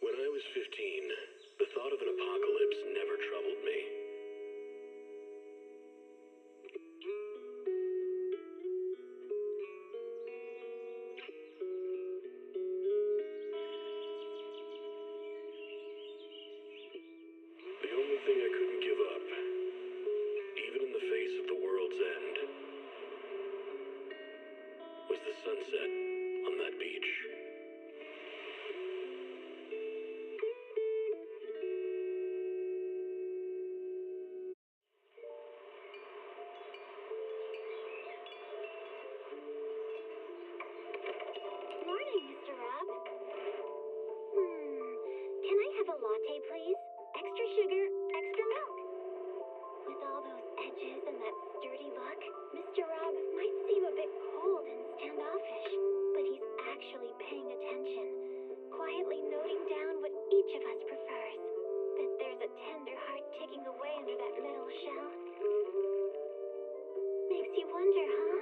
When I was 15, the thought of an apocalypse never troubled me. The only thing I couldn't give up, even in the face of the world's end, was the sunset on that beach. Morning, Mr. Rob. Can I have a latte, please? Extra sugar, extra milk. With all those edges and that sturdy look, Mr. Rob might seem a bit cold and standoffish, but he's actually paying attention, quietly noting down what each of us prefers. Bet there's a tender heart ticking away under that metal shell. Makes you wonder, huh?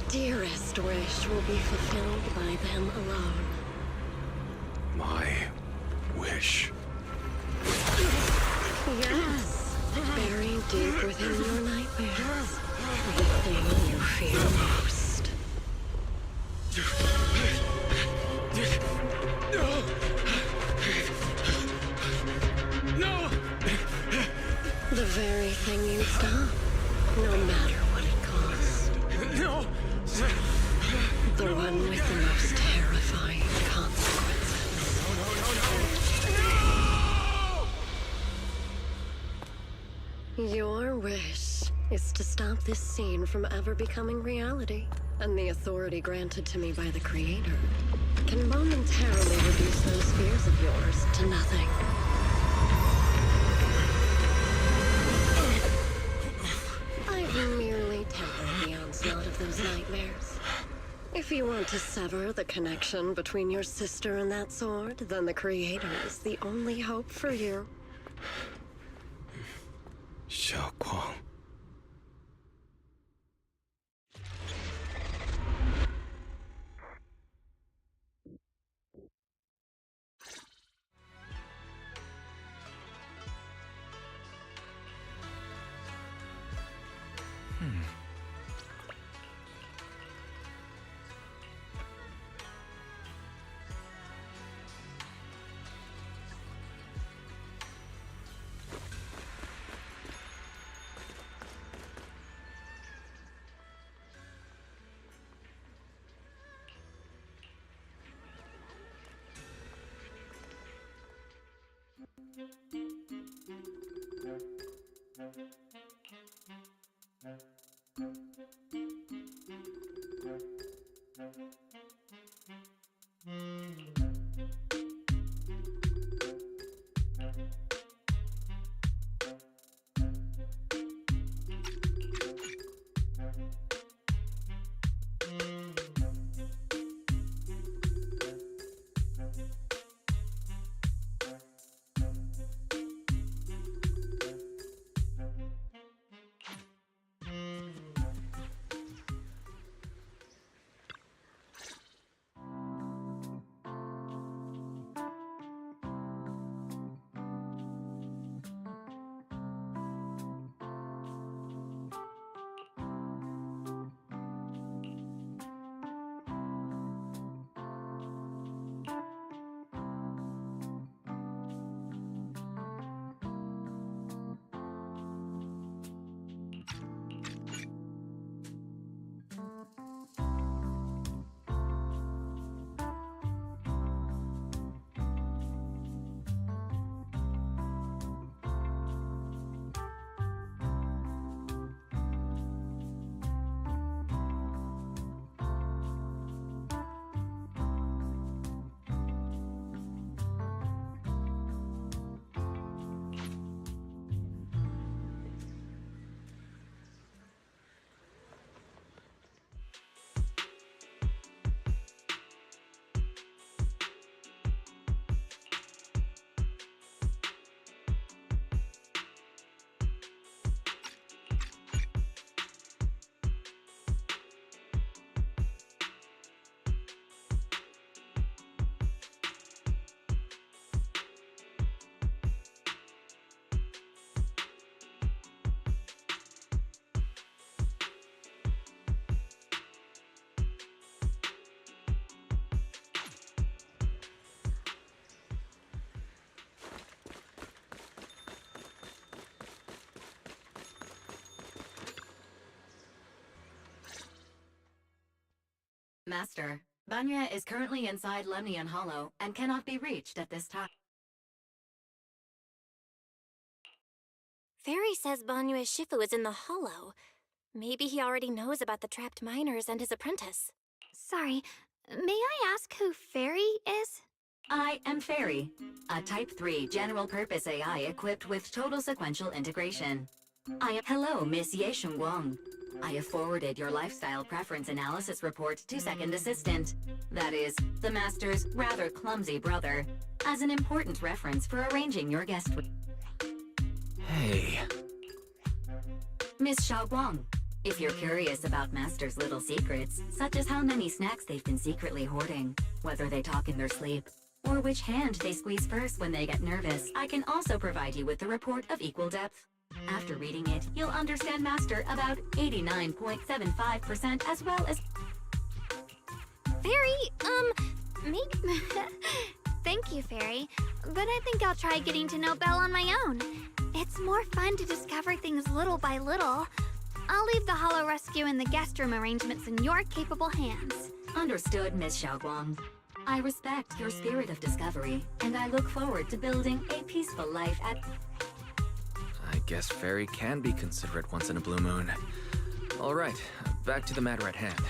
dearest wish will be fulfilled by them alone. My wish. Yes, buried deep within your nightmares. The thing you fear most. No! The very thing you'd stop, no matter what it cost. No! The one with the most terrifying consequences. Your wish is to stop this scene from ever becoming reality, and the authority granted to me by the Creator can momentarily reduce those fears of yours to nothing. I've merely tempered the onslaught of those nightmares. If you want to sever the connection between your sister and that sword, then the Creator is the only hope for you. Xiaoguang. Master, Banya is currently inside Lemnian Hollow and cannot be reached at this time. Fairy says Banyue's Shifu is in the Hollow. Maybe he already knows about the trapped miners and his apprentice. Sorry, may I ask who Fairy is? I am Fairy, a Type 3 general-purpose AI equipped with total sequential integration. Hello, Miss Yeshun Wang. I have forwarded your lifestyle preference analysis report to Second Assistant, that is, the Master's rather clumsy brother, as an important reference for arranging your guest with. Hey. Miss Xiaoguang, If you're curious about Master's little secrets, such as how many snacks they've been secretly hoarding, whether they talk in their sleep, or which hand they squeeze first when they get nervous, I can also provide you with a report of equal depth. After reading it, you'll understand Master about 89.75% as well as... Fairy, thank you, Fairy, but I think I'll try getting to know Belle on my own. It's more fun to discover things little by little. I'll leave the Hollow Rescue and the guest room arrangements in your capable hands. Understood, Miss Xiaoguang. I respect your spirit of discovery, and I look forward to building a peaceful life at... I guess Fairy can be considerate once in a blue moon. All right, back to the matter at hand.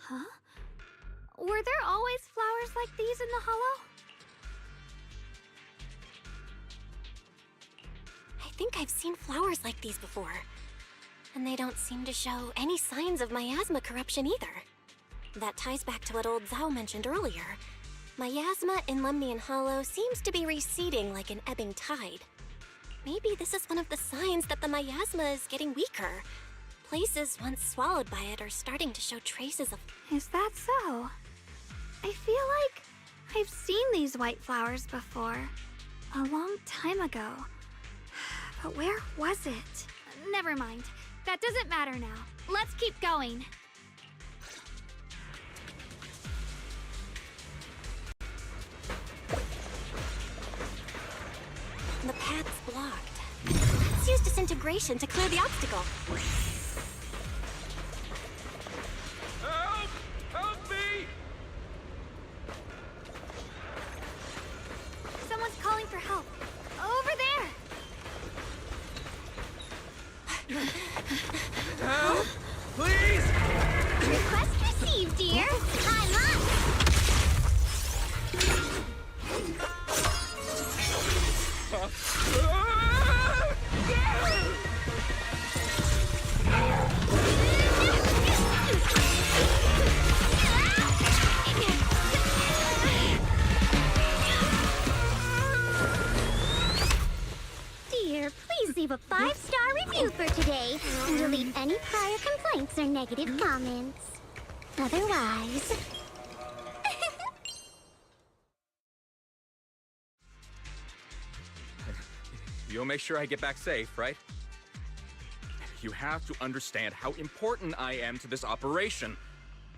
Huh? Were there always flowers like these in the Hollow? I think I've seen flowers like these before. And they don't seem to show any signs of miasma corruption either. That ties back to what old Zhao mentioned earlier. Miasma in Lemnian Hollow seems to be receding like an ebbing tide. Maybe this is one of the signs that the miasma is getting weaker. Places once swallowed by it are starting to show traces of... Is that so? I feel like I've seen these white flowers before. A long time ago. But where was it? Never mind. That doesn't matter now. Let's keep going. The path's blocked. Let's use disintegration to clear the obstacle. Help! Help me! Someone's calling for help. Over there! Help! Please! Request received, dear. I'm up. Dear, please leave a 5-star review for today and delete any prior complaints or negative comments. Otherwise... You'll make sure I get back safe, right? You have to understand how important I am to this operation.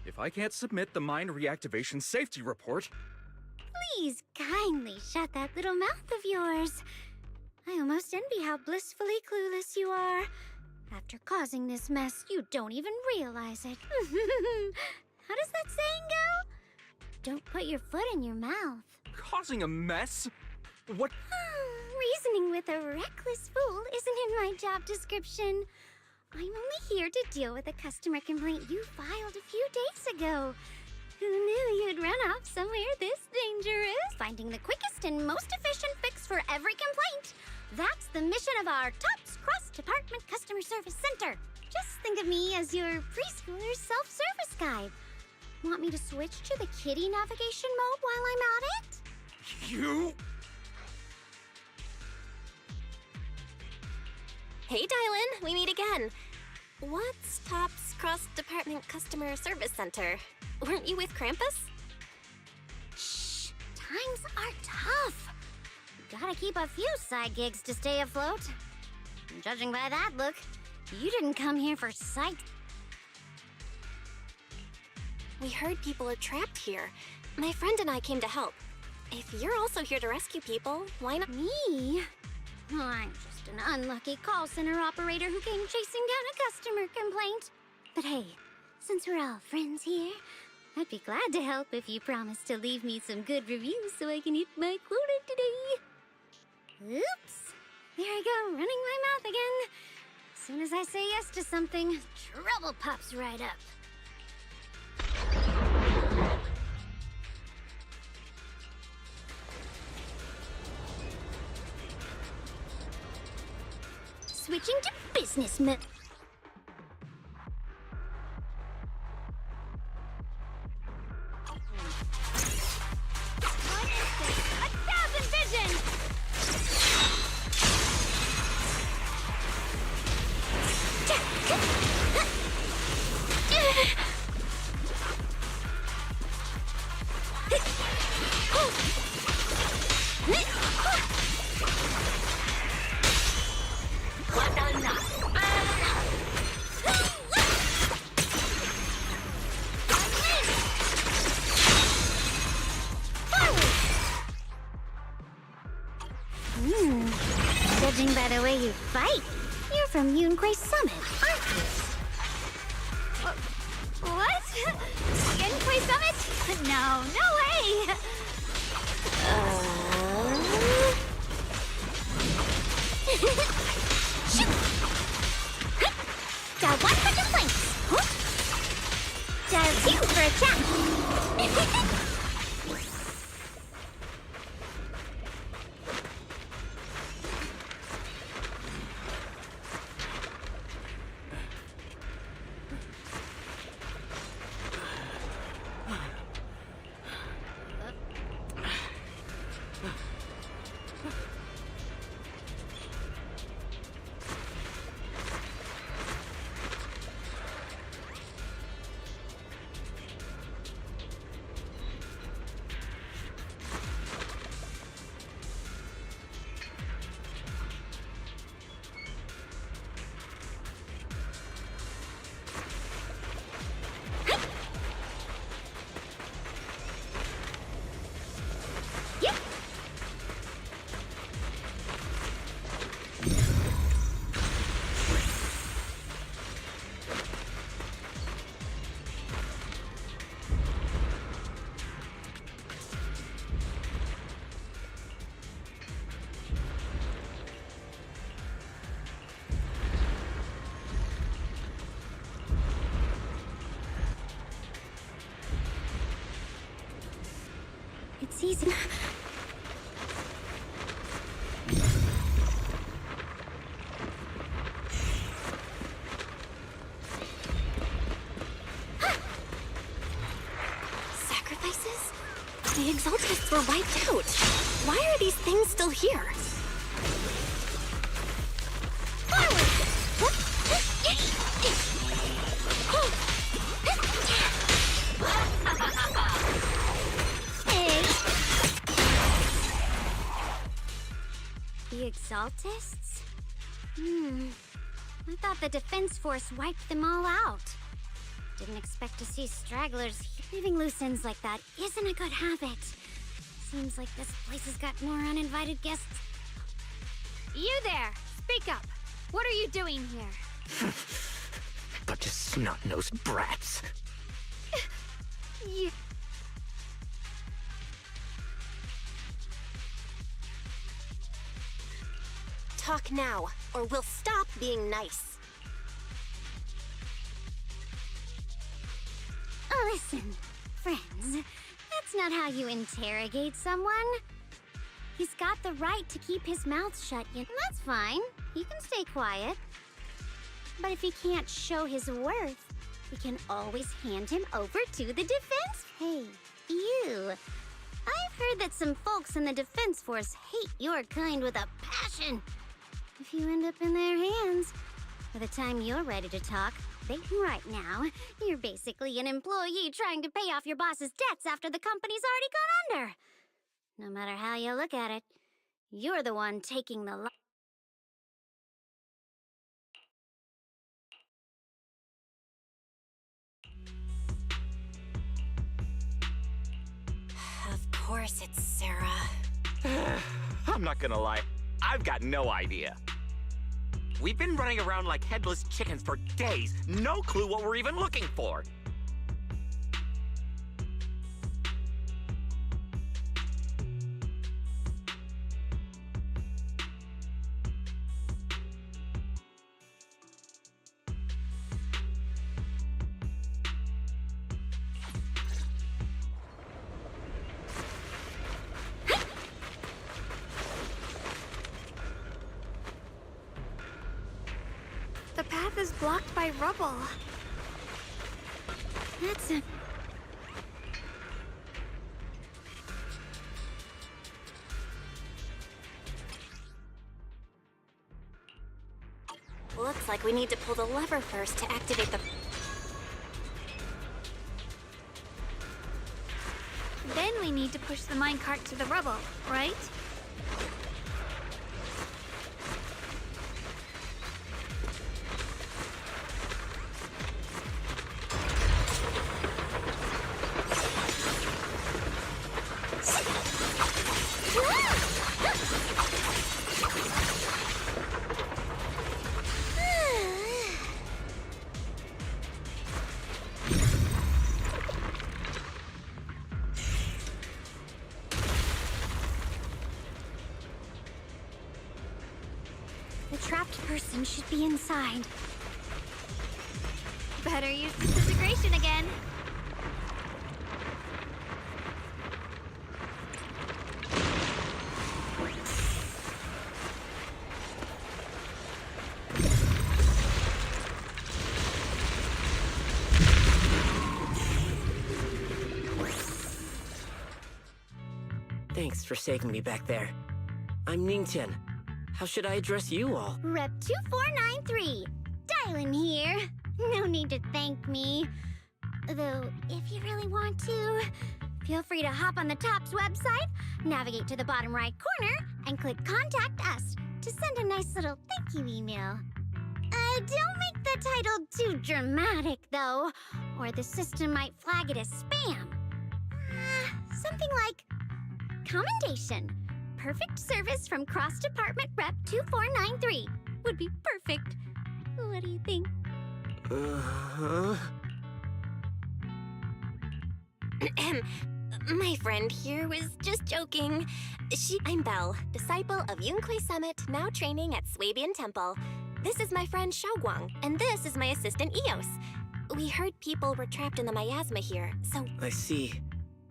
If I can't submit the mine reactivation safety report... Please kindly shut that little mouth of yours. I almost envy how blissfully clueless you are. After causing this mess, you don't even realize it. How does that saying go? Don't put your foot in your mouth. Causing a mess? What? Reasoning with a reckless fool isn't in my job description. I'm only here to deal with a customer complaint you filed a few days ago. Who knew you'd run off somewhere this dangerous? Finding the quickest and most efficient fix for every complaint. That's the mission of our TOPS cross-department customer service center. Just think of me as your preschooler self-service guide. Want me to switch to the kitty navigation mode while I'm at it? You? Hey, Dialyn, we meet again. What's TOPS cross-department customer service center? Weren't you with Krampus? Shh, times are tough. Gotta keep a few side gigs to stay afloat. Judging by that look, you didn't come here for sight. We heard people are trapped here. My friend and I came to help. If you're also here to rescue people, why not? Me? Oh, I'm just an unlucky call center operator who came chasing down a customer complaint. But hey, since we're all friends here, I'd be glad to help if you promise to leave me some good reviews so I can hit my quota today. Oops. There I go, running my mouth again. As soon as I say yes to something, trouble pops right up. Switching to business mode. One instant, 1,000 vision! Judging by the way you fight, you're from Yunquay Summit, aren't you? What? Yunquay Summit? No, no way! Dial 1 for complaints. Dial 2 for a chat. It's easy. Sacrifices? The Exaltists were wiped out. Why are these things still here? The Exaltists? I thought the Defense Force wiped them all out. Didn't expect to see stragglers. Leaving loose ends like that isn't a good habit. Seems like this place has got more uninvited guests. You there! Speak up! What are you doing here? Bunch of snot-nosed brats. talk now, or we'll stop being nice. Listen, friends, that's not how you interrogate someone. He's got the right to keep his mouth shut, and that's fine. He can stay quiet. But if he can't show his worth, we can always hand him over to the defense. Hey, you. I've heard that some folks in the defense force hate your kind with a passion. If you end up in their hands, by the time you're ready to talk, right now, you're basically an employee trying to pay off your boss's debts after the company's already gone under. No matter how you look at it, you're the one taking the Of course it's Sarah. I'm not gonna lie, I've got no idea. We've been running around like headless chickens for days. No clue what we're even looking for. The path is blocked by rubble. That's a... Looks like we need to pull the lever first to activate the... Then we need to push the minecart to the rubble, right? The trapped person should be inside. Better use disintegration again. Thanks for saving me back there. I'm Ningtian. How should I address you all? Rep 2493. Dialyn here. No need to thank me. Though, if you really want to, feel free to hop on the TOPS website, navigate to the bottom right corner, and click Contact Us to send a nice little thank you email. Don't make the title too dramatic, though, or the system might flag it as spam. Something like Commendation. Perfect service from Cross Department Rep 2493 would be perfect. What do you think? My friend here was just joking. I'm Belle, disciple of Yunque Summit, now training at Swabian Temple. This is my friend Xiaoguang, and this is my assistant Eos. We heard people were trapped in the miasma here, so... I see.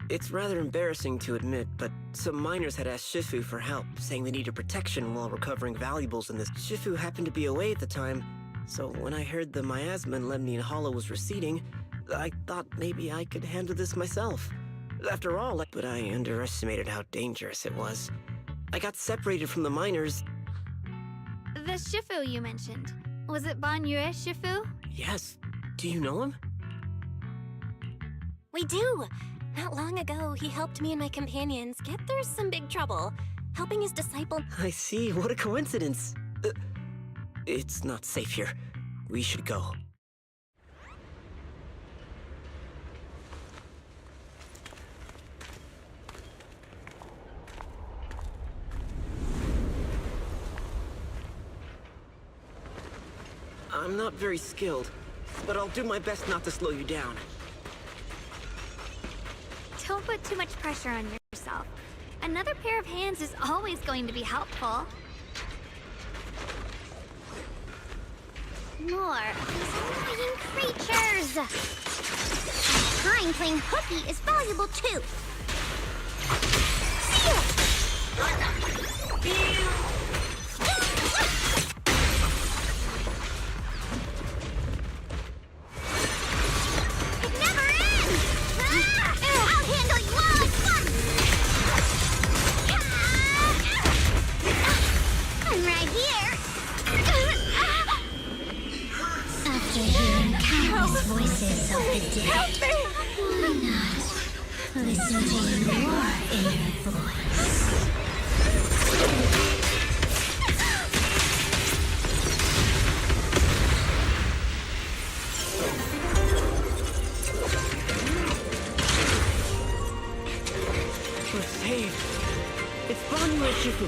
It's rather embarrassing to admit, but some miners had asked Shifu for help, saying they needed protection while recovering valuables in this. Shifu happened to be away at the time, so when I heard the miasma in Lemnian Hollow was receding, I thought maybe I could handle this myself. After all, but I underestimated how dangerous it was. I got separated from the miners. The Shifu you mentioned. Was it Ban Yue Shifu? Yes. Do you know him? We do! Not long ago, he helped me and my companions get through some big trouble, helping his disciple... I see. What a coincidence. It's not safe here. We should go. I'm not very skilled, but I'll do my best not to slow you down. Don't put too much pressure on yourself. Another pair of hands is always going to be helpful. More of these annoying creatures! Time playing hooky is valuable too! It never ends! I'll handle you all at once! I'm right here! After hearing countless voices of the dead, why not listen to your inner voice? We're saved. It's Banyu and Shifu.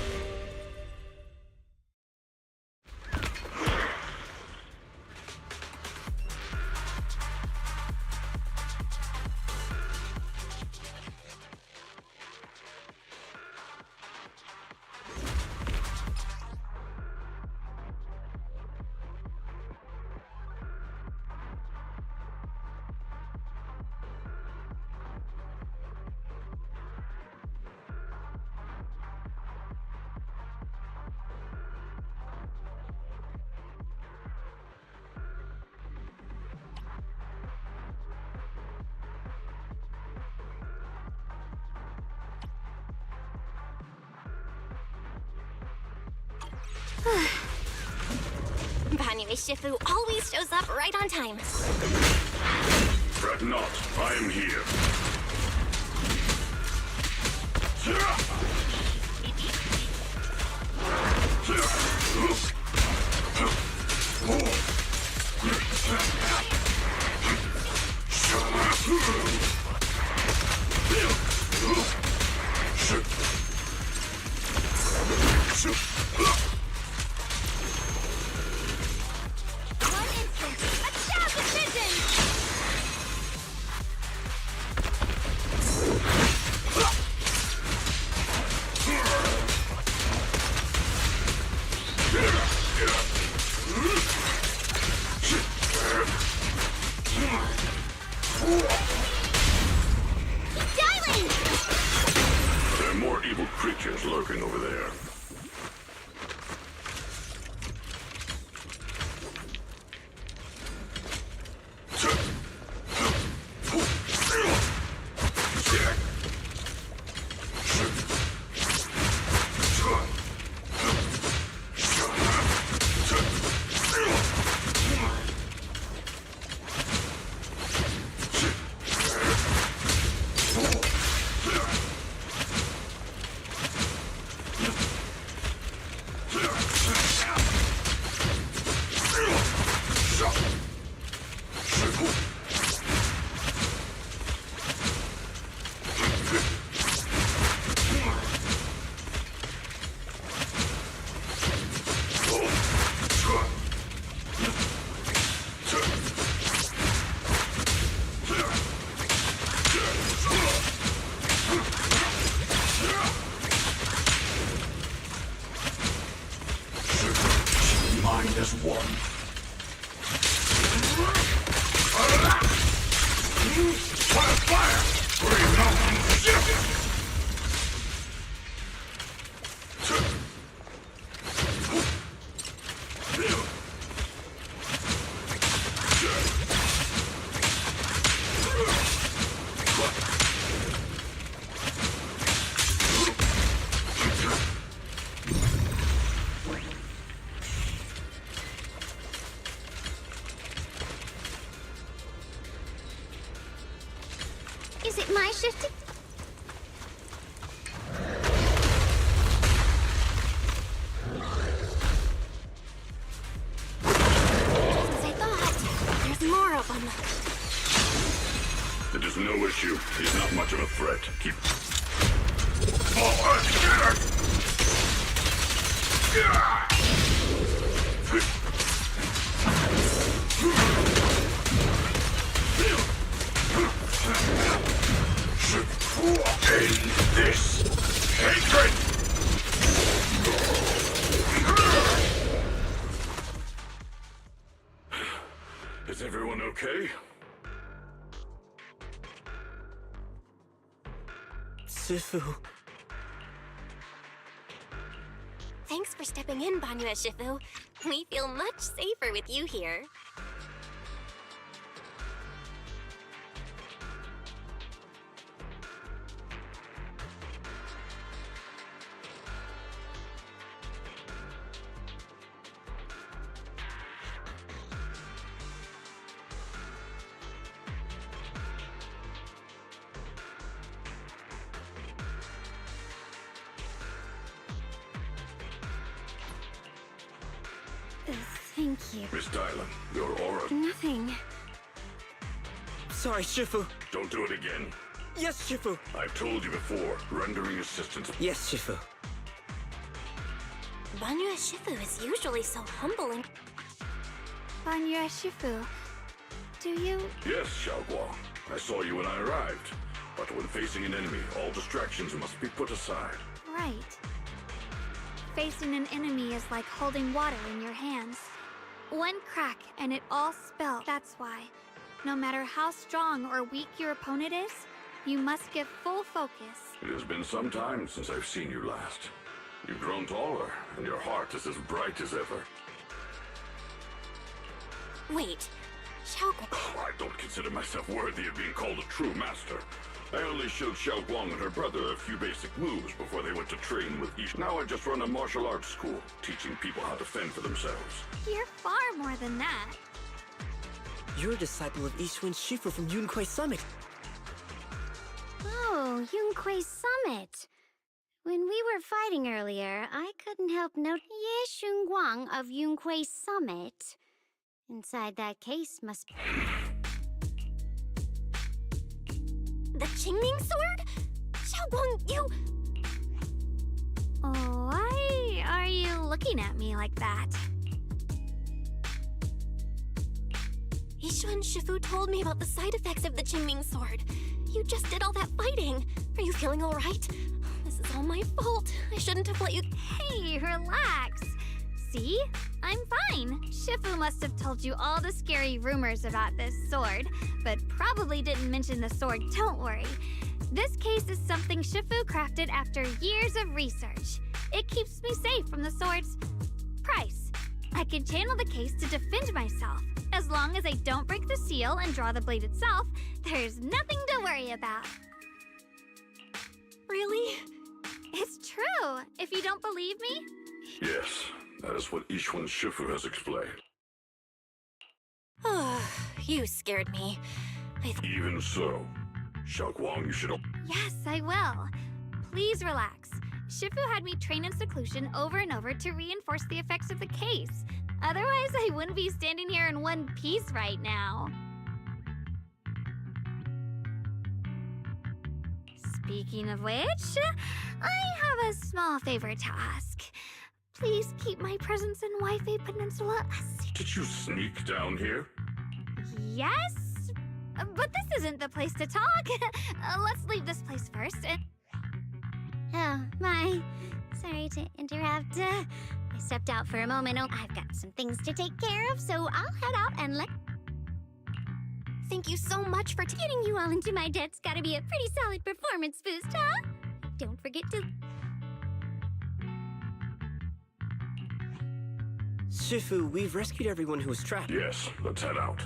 Banyu Shifu always shows up right on time. Fret not, I am here. One instant, 1,000 visions! Dialyn! There are more evil creatures lurking over there. Mind as one. Fire! Bring out Is it my shift to... As I thought, there's more of them. It is no issue. He's not much of a threat. Keep... End this hatred! Is everyone okay? Shifu. Thanks for stepping in, Banyue Shifu. We feel much safer with you here. Thank you. Miss Dialyn, your aura... Nothing. Sorry, Shifu. Don't do it again. Yes, Shifu. I've told you before, rendering assistance... Yes, Shifu. Banyue Shifu is usually so humble and... Banyue Shifu, do you... Yes, Xiaoguang. I saw you when I arrived. But when facing an enemy, all distractions must be put aside. Right. Facing an enemy is like holding water in your hands. One crack and it all spills. That's why, no matter how strong or weak your opponent is, you must give full focus. It has been some time since I've seen you last. You've grown taller, and your heart is as bright as ever. Wait, Xiaoguang... I don't consider myself worthy of being called a true master. I only showed Xiaoguang and her brother a few basic moves before they went to train with Ish. Now I just run a martial arts school, teaching people how to fend for themselves. You're far more than that. You're a disciple of Ishun Shifu from Yunquei Summit. Oh, Yunquei Summit. When we were fighting earlier, I couldn't help note Ye Shunguang of Yunquei Summit. Inside that case must be... The Qingming sword? Xiaoguang, you... Why are you looking at me like that? Ishun Shifu told me about the side effects of the Qingming sword. You just did all that fighting. Are you feeling all right? This is all my fault. I shouldn't have let you... Hey, relax. See? I'm fine. Shifu must have told you all the scary rumors about this sword, but probably didn't mention the sword. Don't worry. This case is something Shifu crafted after years of research. It keeps me safe from the sword's price. I can channel the case to defend myself. As long as I don't break the seal and draw the blade itself, there's nothing to worry about. Really? It's true. If you don't believe me... Yes, that is what Ishun Shifu has explained. You scared me. Even so, Xiaoguang, you should... Yes, I will. Please relax. Shifu had me train in seclusion over and over to reinforce the effects of the case. Otherwise, I wouldn't be standing here in one piece right now. Speaking of which, I have a small favor to ask. Please keep my presence in Wi-Fi Peninsula a secret. Did you sneak down here? Yes? But this isn't the place to talk. Let's leave this place first. Oh, my. Sorry to interrupt. I stepped out for a moment. Oh, I've got some things to take care of, so I'll head out and let... Thank you so much for getting you all into my debt's gotta be a pretty solid performance boost, huh? Don't forget to... Shifu, we've rescued everyone who was trapped. Yes, let's head out.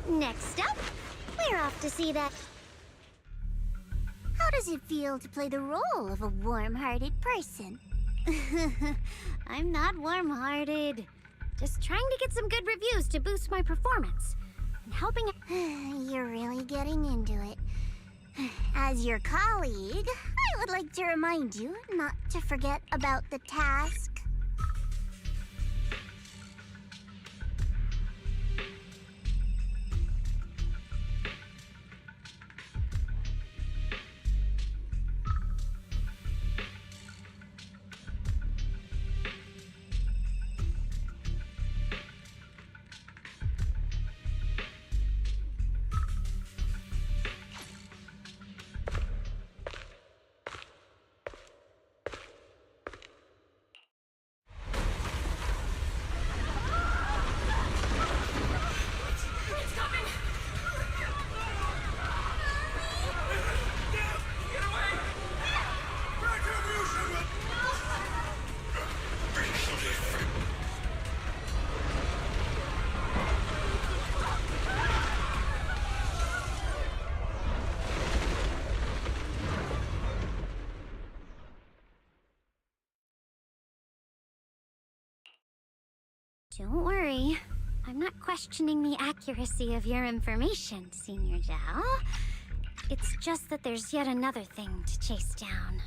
Next up, we're off to see that... How does it feel to play the role of a warm-hearted person? I'm not warm-hearted. Just trying to get some good reviews to boost my performance. And helping... You're really getting into it. As your colleague, I would like to remind you not to forget about the task. Don't worry. I'm not questioning the accuracy of your information, Senior Zhao. It's just that there's yet another thing to chase down.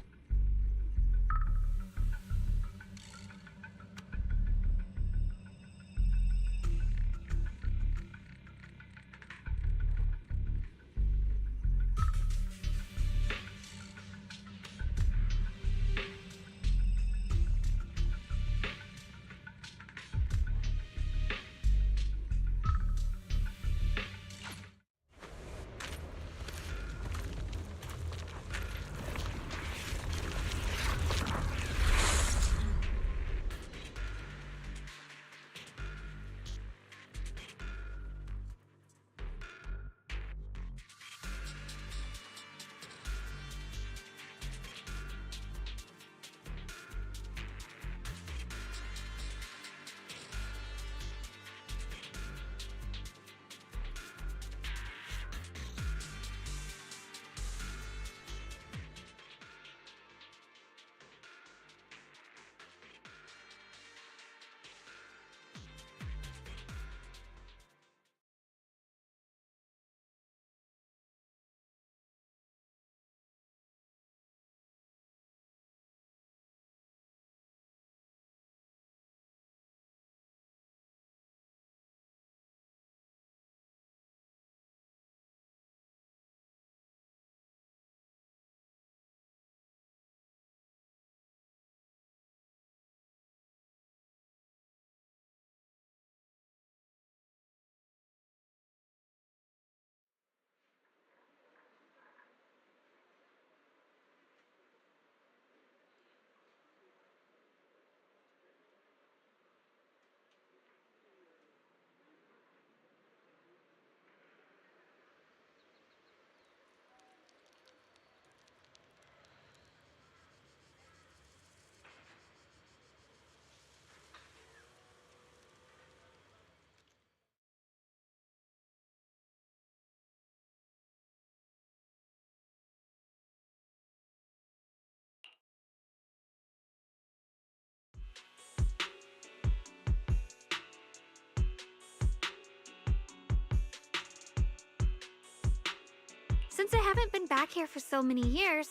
Since I haven't been back here for so many years,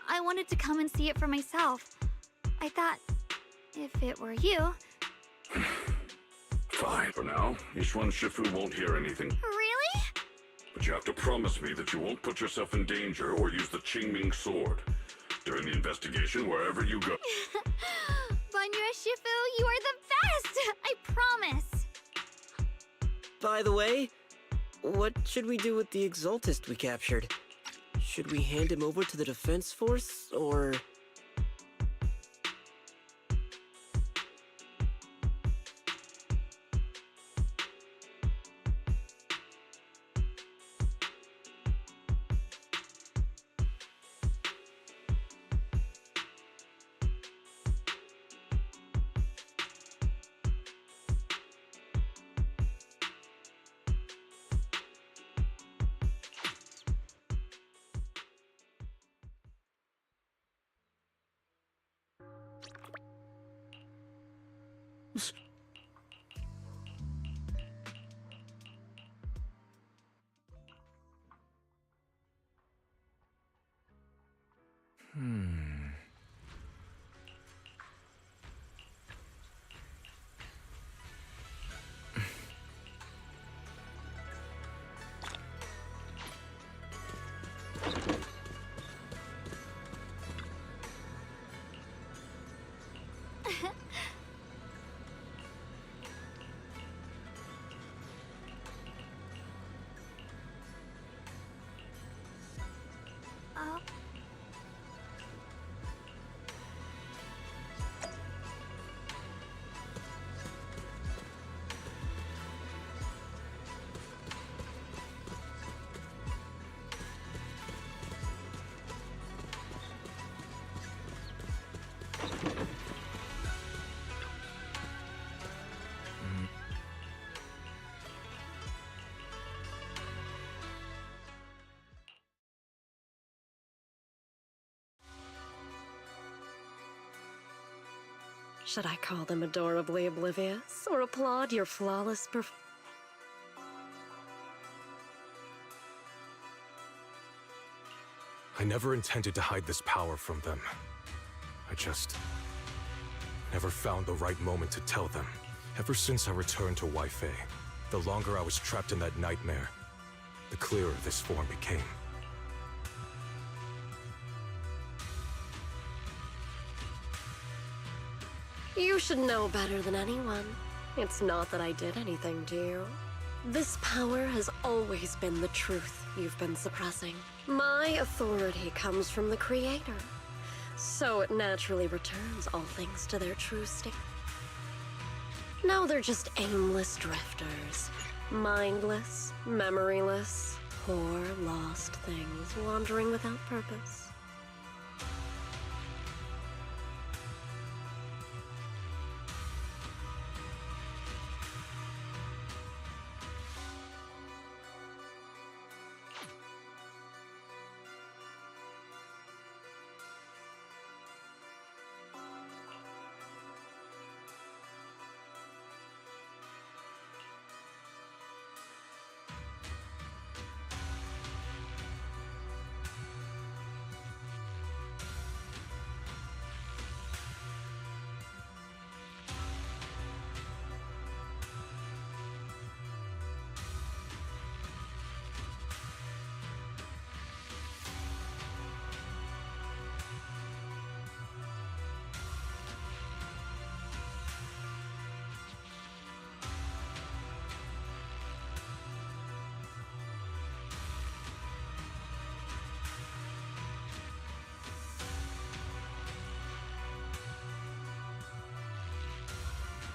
I wanted to come and see it for myself. I thought, if it were you... Fine. For now, Yishuan Shifu won't hear anything. Really? But you have to promise me that you won't put yourself in danger or use the Qingming sword during the investigation wherever you go. Banyue Shifu, you are the best! I promise! By the way, what should we do with the Exaltist we captured? Should we hand him over to the defense force, or... Should I call them adorably oblivious, or applaud your flawless I never intended to hide this power from them. I just never found the right moment to tell them. Ever since I returned to Wi-Fi, the longer I was trapped in that nightmare, the clearer this form became. You should know better than anyone. It's not that I did anything to you. This power has always been the truth you've been suppressing. My authority comes from the Creator, so it naturally returns all things to their true state. Now they're just aimless drifters, mindless, memoryless, poor, lost things wandering without purpose.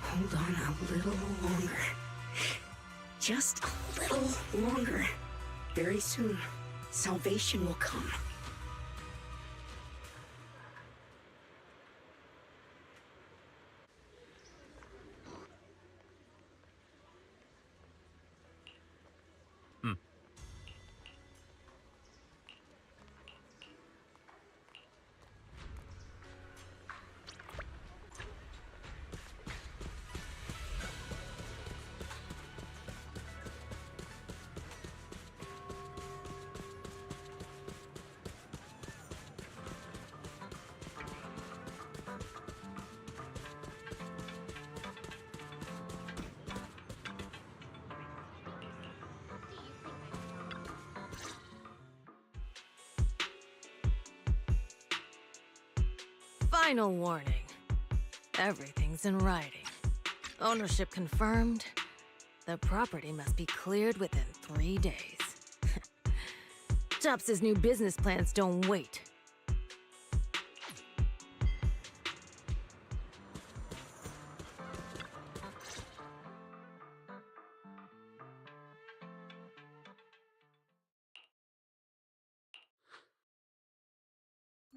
Hold on a little longer. Just a little longer. Very soon, salvation will come. Final warning. Everything's in writing. Ownership confirmed. The property must be cleared within 3 days. Tops' new business plans don't wait.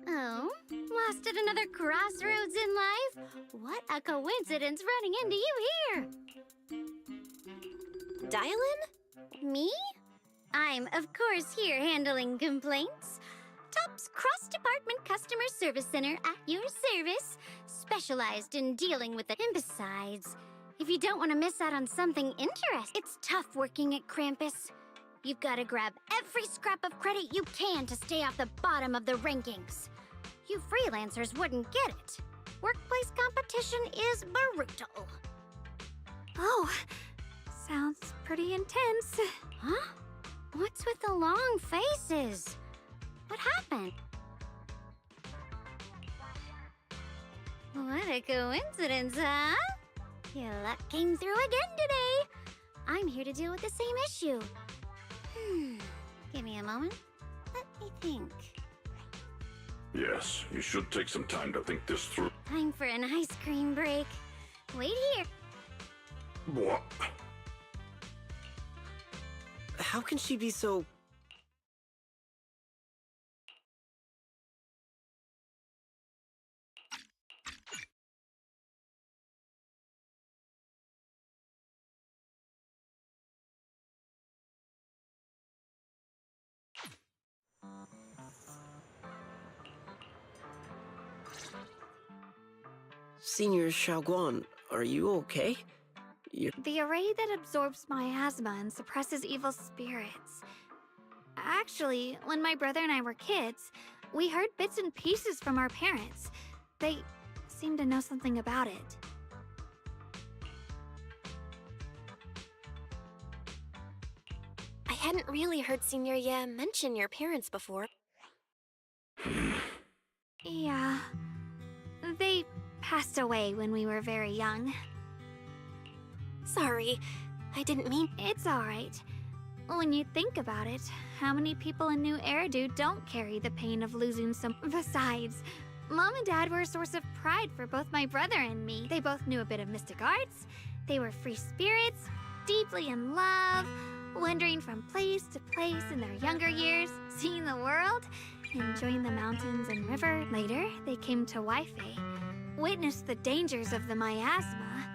Oh, lost at another crossroads in life? What a coincidence running into you here! Dialyn? Me? I'm, of course, here handling complaints. Top's cross-department customer service center at your service, specialized in dealing with the... And besides, if you don't want to miss out on something interesting, it's tough working at Krampus. You've got to grab every scrap of credit you can to stay off the bottom of the rankings. You freelancers wouldn't get it. Workplace competition is brutal. Oh, sounds pretty intense. Huh? What's with the long faces? What happened? What a coincidence, huh? Your luck came through again today. I'm here to deal with the same issue. Give me a moment. Let me think. Yes, you should take some time to think this through. Time for an ice cream break. Wait here. What? How can she be so... Senior Xiaoguang, are you okay? The array that absorbs miasma and suppresses evil spirits. Actually, when my brother and I were kids, we heard bits and pieces from our parents. They seemed to know something about it. I hadn't really heard Senior Ye mention your parents before. Yeah. They passed away when we were very young. Sorry, I didn't mean... It's alright. When you think about it, how many people in New Eridu don't carry the pain of losing some... Besides, Mom and Dad were a source of pride for both my brother and me. They both knew a bit of mystic arts, they were free spirits, deeply in love, wandering from place to place in their younger years, seeing the world, enjoying the mountains and river. Later, they came to Waifei, witnessed the dangers of the miasma,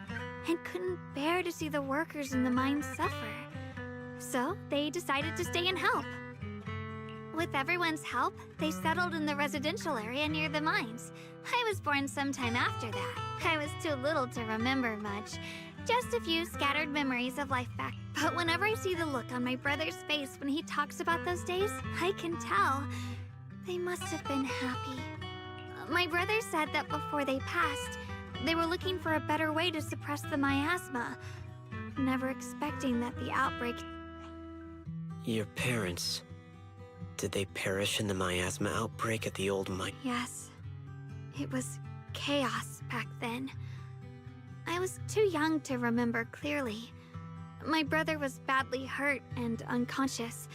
and couldn't bear to see the workers in the mines suffer. So, they decided to stay and help. With everyone's help, they settled in the residential area near the mines. I was born sometime after that. I was too little to remember much. Just a few scattered memories of life back. But whenever I see the look on my brother's face when he talks about those days, I can tell they must have been happy. My brother said that before they passed, they were looking for a better way to suppress the miasma, never expecting that the outbreak... Your parents... Did they perish in the miasma outbreak at the old mine? Yes. It was chaos back then. I was too young to remember clearly. My brother was badly hurt and unconscious.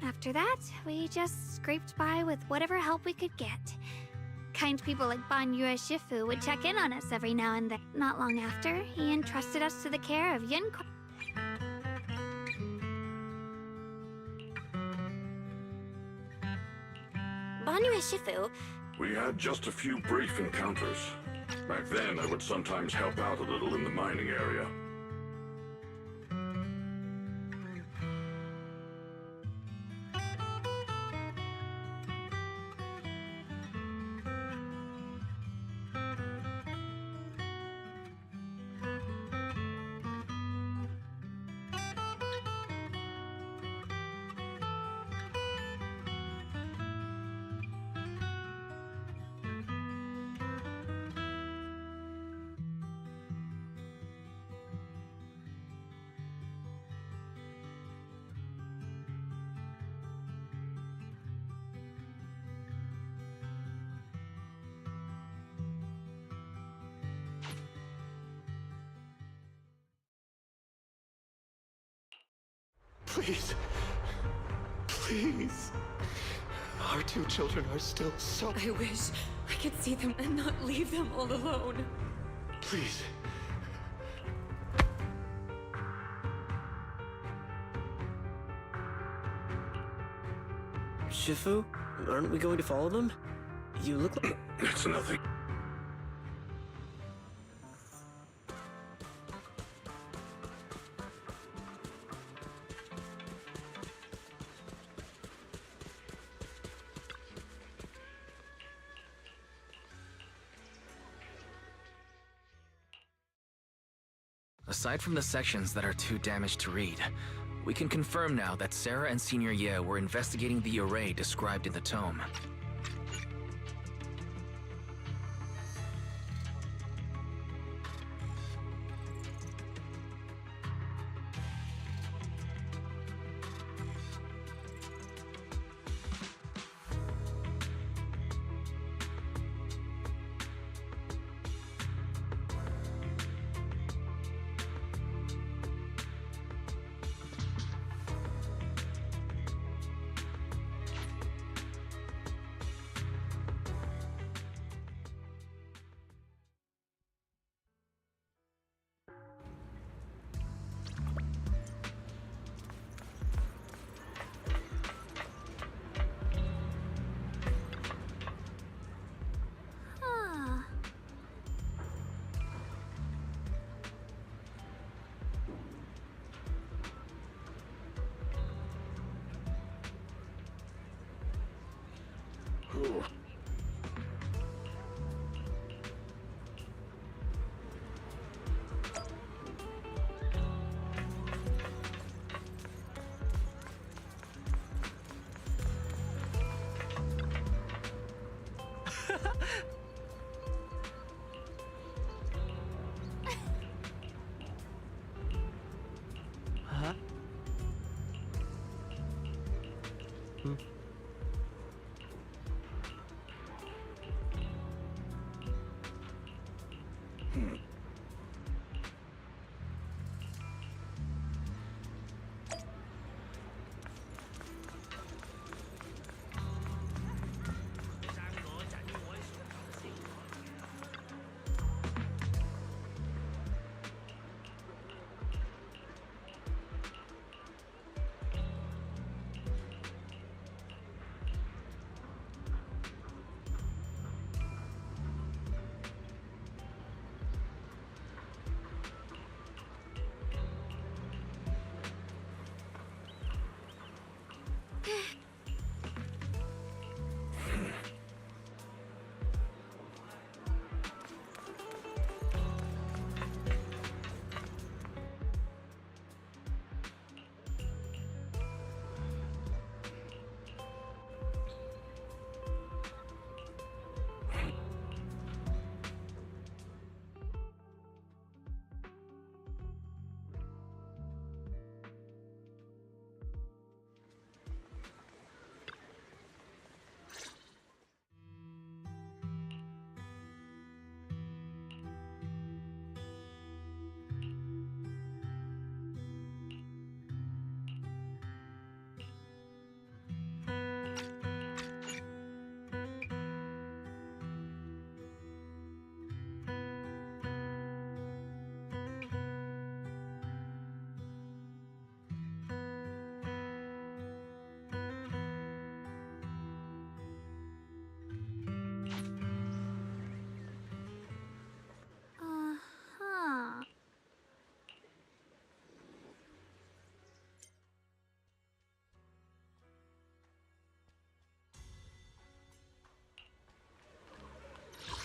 After that, we just scraped by with whatever help we could get. Kind people like Ban Yue Shifu would check in on us every now and then. Not long after, he entrusted us to the care of Yun. Ban Yue Shifu? We had just a few brief encounters. Back then, I would sometimes help out a little in the mining area. Please. Please. Our two children are still so... I wish I could see them and not leave them all alone. Please. Shifu, aren't we going to follow them? You look like... It's nothing. Aside from the sections that are too damaged to read, we can confirm now that Sarah and Senior Ye were investigating the array described in the tome.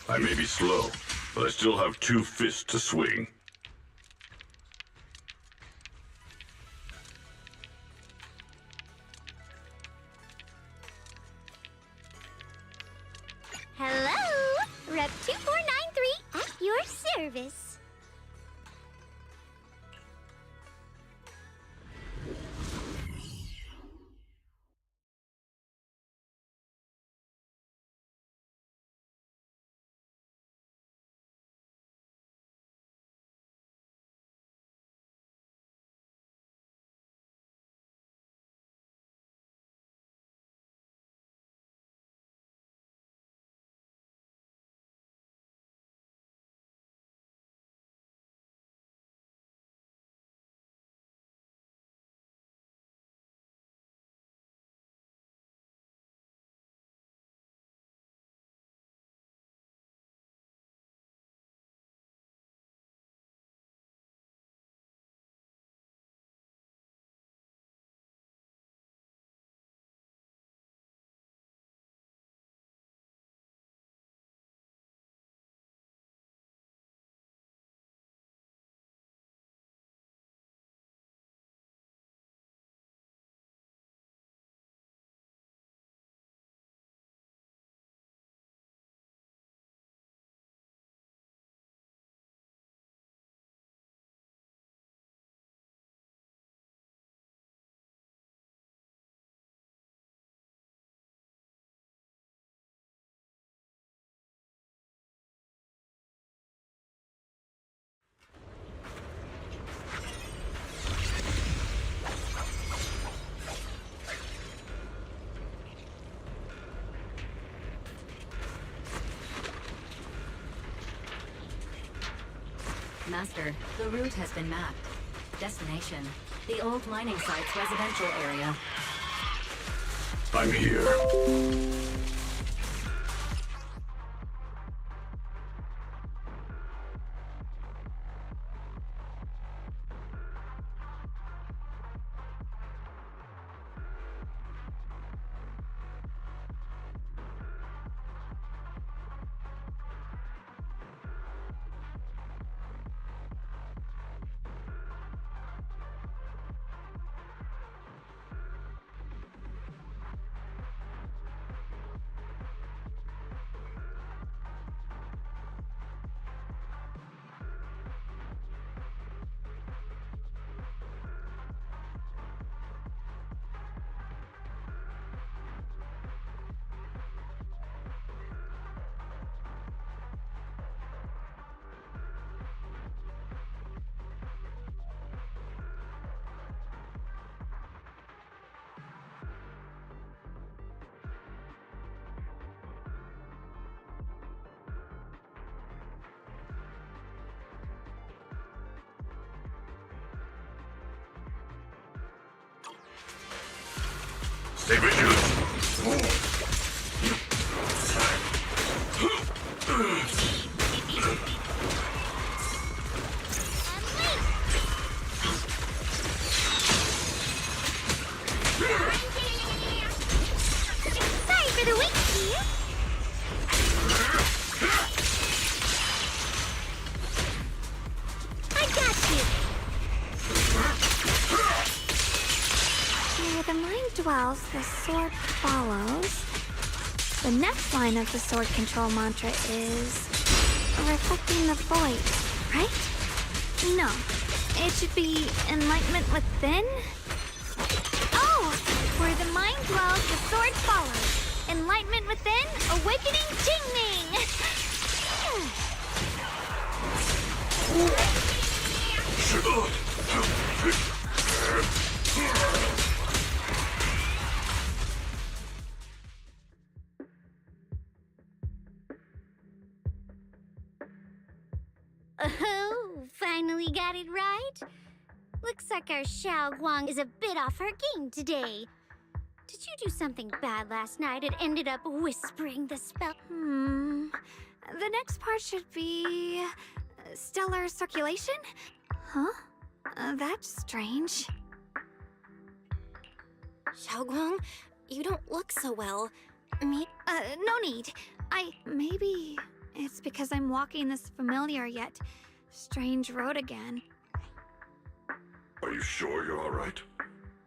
I may be slow, but I still have 2 fists to swing. Hello! Rep 2493 at your service. Master, the route has been mapped. Destination, the old mining site's residential area. I'm here. Saber shoot. Sorry for the wait, dear. I got you. Where the mind dwells, the sword follows. The next line of the sword control mantra is reflecting the void, right? No, it should be enlightenment within. Oh, where the mind dwells, the sword follows. Enlightenment within, awakening Jingning. Oh, finally got it right. Looks like our Xiao Guang is a bit off her game today. Did you do something bad last night and ended up whispering the spell? The next part should be stellar circulation? Huh? That's strange. Xiaoguang, you don't look so well. No need. Maybe It's because I'm walking this familiar yet strange road again. Are you sure you're all right?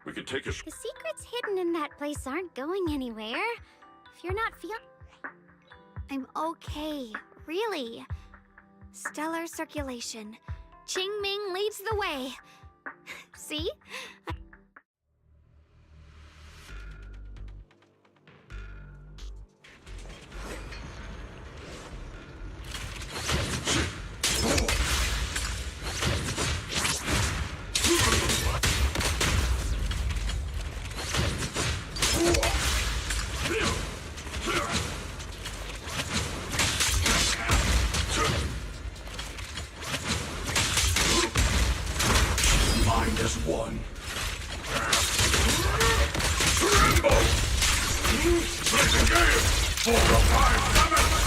We can take a... The secrets hidden in that place aren't going anywhere. If you're not I'm okay, really. Stellar circulation. Qingming leads the way. See? Mind as one. Tremble! Play the game! 4 or 5 summons!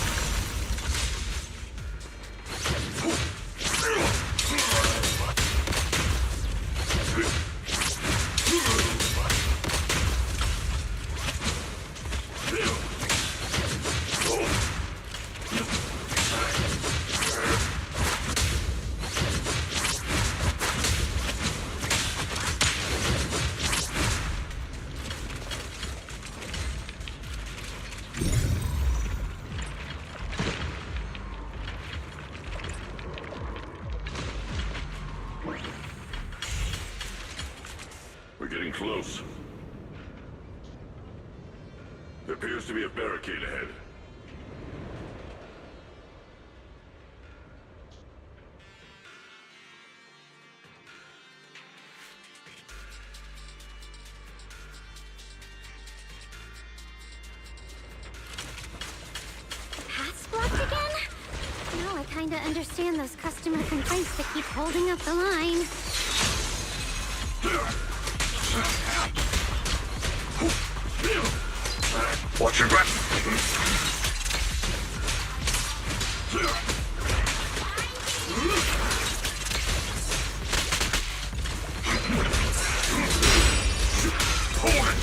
We're getting close. There appears to be a barricade ahead. path's blocked again? Now I kinda understand those customer complaints that keep holding up the line. Watch your back! Hold it!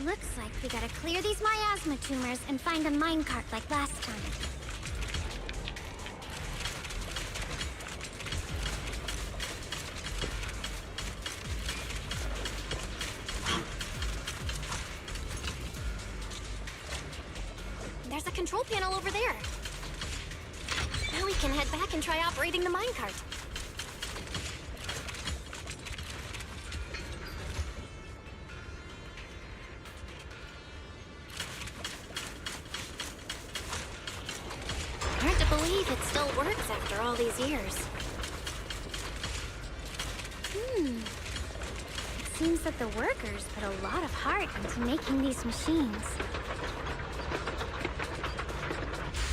Looks like we gotta clear these miasma tumors and find a minecart like last time. There's a control panel over there. Now we can head back and try operating the minecart. Hard to believe it still works after all these years. It seems that the workers put a lot of heart into making these machines.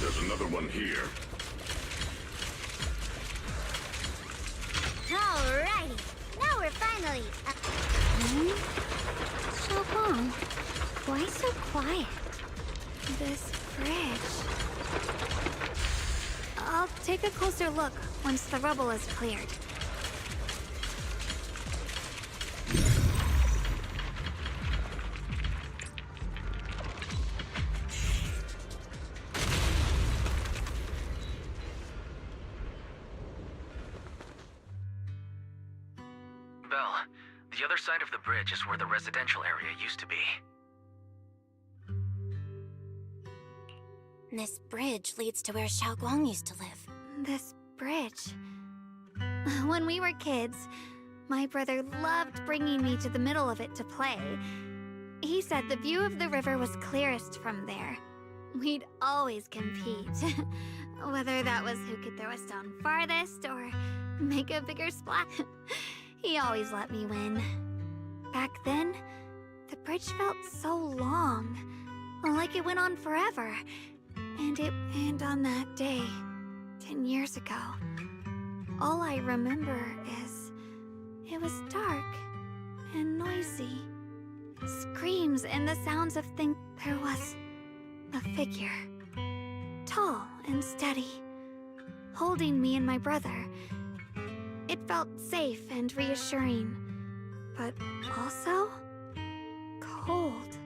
There's another one here. Alrighty, now we're finally... Xiaoguang, why so quiet? This bridge. I'll take a closer look once the rubble is cleared. Belle, the other side of the bridge is where the residential area used to be. This bridge leads to where Xiaoguang used to live. This bridge. When we were kids, my brother loved bringing me to the middle of it to play. He said the view of the river was clearest from there. We'd always compete. Whether that was who could throw a stone farthest or make a bigger splash. He always let me win. Back then, the bridge felt so long, like it went on forever. And on that day, 10 years ago, all I remember is it was dark and noisy. Screams and the sounds of things. There was a figure, tall and steady, holding me and my brother. It felt safe and reassuring, but also cold.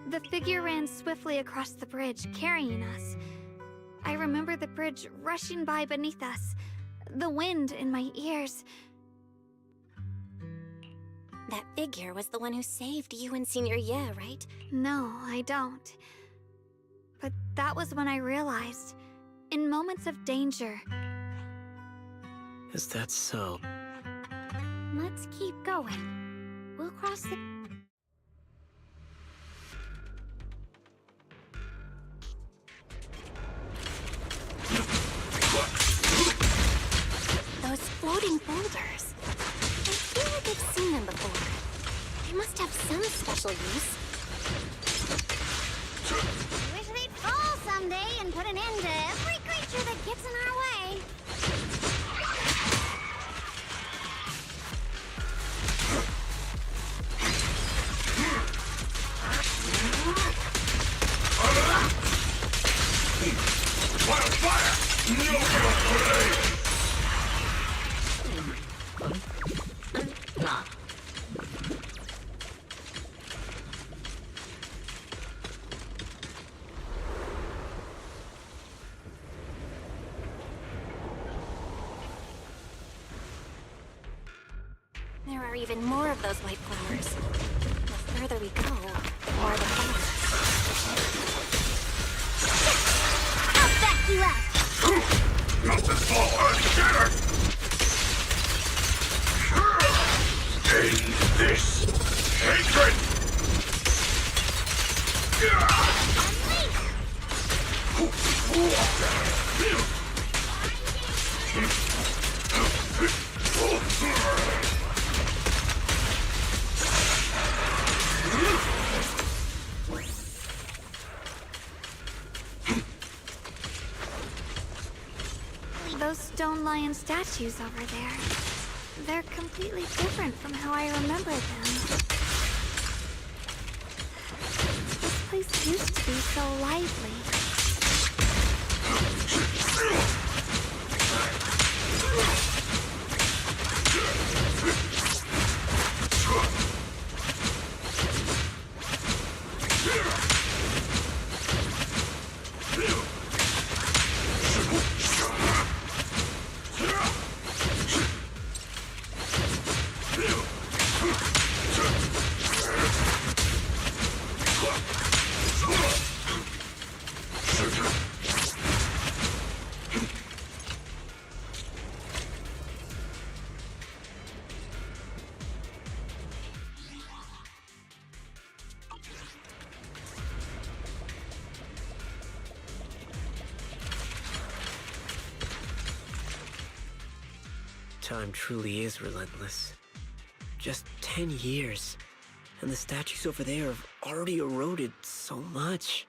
The figure ran swiftly across the bridge, carrying us. I remember the bridge rushing by beneath us, the wind in my ears. That figure was the one who saved you and Senior Ye, right? No, I don't. But that was when I realized, in moments of danger... Is that so? Let's keep going. We'll cross the... Those floating boulders. I feel like I've seen them before. They must have some special use. Wish they'd fall someday and put an end to every creature that gets in our way. Fire! No play! There are even more of those white flowers. The further we go, the more the flowers. I'll back you up! Not this far, scatter! End this hatred! Those stone lion statues over there. They're completely different from how I remember them. This place used to be so lively. Time truly is relentless. Just 10 years, and the statues over there have already eroded so much.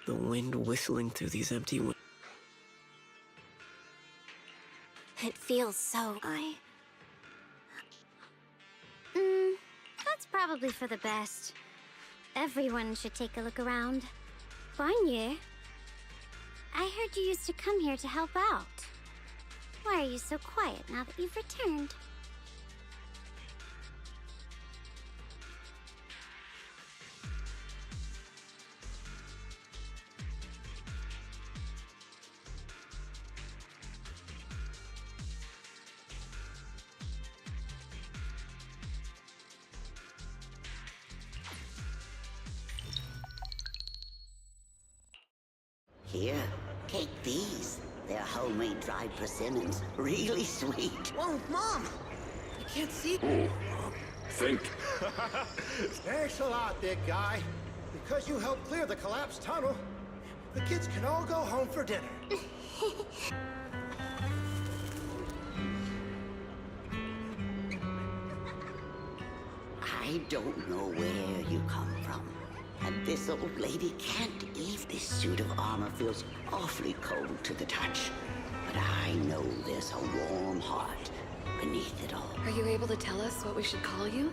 The wind whistling through these empty windows. It feels so... That's probably for the best. Everyone should take a look around. Bonnier, I heard you used to come here to help out. Why are you so quiet now that you've returned? Here, take these. They're homemade dried persimmons. Really sweet. Whoa, Mom! I can't see. Oh, thank Thanks a lot, big guy. Because you helped clear the collapsed tunnel, the kids can all go home for dinner. I don't know where you come from. And this old lady can't even. This suit of armor feels awfully cold to the touch. But I know there's a warm heart beneath it all. Are you able to tell us what we should call you?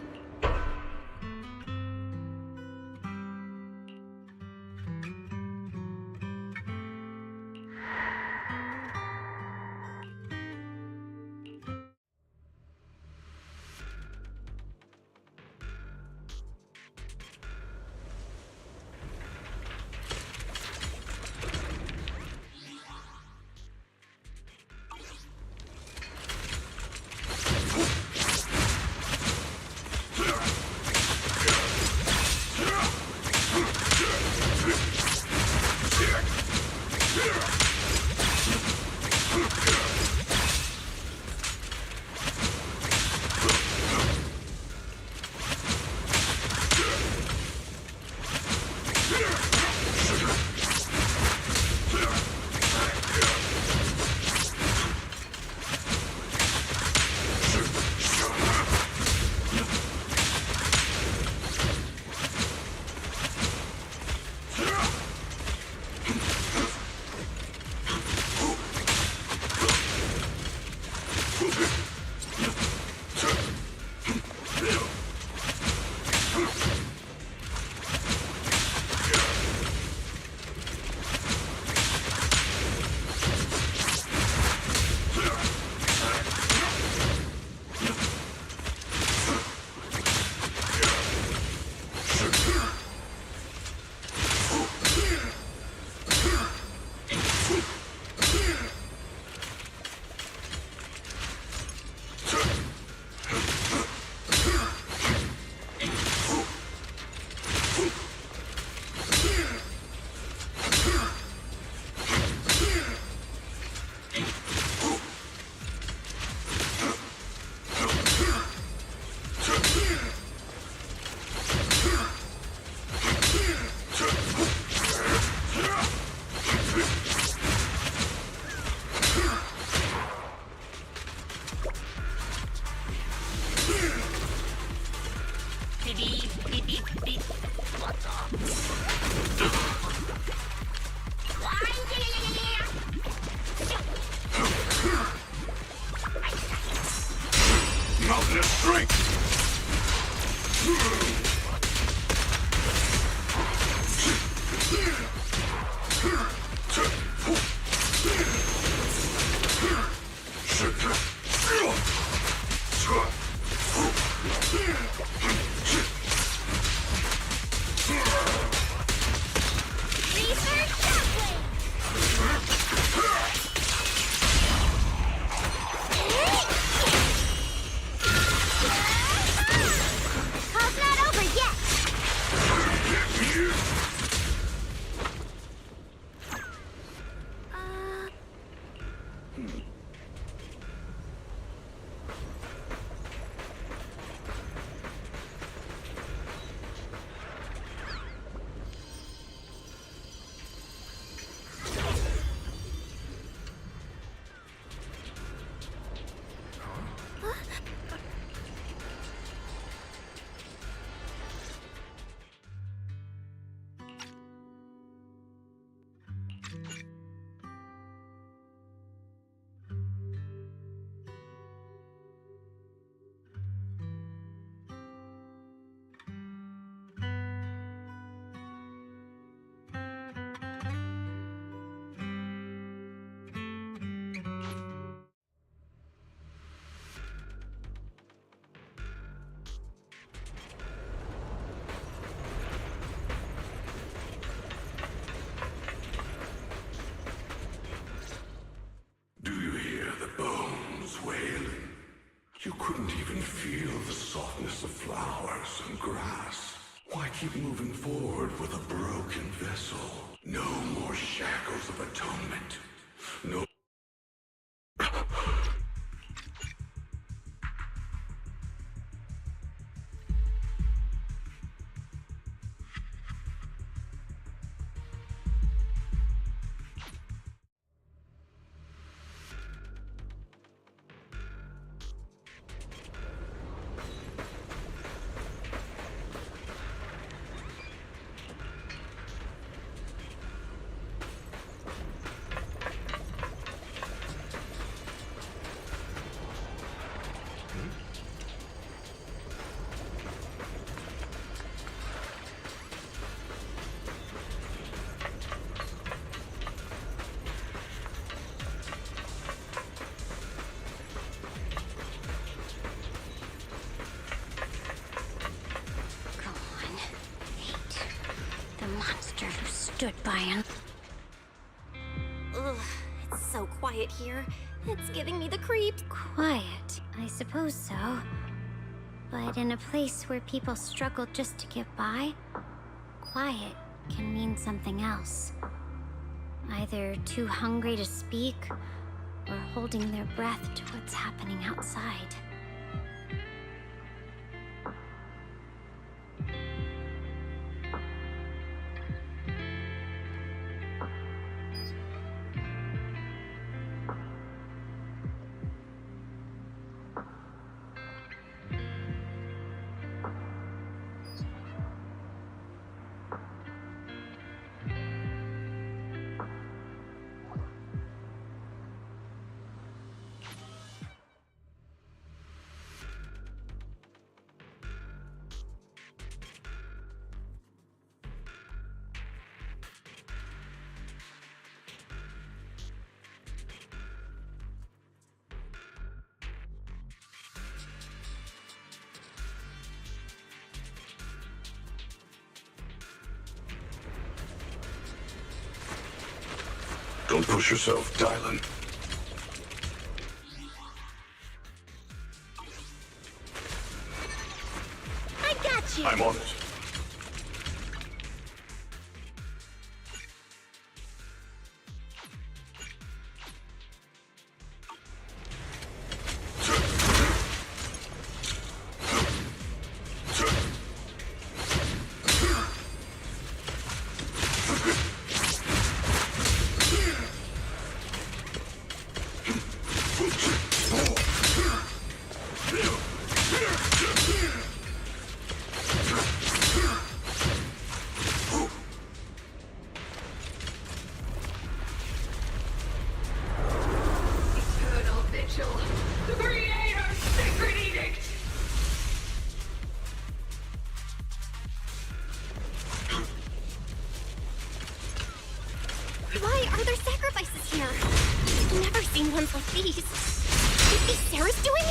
You couldn't even feel the softness of flowers and grass. Why keep moving forward with a broken vessel? No more shackles of atonement. No. Stood by him. Ugh, it's so quiet here. It's giving me the creeps. Quiet, I suppose so. But in a place where people struggle just to get by, quiet can mean something else. Either too hungry to speak, or holding their breath to what's happening outside. Don't push yourself, Dialyn. I got you! I'm on it. Why are there sacrifices here? I've never seen ones like these. Is this Sarah's doing?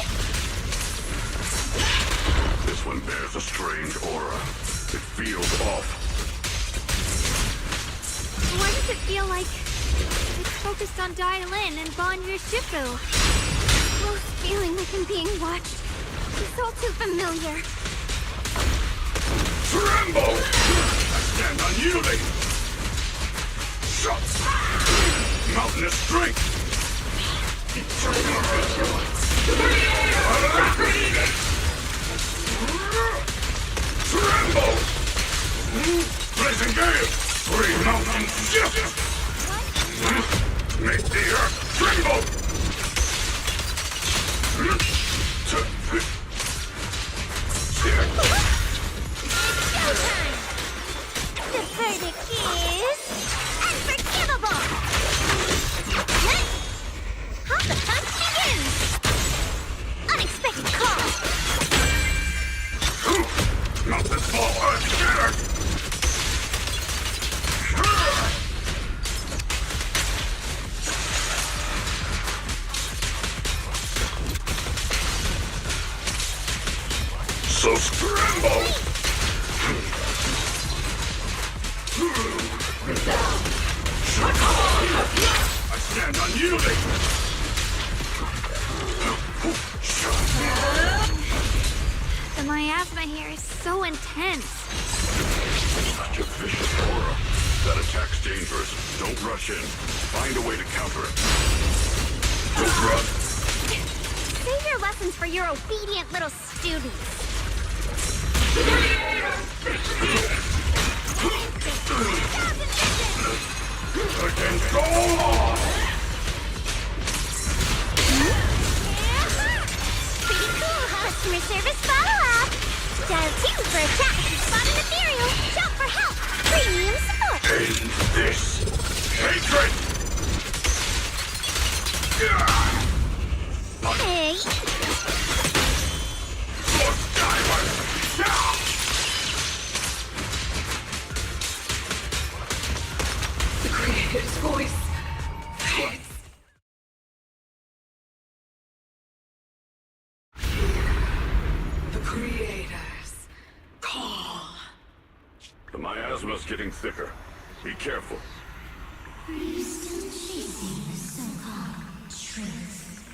This one bears a strange aura. It feels off. Why does it feel like it's focused on Dialyn and Banyu Shifu? Close feeling like I'm being watched. It's all too familiar. Tremble! I stand unyielding! Shots! Mountainous strength! Eternal vigilance! Tremble! Blazing gale! Three mountains shift! Make the earth tremble! Showtime! The verdict is unforgivable! How the hunt begins! Unexpected call! Mountains fall unshattered! So scramble! I stand unyielding! miasma here is so intense. Such a vicious aura. That attack's dangerous. Don't rush in. Find a way to counter it. Don't run. Save your lessons for your obedient little students. Against all! Pretty cool, huh? Customer service follow-up. Dial 2 for a chat with Spot and Ethereal. Shout for help. Premium support. End this hatred! Hey. Lord Dialyn! Now! The Creator's voice. The Creator's call. The miasma's getting thicker. Be careful. Are you still chasing the so-called truth?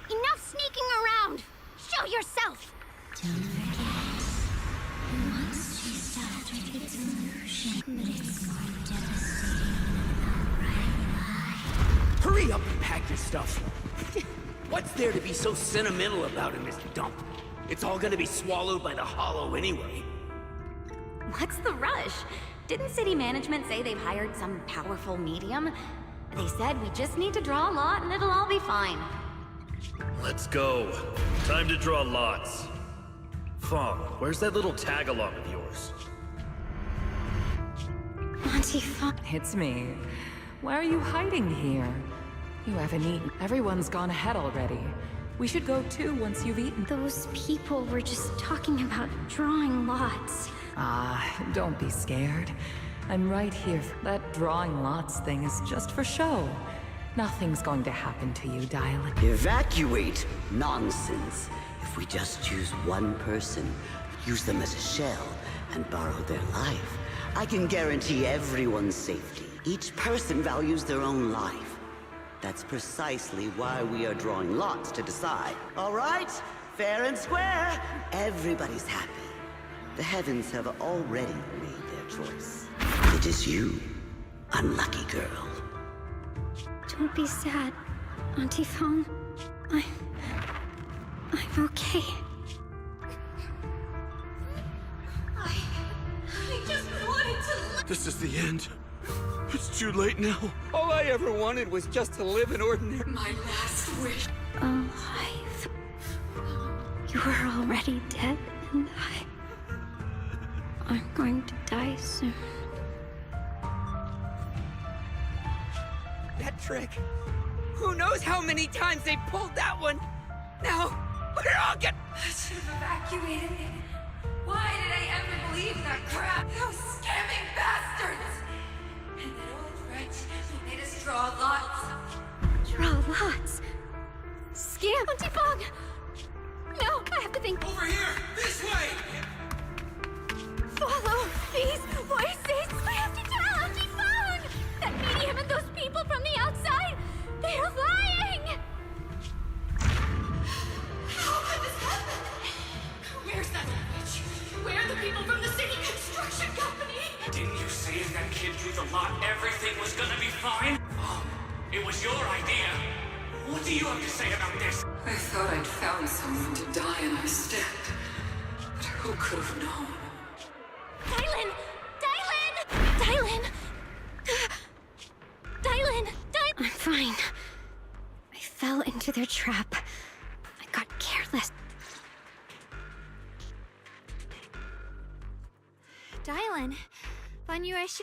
Enough sneaking around! Show yourself! Don't forget, once you start with its illusion, but it's more devastating than outright lie. Hurry up and pack your stuff. What's there to be so sentimental about in this dump? It's all gonna be swallowed by the hollow anyway. What's the rush? Didn't city management say they've hired some powerful medium? They said we just need to draw a lot and it'll all be fine. Let's go. Time to draw lots. Fong, where's that little tag-along of yours? Auntie Fong. It's me. Why are you hiding here? You haven't eaten. Everyone's gone ahead already. We should go too once you've eaten. Those people were just talking about drawing lots. Ah, don't be scared. I'm right here. That drawing lots thing is just for show. Nothing's going to happen to you, Dialyn. Evacuate? Nonsense. If we just choose one person, use them as a shell, and borrow their life, I can guarantee everyone's safety. Each person values their own life. That's precisely why we are drawing lots to decide. All right? Fair and square. Everybody's happy. The heavens have already made their choice. It is you, unlucky girl. Don't be sad, Auntie Fong. I'm okay. I just wanted to. This is the end. It's too late now. All I ever wanted was just to live an ordinary... My last wish. Alive. You were already dead, and I'm going to die soon. That trick. Who knows how many times they pulled that one? Now, we're all get... I should have evacuated me. Why did I ever believe that crap? Those scamming bastards! And that old wretch who made us draw lots. Draw lots? Scam, Auntie Fong! No, I have to think. Over here! This way! Follow these voices! I have to tell Auntie Fong! That medium and those people from the outside, they're lying! How could this happen? Where's that witch? Where are the people from the city construction company? Didn't you say if that kid drew the lot, everything was gonna be fine? Oh, it was your idea. What do you have to say about this? I thought I'd found someone to die in our stead. But who could have known? Dialyn! Dialyn! Dialyn! Dialyn! I'm fine. I fell into their trap. I got careless. Dialyn, Vanuish.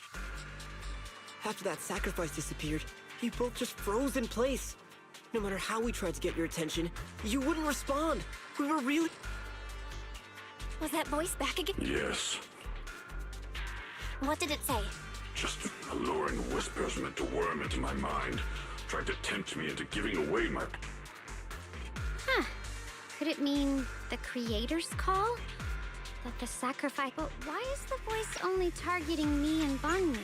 After that sacrifice disappeared, you both just froze in place. No matter how we tried to get your attention, you wouldn't respond. We were really... Was that voice back again? Yes. What did it say? Just alluring whispers meant to worm into my mind. Tried to tempt me into giving away my... Huh. Could it mean the Creator's call? That the sacrifice... But why is the voice only targeting me and Vanya?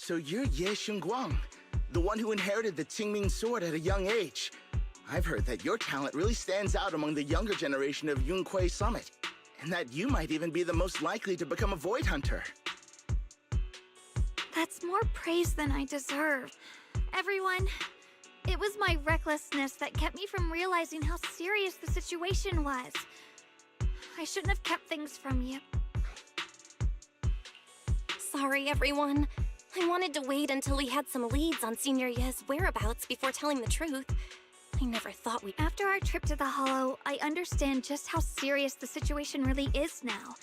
So you're Ye Xingguang, the one who inherited the Qingming sword at a young age. I've heard that your talent really stands out among the younger generation of Yunque Summit, and that you might even be the most likely to become a Void Hunter. That's more praise than I deserve. Everyone, it was my recklessness that kept me from realizing how serious the situation was. I shouldn't have kept things from you. Sorry, everyone. I wanted to wait until we had some leads on Senior Ye's whereabouts before telling the truth. I never thought we'd... After our trip to the Hollow, I understand just how serious the situation really is now.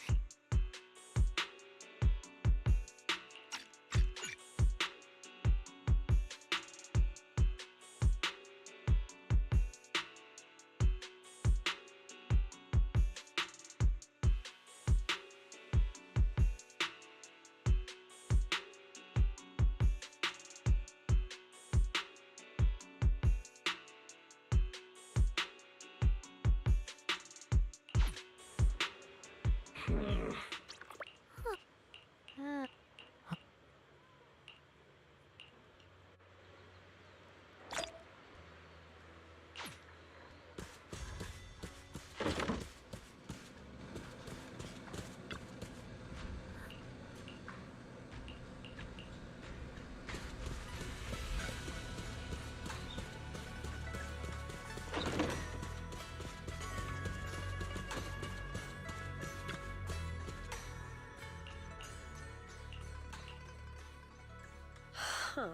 Huh.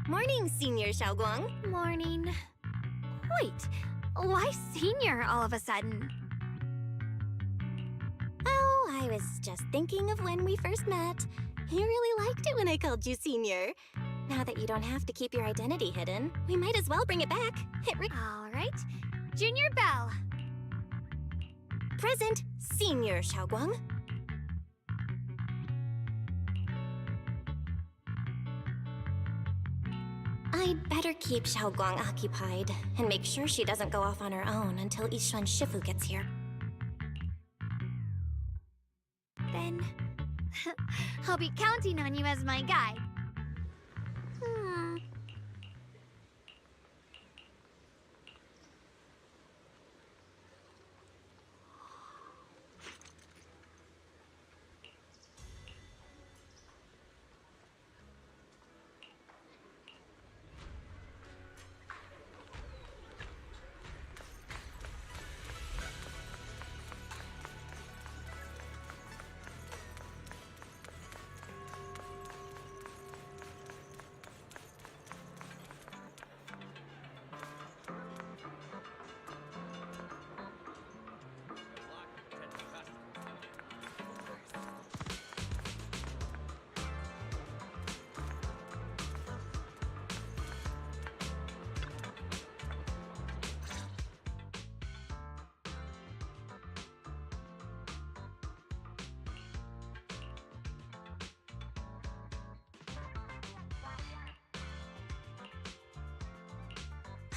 Morning, Senior Xiaoguang. Morning. Wait, why Senior all of a sudden? Oh, I was just thinking of when we first met. You really liked it when I called you Senior. Now that you don't have to keep your identity hidden, we might as well bring it back. All right. Junior Bell. Present, Senior Xiaoguang. I'd better keep Xiaoguang occupied and make sure she doesn't go off on her own until Yishuan Shifu gets here. Then I'll be counting on you as my guide.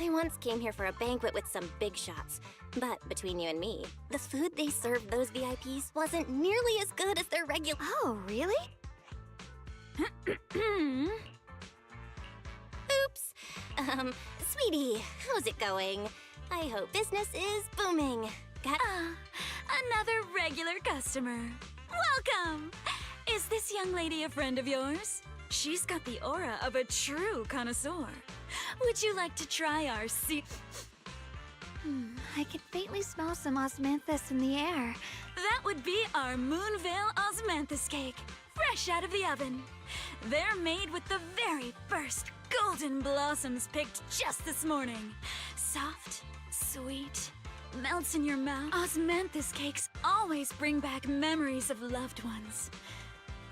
I once came here for a banquet with some big shots. But between you and me, the food they served those VIPs wasn't nearly as good as their regular— Oh, really? Oops. Sweetie, how's it going? I hope business is booming. Got— Another regular customer. Welcome! Is this young lady a friend of yours? She's got the aura of a true connoisseur. Would you like to try our I can faintly smell some osmanthus in the air. That would be our Moonveil osmanthus cake, fresh out of the oven. They're made with the very first golden blossoms picked just this morning. Soft, sweet, melts in your mouth. Osmanthus cakes always bring back memories of loved ones.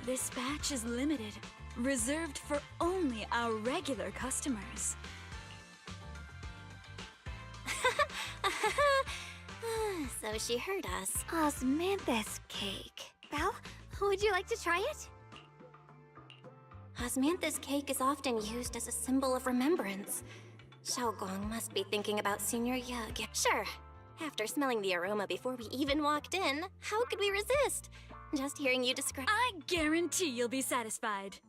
This batch is limited, reserved for only our regular customers. So she heard us. Osmanthus cake. Belle, would you like to try it? Osmanthus cake is often used as a symbol of remembrance. Xiaoguang must be thinking about Senior Ye again. Sure. After smelling the aroma before we even walked in, how could we resist? Just hearing you describe— I guarantee you'll be satisfied.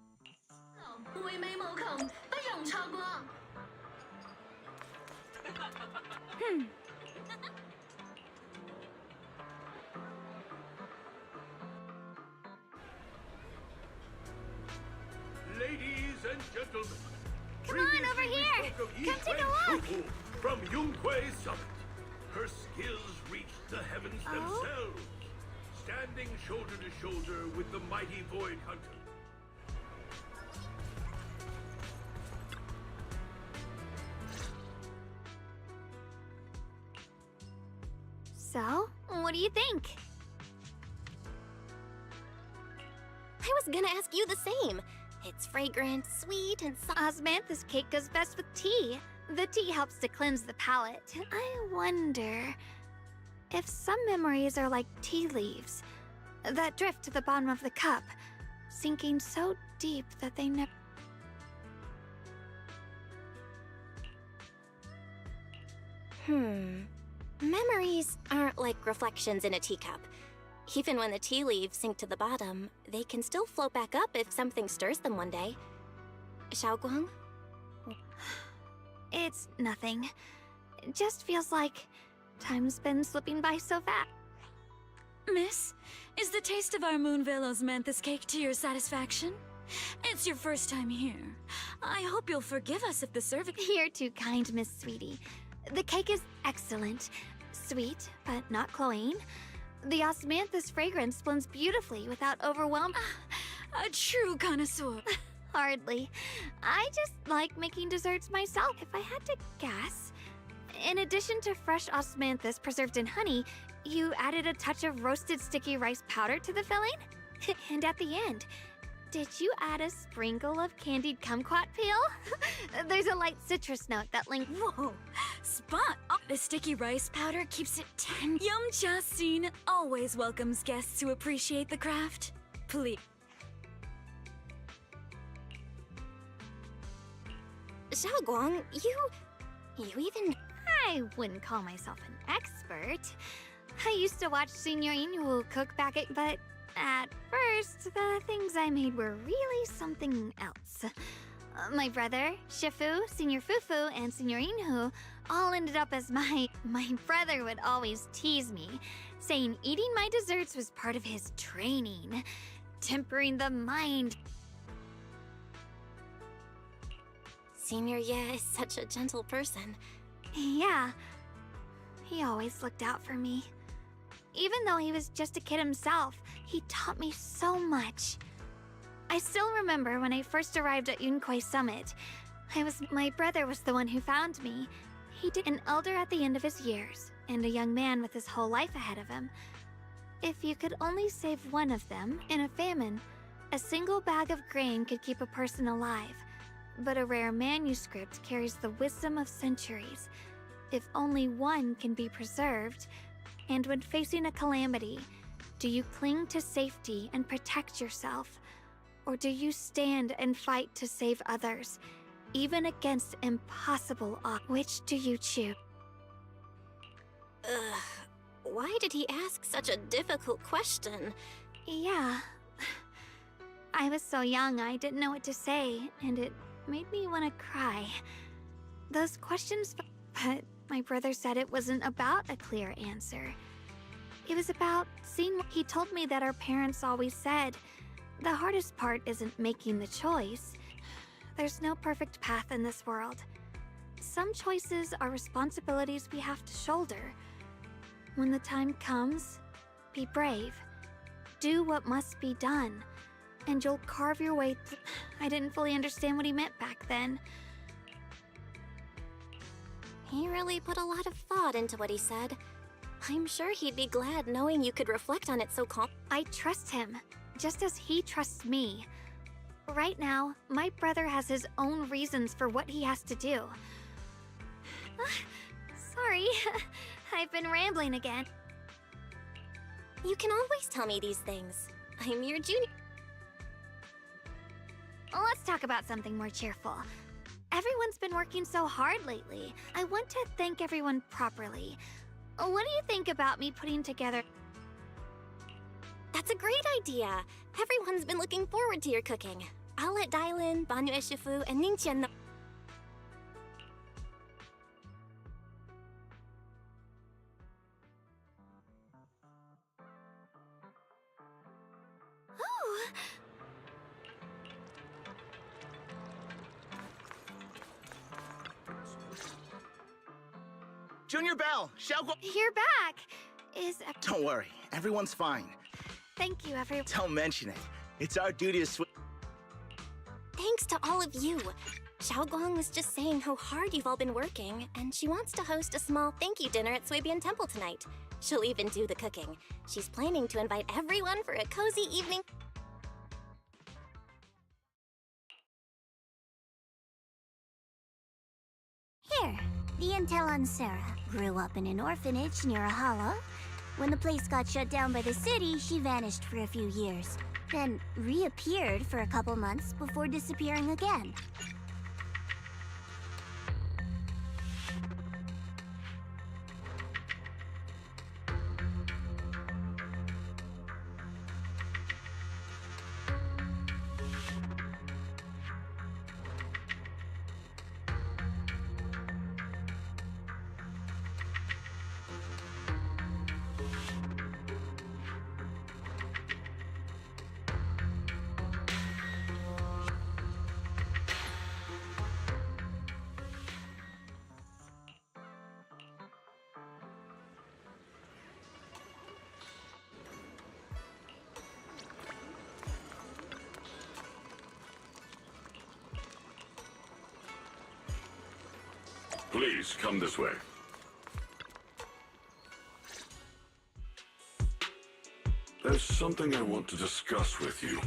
Ladies and gentlemen, Come on, over here! Come take a look! From Yunquei Summit. Her skills reached the heavens themselves, standing shoulder to shoulder with the mighty Void Hunter. So, what do you think? I was gonna ask you the same. It's fragrant, sweet, and Osmanthus cake goes best with tea. The tea helps to cleanse the palate. I wonder if some memories are like tea leaves that drift to the bottom of the cup, sinking so deep that they never... Memories aren't like reflections in a teacup. Even when the tea leaves sink to the bottom, they can still float back up if something stirs them one day. Xiaoguang? It's nothing. It just feels like time's been slipping by so fast. Miss, is the taste of our Moonveil osmanthus cake to your satisfaction? It's your first time here. I hope you'll forgive us if the serving— You're too kind, Miss Sweetie. The cake is excellent. Sweet, but not cloying. The osmanthus fragrance blends beautifully without overwhelming. A true connoisseur. Hardly. I just like making desserts myself. If I had to guess, in addition to fresh osmanthus preserved in honey, you added a touch of roasted sticky rice powder to the filling? And at the end, did you add a sprinkle of candied kumquat peel? There's a light citrus note that links— Whoa! Spot on! The sticky rice powder keeps it tender. Yum Cha Sin always welcomes guests who appreciate the craft. Please. Xiaoguang, you even— I wouldn't call myself an expert. I used to watch Senior Inhu cook back at— but at first, the things I made were really something else. My brother, Shifu, Senior Fufu, and Senior Inhu all ended up as my brother would always tease me, saying eating my desserts was part of his training, tempering the mind. Senior Ye is such a gentle person. Yeah, he always looked out for me. Even though he was just a kid himself, he taught me so much. I still remember when I first arrived at Yunquei Summit. My brother was the one who found me. He did an elder at the end of his years, and a young man with his whole life ahead of him. If you could only save one of them in a famine, a single bag of grain could keep a person alive. But a rare manuscript carries the wisdom of centuries. If only one can be preserved, and when facing a calamity, do you cling to safety and protect yourself? Or do you stand and fight to save others, even against impossible odds? Which do you choose? Why did he ask such a difficult question? Yeah. I was so young I didn't know what to say, and it made me want to cry. Those questions, but my brother said it wasn't about a clear answer. It was about seeing what he told me that our parents always said. The hardest part isn't making the choice. There's no perfect path in this world. Some choices are responsibilities we have to shoulder. When the time comes, be brave. Do what must be done, and you'll carve your way through. I didn't fully understand what he meant back then. He really put a lot of thought into what he said. I'm sure he'd be glad knowing you could reflect on it so calm. I trust him, just as he trusts me. Right now, my brother has his own reasons for what he has to do. Sorry, I've been rambling again. You can always tell me these things. I'm your junior. Let's talk about something more cheerful. Everyone's been working so hard lately. I want to thank everyone properly. What do you think about me putting together... That's a great idea. Everyone's been looking forward to your cooking. I'll let Dialyn, Banyu Eshifu, and Ningqian know. Junior Bell, Xiaoguang... You're back! Don't worry, everyone's fine. Thank you, everyone. Don't mention it. It's our duty to Thanks to all of you. Xiaoguang was just saying how hard you've all been working, and she wants to host a small thank you dinner at Suibian Temple tonight. She'll even do the cooking. She's planning to invite everyone for a cozy evening. Here, the intel on Sarah. Grew up in an orphanage near a hollow. When the place got shut down by the city, she vanished for a few years. Then reappeared for a couple months before disappearing again. Please, come this way. There's something I want to discuss with you.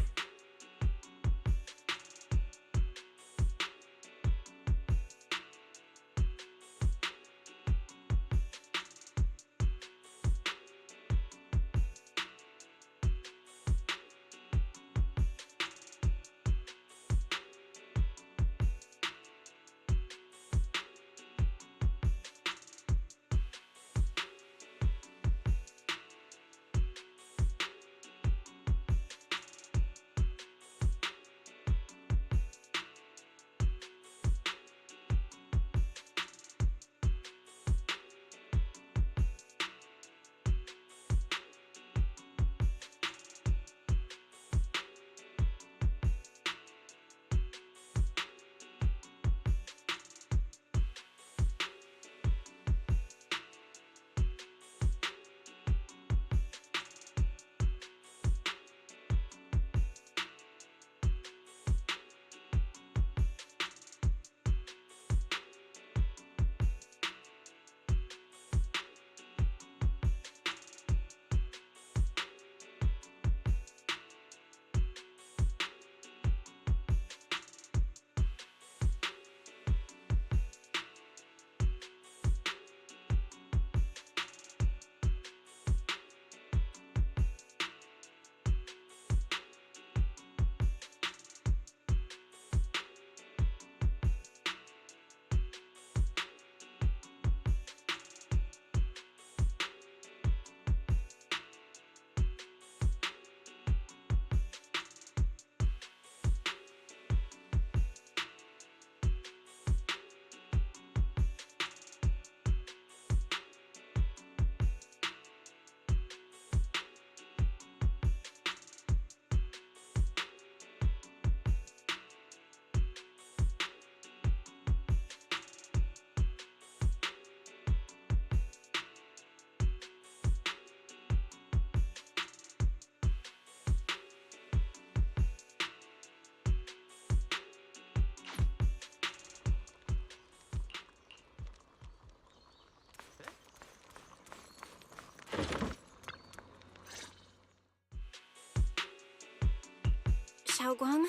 Xiaoguang?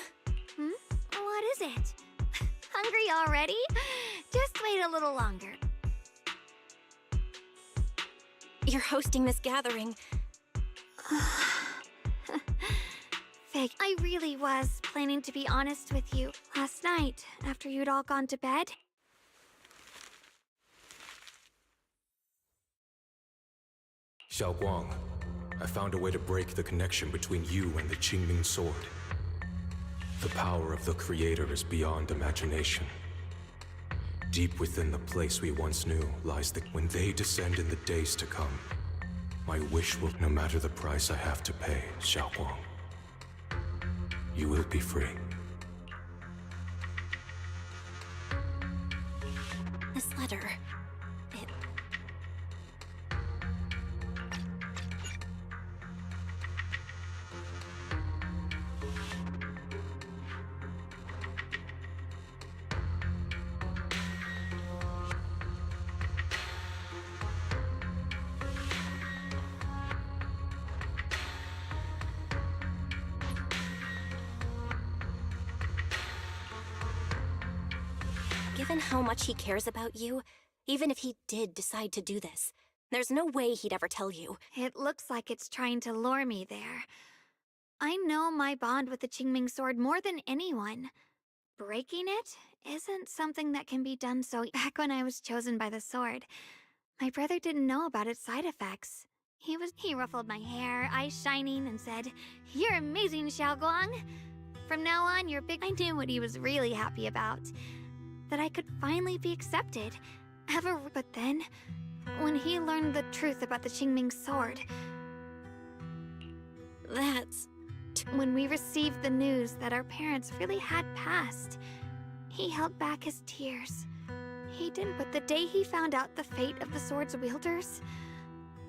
What is it? Hungry already? Just wait a little longer. You're hosting this gathering. Fig, I really was planning to be honest with you. Last night, after you'd all gone to bed, Xiaoguang, I found a way to break the connection between you and the Qingming sword. The power of the Creator is beyond imagination. Deep within the place we once knew lies the... When they descend in the days to come, my wish will... No matter the price I have to pay, Xiaoguang, you will be free. This letter... it... Given how much he cares about you, even if he did decide to do this, there's no way he'd ever tell you. it looks like it's trying to lure me there. I know my bond with the Qingming sword more than anyone. Breaking it isn't something that can be done so... Back when I was chosen by the sword, my brother didn't know about its side effects. He ruffled my hair, eyes shining, and said, "You're amazing, Xiaoguang. From now on, you're big." I knew what he was really happy about. That I could finally be accepted. But then, when he learned the truth about the Qingming sword... That's... When we received the news that our parents really had passed, he held back his tears. He didn't, but the day he found out the fate of the sword's wielders,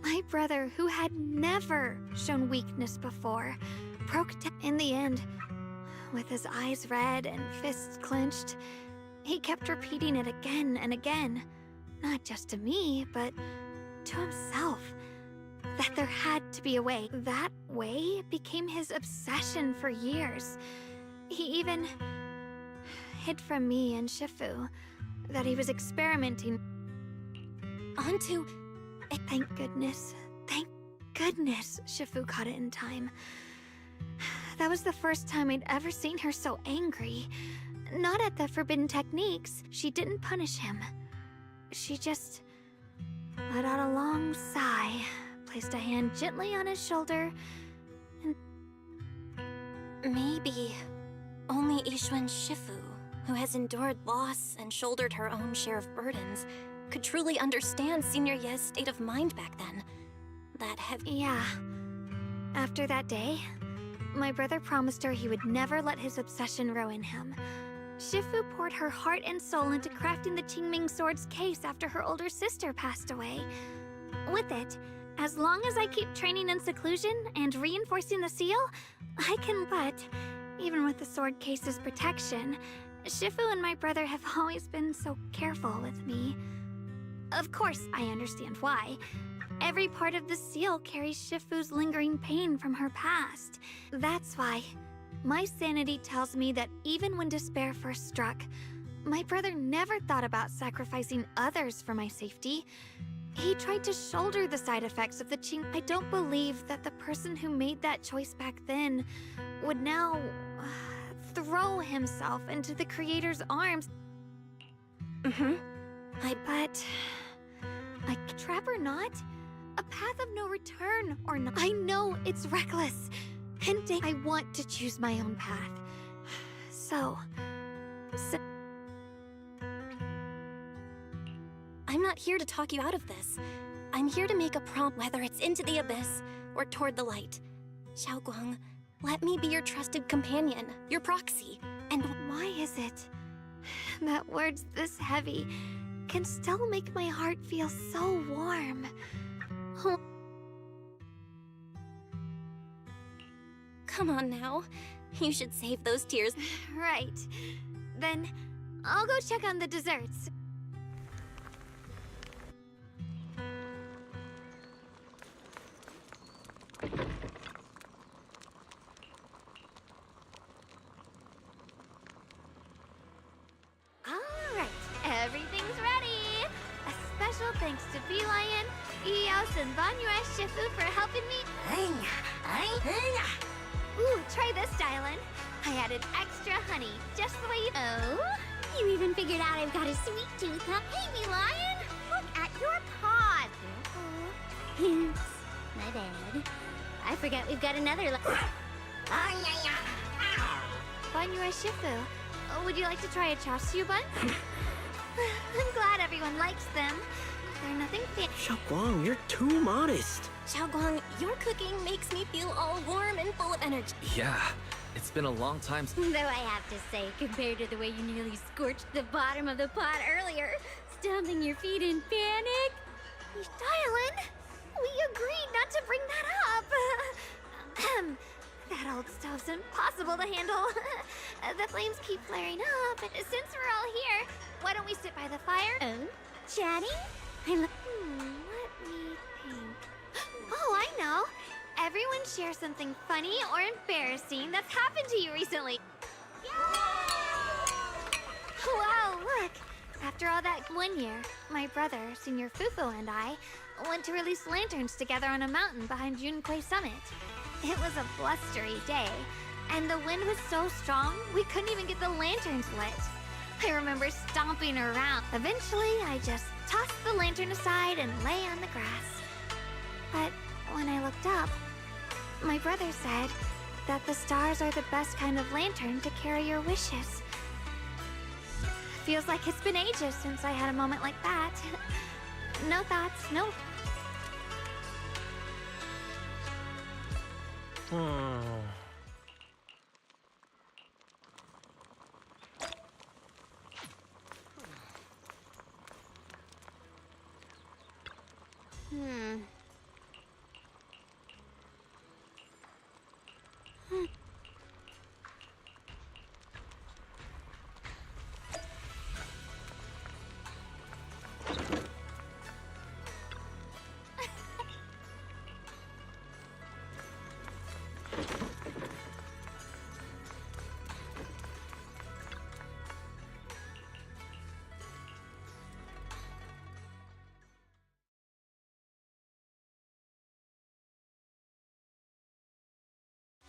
my brother, who had never shown weakness before, broke down. In the end, with his eyes red and fists clenched, he kept repeating it again and again, not just to me, but to himself, that there had to be a way. That way became his obsession for years. He even hid from me and Shifu that he was experimenting onto... Thank goodness Shifu caught it in time. That was the first time I'd ever seen her so angry. Not at the forbidden techniques. She didn't punish him. She just let out a long sigh, placed a hand gently on his shoulder, and... Maybe only Yixuan Shifu, who has endured loss and shouldered her own share of burdens, could truly understand Senior Ye's state of mind back then. That heavy... Yeah. After that day, my brother promised her he would never let his obsession ruin him. Shifu poured her heart and soul into crafting the Qingming sword's case after her older sister passed away. With it, as long as I keep training in seclusion and reinforcing the seal, I can... But even with the sword case's protection, Shifu and my brother have always been so careful with me. Of course, I understand why. Every part of the seal carries Shifu's lingering pain from her past. That's why my sanity tells me that even when despair first struck, my brother never thought about sacrificing others for my safety. He tried to shoulder the side effects of the Qing. I don't believe that the person who made that choice back then would now throw himself into the Creator's arms. But trap or not, a path of no return or not. I know it's reckless, and I want to choose my own path. So I'm not here to talk you out of this. I'm here to make a prompt, whether it's into the abyss or toward the light. Xiaoguang, let me be your trusted companion, your proxy, and... Why is it that words this heavy can still make my heart feel so warm? Come on now. You should save those tears. Right. Then I'll go check on the desserts. thanks to Dialyn, Eos, and Banyue Shifu for helping me. Ooh, try this, Dialyn. I added extra honey, just the way you... Oh? You even figured out I've got a sweet tooth, huh? Hey, me lion! Look at your paws! Oops. My bad. I forgot we've got another... Banyue Shifu, would you like to try a chashu bun? I'm glad everyone likes them. They're nothing Xiaoguang, you're too modest. Xiaoguang, your cooking makes me feel all warm and full of energy. Yeah, it's been a long time Though I have to say, compared to the way you nearly scorched the bottom of the pot earlier, stomping your feet in panic... Dialyn, we agreed not to bring that up. That old stove's impossible to handle. The flames keep flaring up, and since we're all here, why don't we sit by the fire? Oh? Chatting? Let me think. Oh, I know. Everyone share something funny or embarrassing that's happened to you recently. Wow, look. After all that, one year, my brother, Senior Fufu, and I went to release lanterns together on a mountain behind Junquei Summit. It was a blustery day, and the wind was so strong, we couldn't even get the lanterns lit. I remember stomping around. Eventually, I just tossed the lantern aside and lay on the grass. But when I looked up, my brother said that the stars are the best kind of lantern to carry your wishes. Feels like it's been ages since I had a moment like that. No thoughts, no...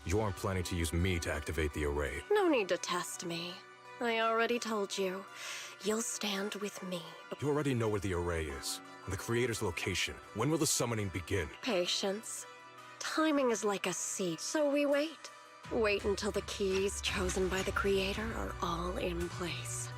You aren't planning to use me to activate the array. No need to test me. I already told you. You'll stand with me. You already know where the array is, and the creator's location. When will the summoning begin? Patience. Timing is like a seed, so we wait. Wait until the keys chosen by the creator are all in place.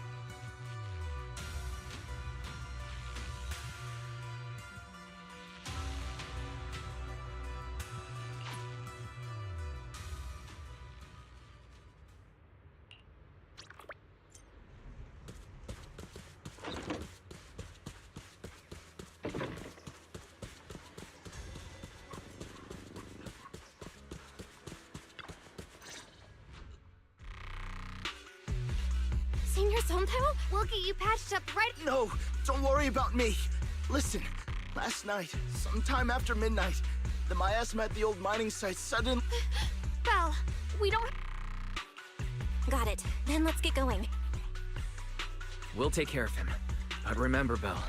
Senior Somtao? We'll get you patched up right... No, don't worry about me. Listen, last night, sometime after midnight, the miasma at the old mining site suddenly... Belle, we don't... Got it. Then let's get going. We'll take care of him. But remember, Belle,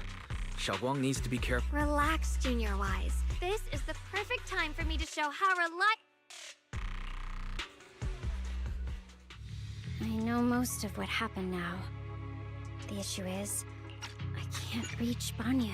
Xiaoguang needs to be careful. Relax, Junior Wise. This is the perfect time for me to show how I know most of what happened now. The issue is, I can't reach Banyue.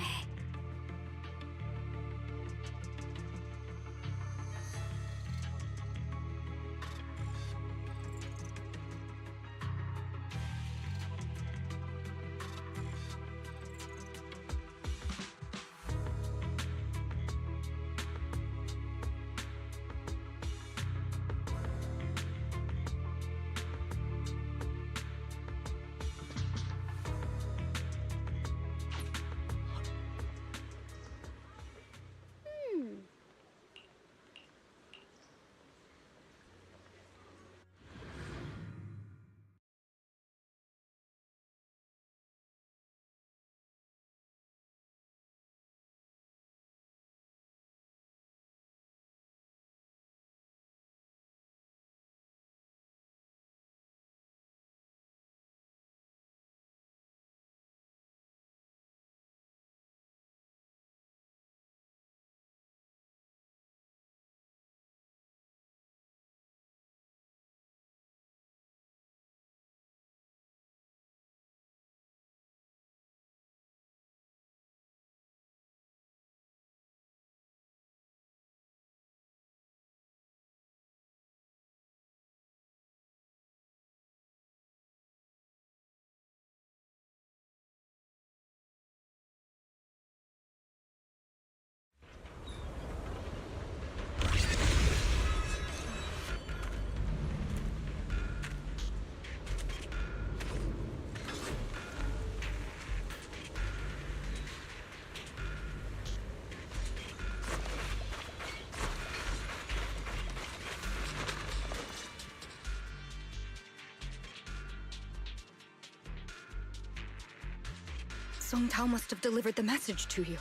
Song Tao must have delivered the message to you.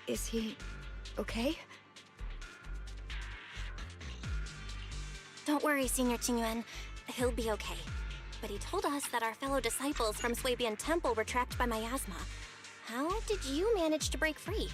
Is he okay? Don't worry, Senior Qingyuan. He'll be okay. But he told us that our fellow disciples from Swabian Temple were trapped by miasma. How did you manage to break free?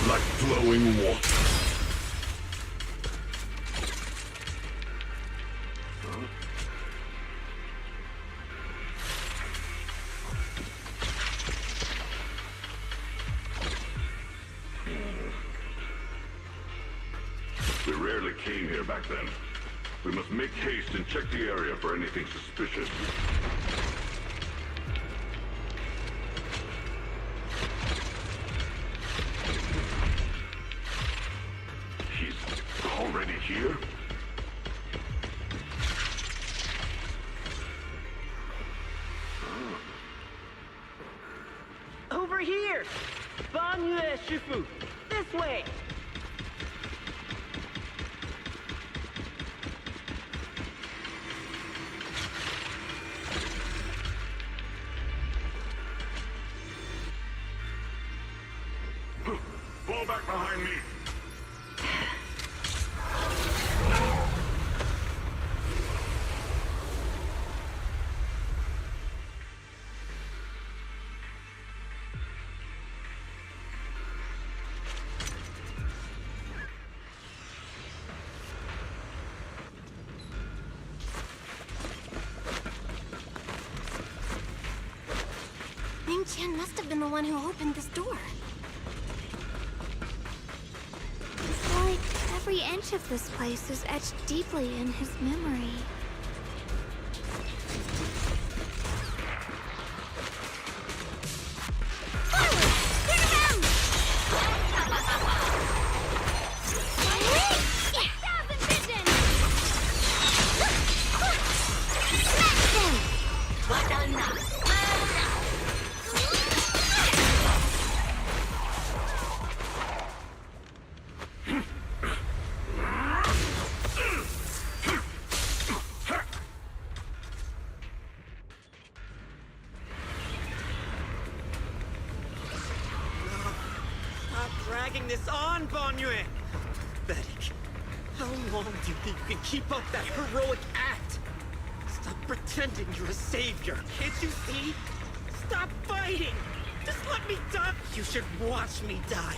Like flowing water. We rarely came here back then. We must make haste and check the area for anything suspicious. He's already here? Over here! Banyue Shifu! This way! Fall back behind me! Ming Qian must have been the one who opened this door. It's like every inch of this place is etched deeply in his memory. Stop dragging this on, Banyue! Pathetic. How long do you think you can keep up that heroic act? Stop pretending you're a savior, can't you see? Stop fighting! Just let me die! You should watch me die!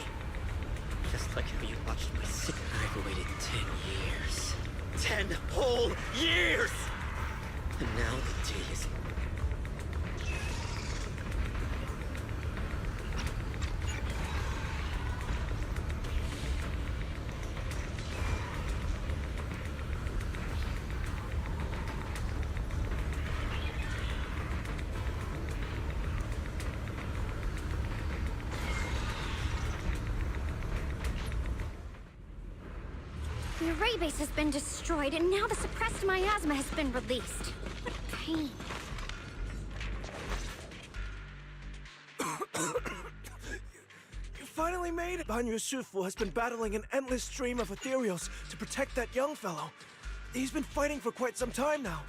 Just like how you watched my sick. I've waited 10 years. 10 whole years! And now the day is... The array base has been destroyed, and now the suppressed miasma has been released. What pain. You finally made it! Banyu Shifu has been battling an endless stream of ethereals to protect that young fellow. He's been fighting for quite some time now.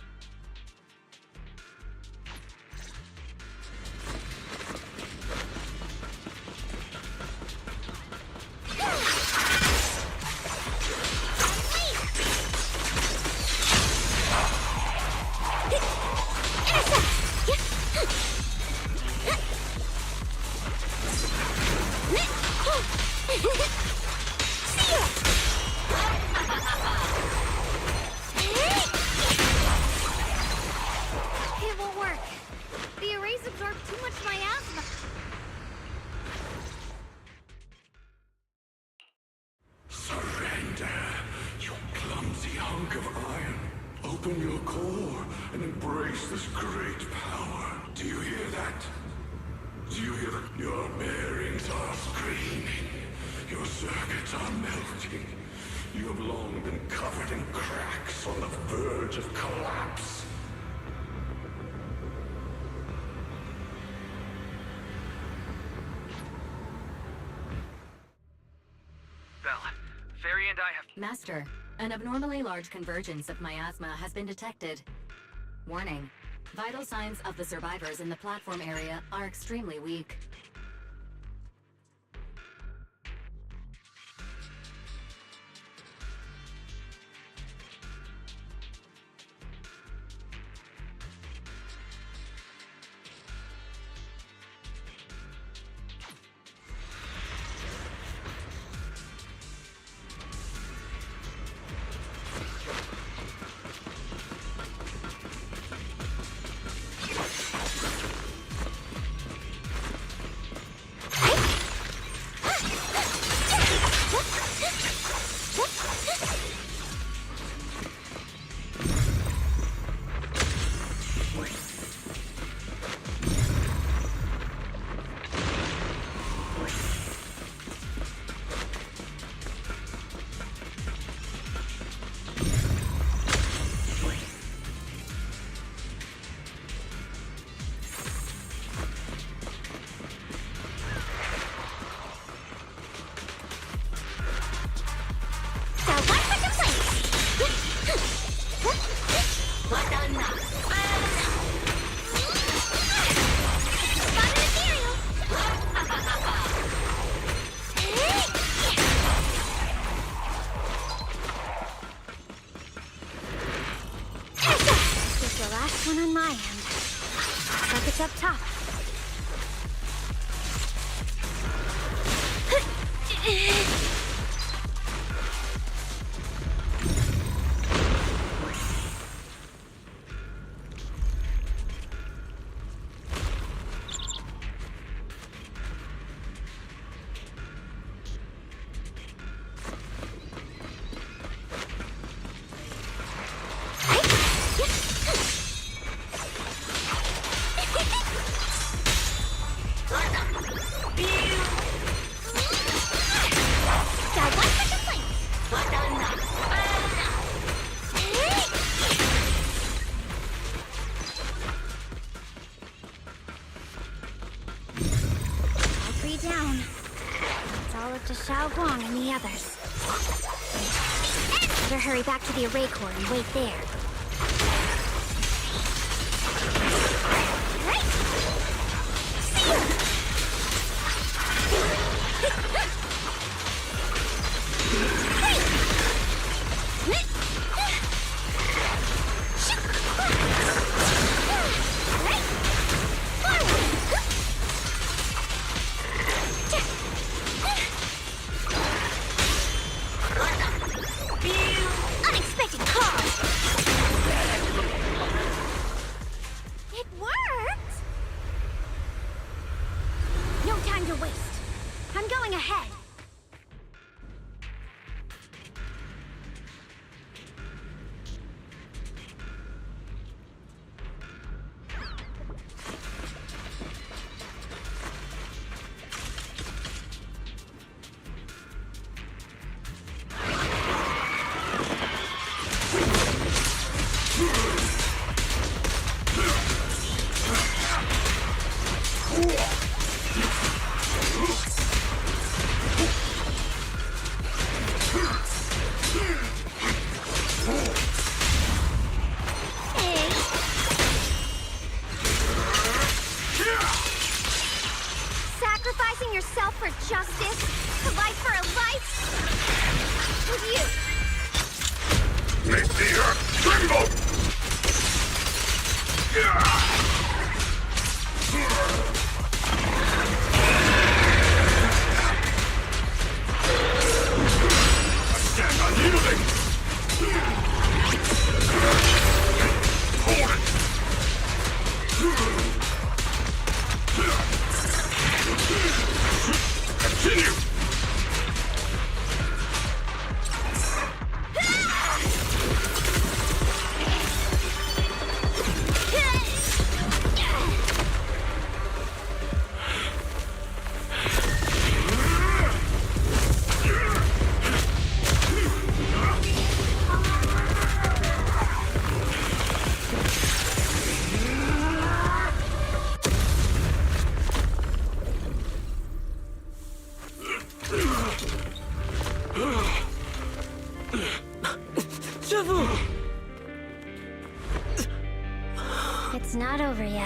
It won't work. The arrays absorb too much miasma. Surrender, you clumsy hunk of iron. Open your core and embrace this great power. Do you hear that? Do you hear that? Your bearings are screaming. Your circuits are melting. You have long been covered in cracks on the verge of collapse. Belle, Fairy and I have... Master, an abnormally large convergence of miasma has been detected. Warning. Vital signs of the survivors in the platform area are extremely weak. One on my end. Buckets up top. Guang and the others. Better hurry back to the array core and wait there. Sacrificing yourself for justice? A life for a life? With you! Make the earth tremble!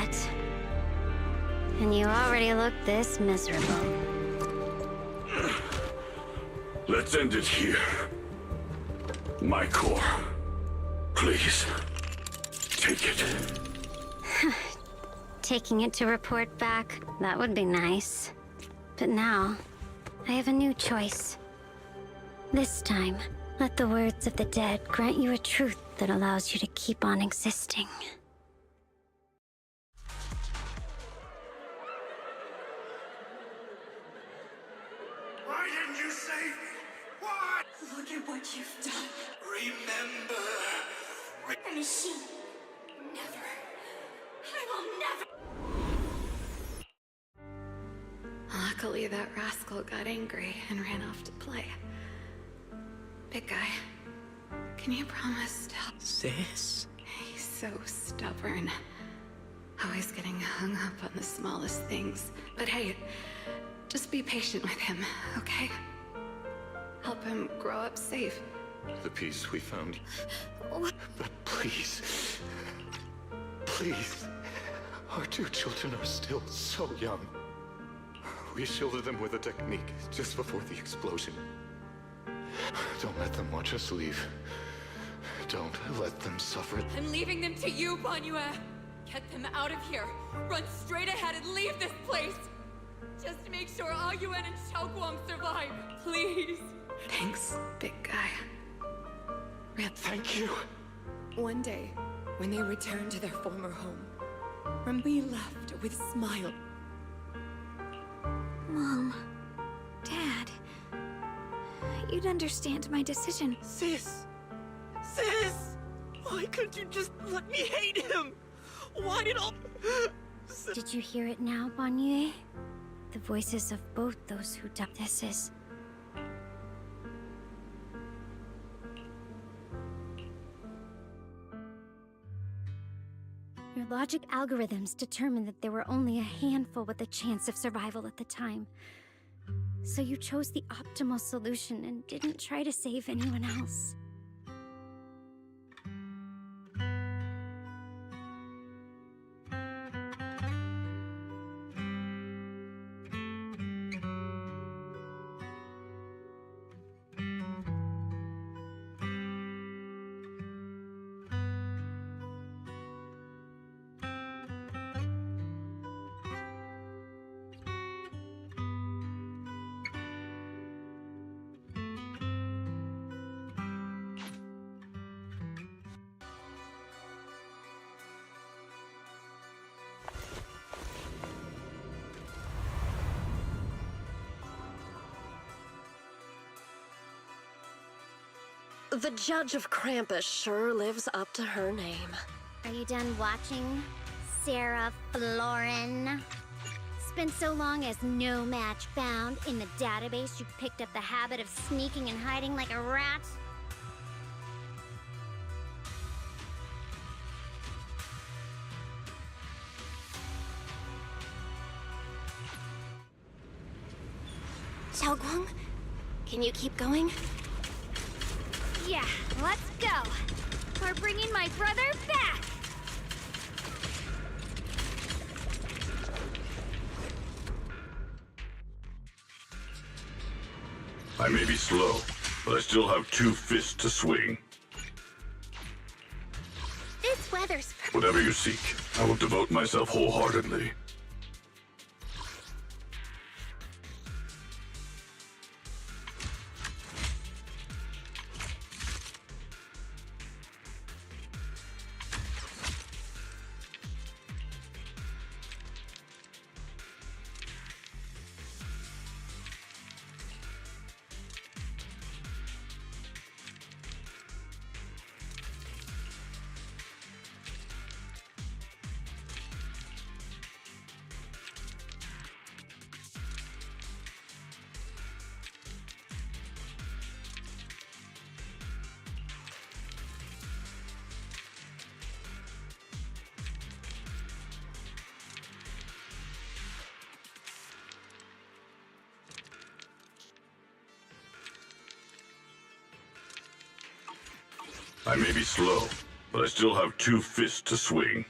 yet. And you already look this miserable. Let's end it here. My core. Please. Take it. Taking it to report back, that would be nice. But now, I have a new choice. This time, let the words of the dead grant you a truth that allows you to keep on existing. Why didn't you save me? Why? Look at what you've done. Remember. The machine. Never. I will never. Luckily, that rascal got angry and ran off to play. Big guy, can you promise to help? Sis? He's so stubborn. Always getting hung up on the smallest things. But hey, just be patient with him, okay? Help him grow up safe. The peace we found. What? But please, please, our two children are still so young. We shielded them with a technique just before the explosion. Don't let them watch us leave. Don't let them suffer. I'm leaving them to you, Banyue. Get them out of here. Run straight ahead and leave this place. Just to make sure Ayuan and Xiaoguang survive, please. Thanks, big guy. Thank you. One day, when they return to their former home, when we left with Smile. Mom, Dad, you'd understand my decision. Sis! Sis! Why couldn't you just let me hate him? Why did all... Did you hear it now, Banyue? The voices of both those who died. This is... Your logic algorithms determined that there were only a handful with a chance of survival at the time. So you chose the optimal solution and didn't try to save anyone else. The Judge of Krampus sure lives up to her name. Are you done watching, Sarah Florin? It's been so long as no match found. In the database, you picked up the habit of sneaking and hiding like a rat. Xiaoguang, can you keep going? Yeah, let's go. We're bringing my brother back. I may be slow, but I still have 2 fists to swing. This weather's Whatever you seek, I will devote myself wholeheartedly. I may be slow, but I still have 2 fists to swing.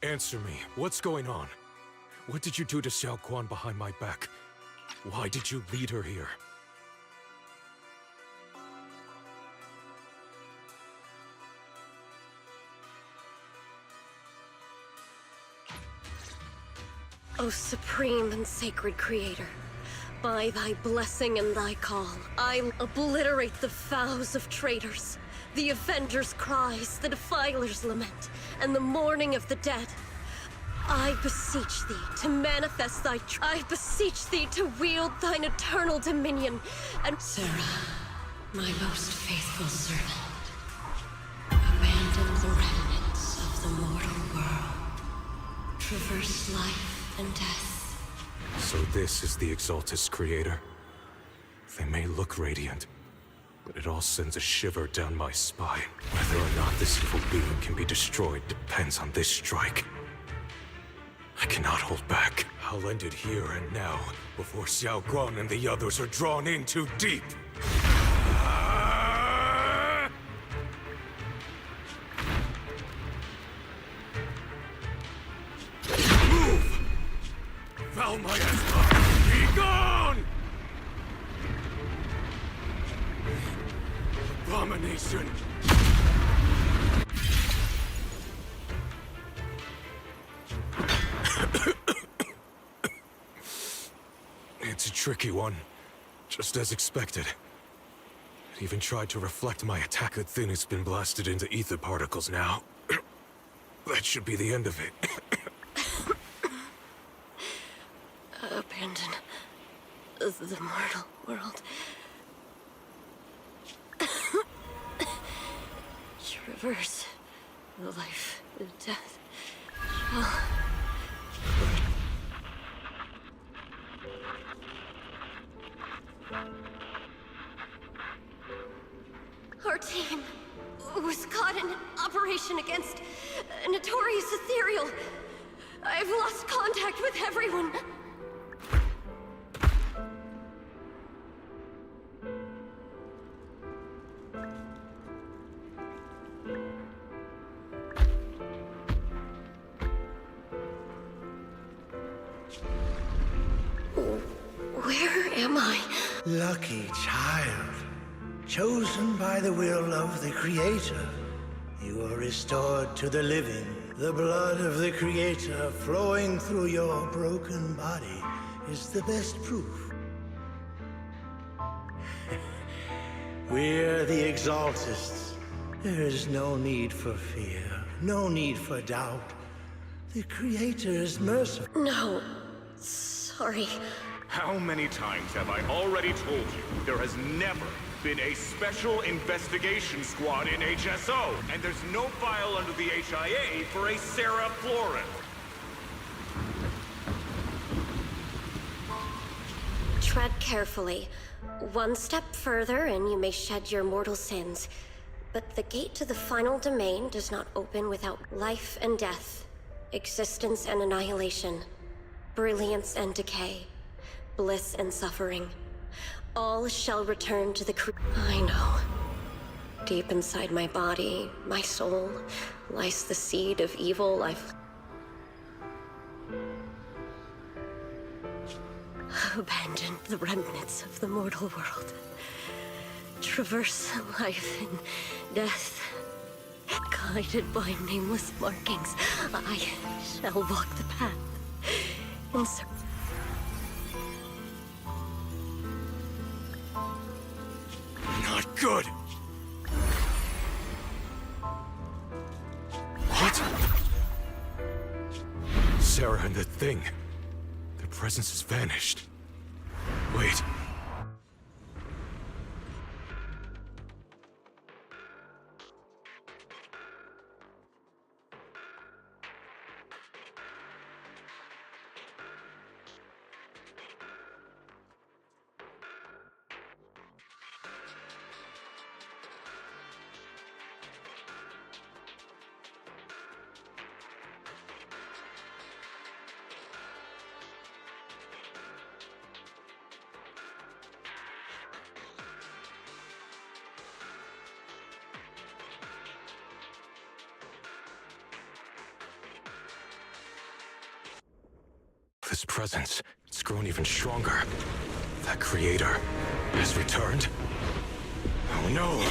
Answer me. What's going on? What did you do to Xiao Guan behind my back? Why did you lead her here? O supreme and sacred creator, by thy blessing and thy call, I obliterate the vows of traitors, the avengers' cries, the defilers' lament, and the mourning of the dead. I beseech thee to manifest thy I beseech thee to wield thine eternal dominion, and Sarah, my most faithful servant, abandon the remnants of the mortal world, traverse life and death. So this is the Exaltus creator. They may look radiant, but it all sends a shiver down my spine. Whether or not this evil being can be destroyed depends on this strike. I cannot hold back. I'll end it here and now, before Xiao Guan and the others are drawn in too deep. Move! Foul miasma! Be gone! Abomination! It's a tricky one, just as expected. It even tried to reflect my attack. Good thing it's been blasted into ether particles now. That should be the end of it. Abandon the mortal world. Traverse life and death. Our team was caught in an operation against a notorious ethereal. I've lost contact with everyone. Where am I? Lucky child. Chosen by the will of the Creator, you are restored to the living. The blood of the Creator flowing through your broken body is the best proof. We're the Exaltists. There is no need for fear, no need for doubt. The Creator is merciful. No. Sorry. How many times have I already told you there has never been a special investigation squad in HSO, and there's no file under the HIA for a Sarah Florin. Tread carefully. One step further and you may shed your mortal sins. But the gate to the final domain does not open without life and death, existence and annihilation, brilliance and decay, bliss and suffering. All shall return to the I know. Deep inside my body, my soul, lies the seed of evil life. Abandon the remnants of the mortal world. Traverse life and death. Guided by nameless markings, I shall walk the path. In Not good! What? Sarah and the thing. Their presence has vanished. Wait. This presence, it's grown even stronger. That creator has returned. Oh no!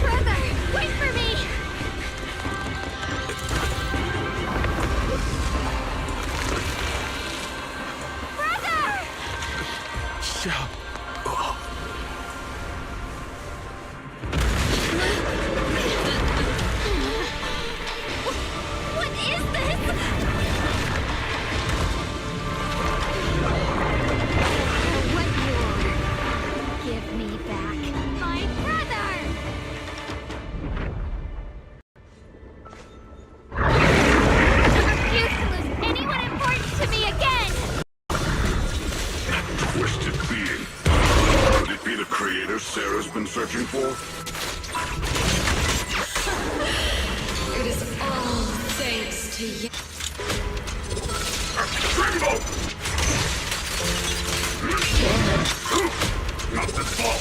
Brother, wait for me! Brother! What is this? What more? Give me back my brother! I refuse to lose anyone important to me again! Twisted being. Could it be the creator Sarah's been searching for? It is all thanks to you. Rainbow! Not this ball,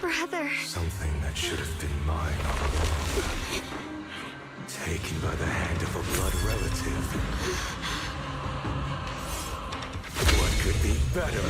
Brother. Something that should have been mine all along. Taken by the hand of a blood relative. What could be better?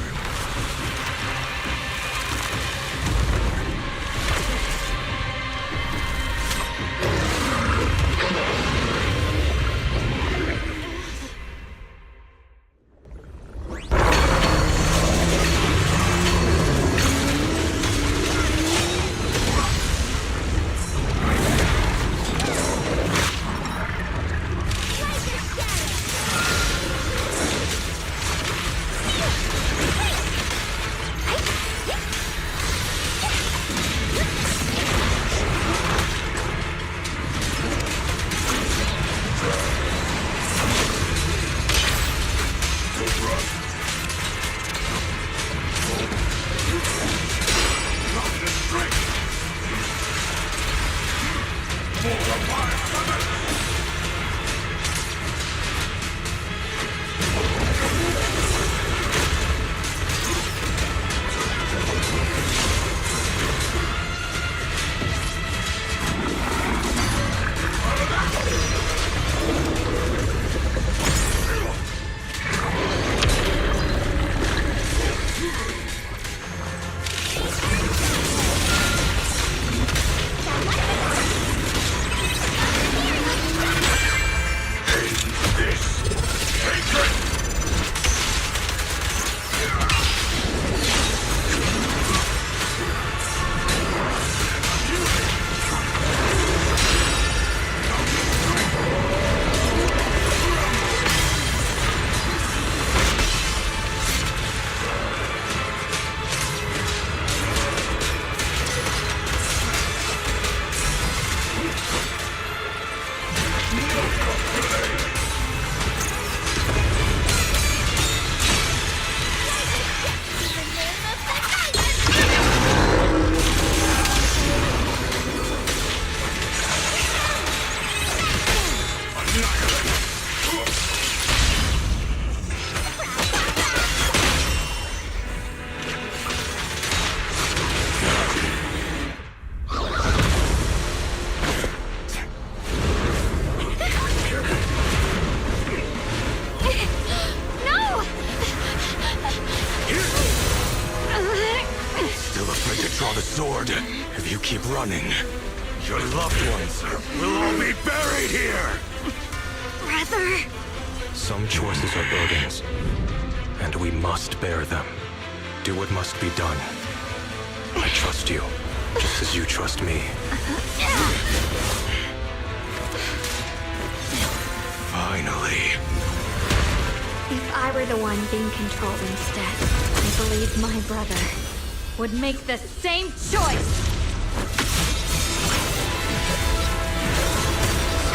sword. If you keep running, your loved ones will all be buried here! Brother! Some choices are burdens, and we must bear them. Do what must be done. I trust you, just as you trust me. Finally. If I were the one being controlled instead, I believe my brother would make the same choice!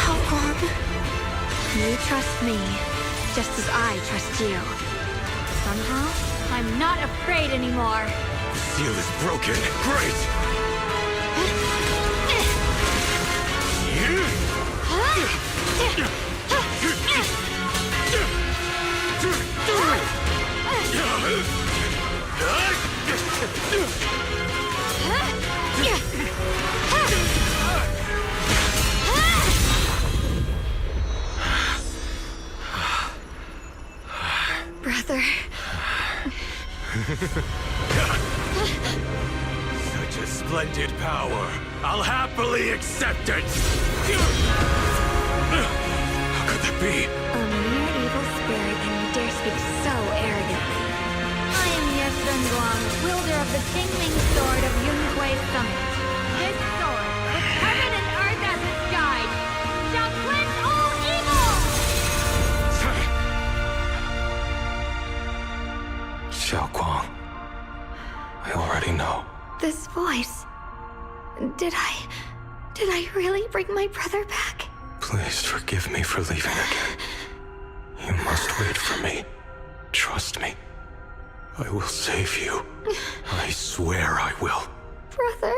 How long? You trust me, just as I trust you. Somehow, I'm not afraid anymore. The seal is broken. Great! Brother. Such a splendid power. I'll happily accept it. How could that be? A mere evil spirit, and you dare speak so arrogantly. I am Yeshun Guang, wielder of the Qingming Sword of Yunhui Summit. This sword, with heaven and earth as its guide, shall cleanse all evil! Xiao Guang. I already know. This voice... Did I really bring my brother back? Please forgive me for leaving again. You must wait for me. Trust me. I will save you. I swear I will. Brother...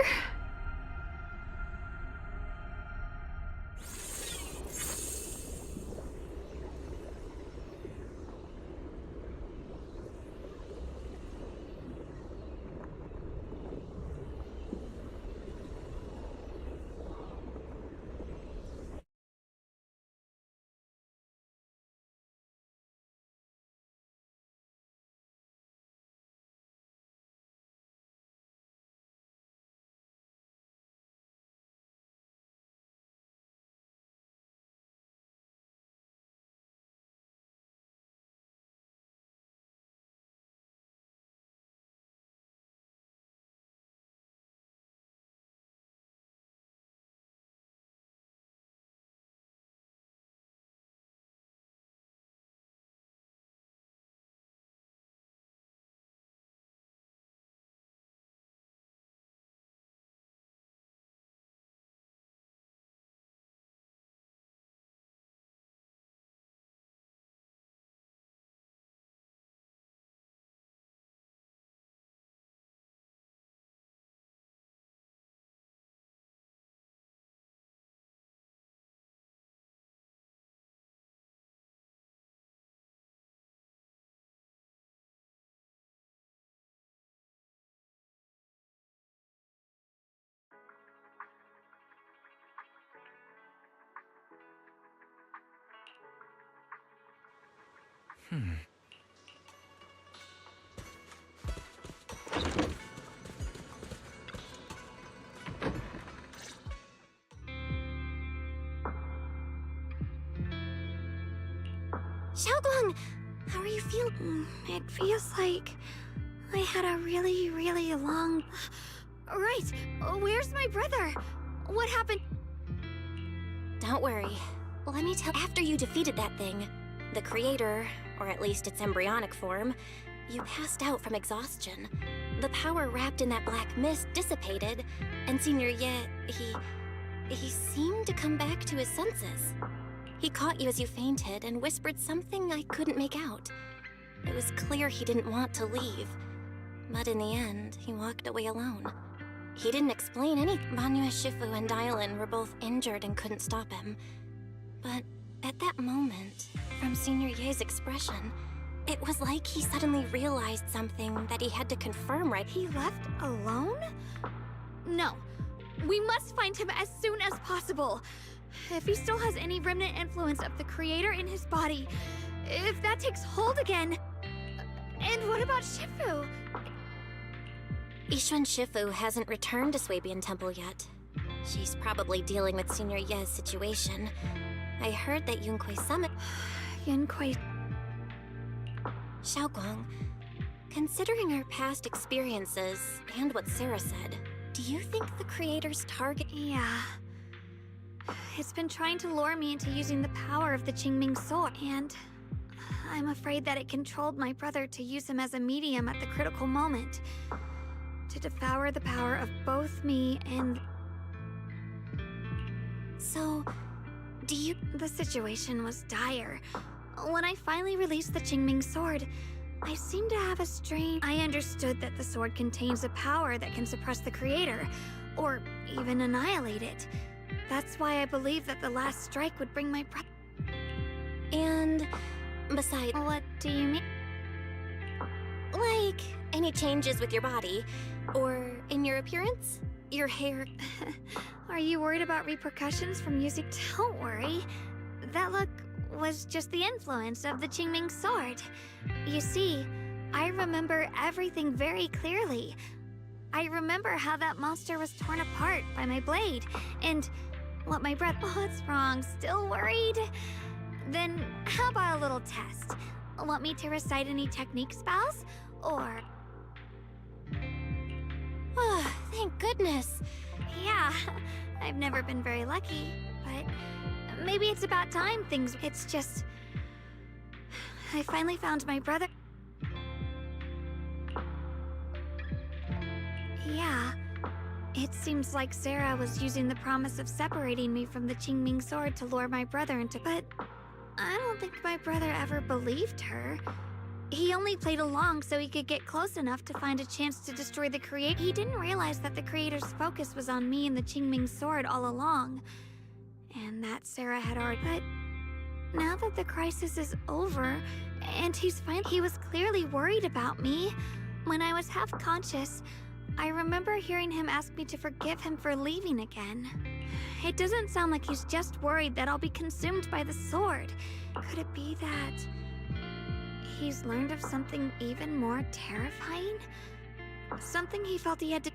Xiaoguang, how are you feeling? It feels like I had a really, really long... Right, where's my brother? What happened? Don't worry. Let me tell. After you defeated that thing, the creator, or at least its embryonic form, you passed out from exhaustion. The power wrapped in that black mist dissipated, and Senior Ye, he seemed to come back to his senses. He caught you as you fainted and whispered something I couldn't make out. It was clear he didn't want to leave, but in the end, he walked away alone. He didn't explain anything. Banyue Shifu and Dialyn were both injured and couldn't stop him. But at that moment, from Senior Ye's expression, it was like he suddenly realized something that he had to confirm right. He left alone? No. We must find him as soon as possible. If he still has any remnant influence of the creator in his body, if that takes hold again... And what about Shifu? Yishun Shifu hasn't returned to Swabian Temple yet. She's probably dealing with Senior Ye's situation. I heard that Yunhui Summit... Yunhui... Xiaoguang, considering our past experiences and what Sarah said, do you think the creator's target... Yeah. It's been trying to lure me into using the power of the Qingming sword, and I'm afraid that it controlled my brother to use him as a medium at the critical moment, to devour the power of both me and... So, do you... The situation was dire. When I finally released the Qingming sword, I seemed to have a strange... I understood that the sword contains a power that can suppress the creator, or even annihilate it. That's why I believed that the last strike would bring my brother... And besides... What do you mean? Like, any changes with your body, or in your appearance? Your hair... Are you worried about repercussions from using... Don't worry. That look was just the influence of the Qingming sword. You see, I remember everything very clearly. I remember how that monster was torn apart by my blade, and what my brother... What's wrong? Still worried? Then how about a little test? Want me to recite any technique spells? Or... Oh, thank goodness. Yeah, I've never been very lucky, but maybe it's about time things... It's just... I finally found my brother... Yeah, it seems like Sarah was using the promise of separating me from the Qingming sword to lure my brother into... But I don't think my brother ever believed her. He only played along so he could get close enough to find a chance to destroy the creator. He didn't realize that the creator's focus was on me and the Qingming sword all along. And that Sarah had already... But now that the crisis is over, and he was clearly worried about me. When I was half conscious, I remember hearing him ask me to forgive him for leaving again. It doesn't sound like he's just worried that I'll be consumed by the sword. Could it be that he's learned of something even more terrifying? Something he felt he had to...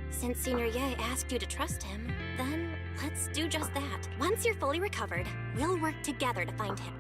Since Senior Ye asked you to trust him, then let's do just that. Once you're fully recovered, we'll work together to find him.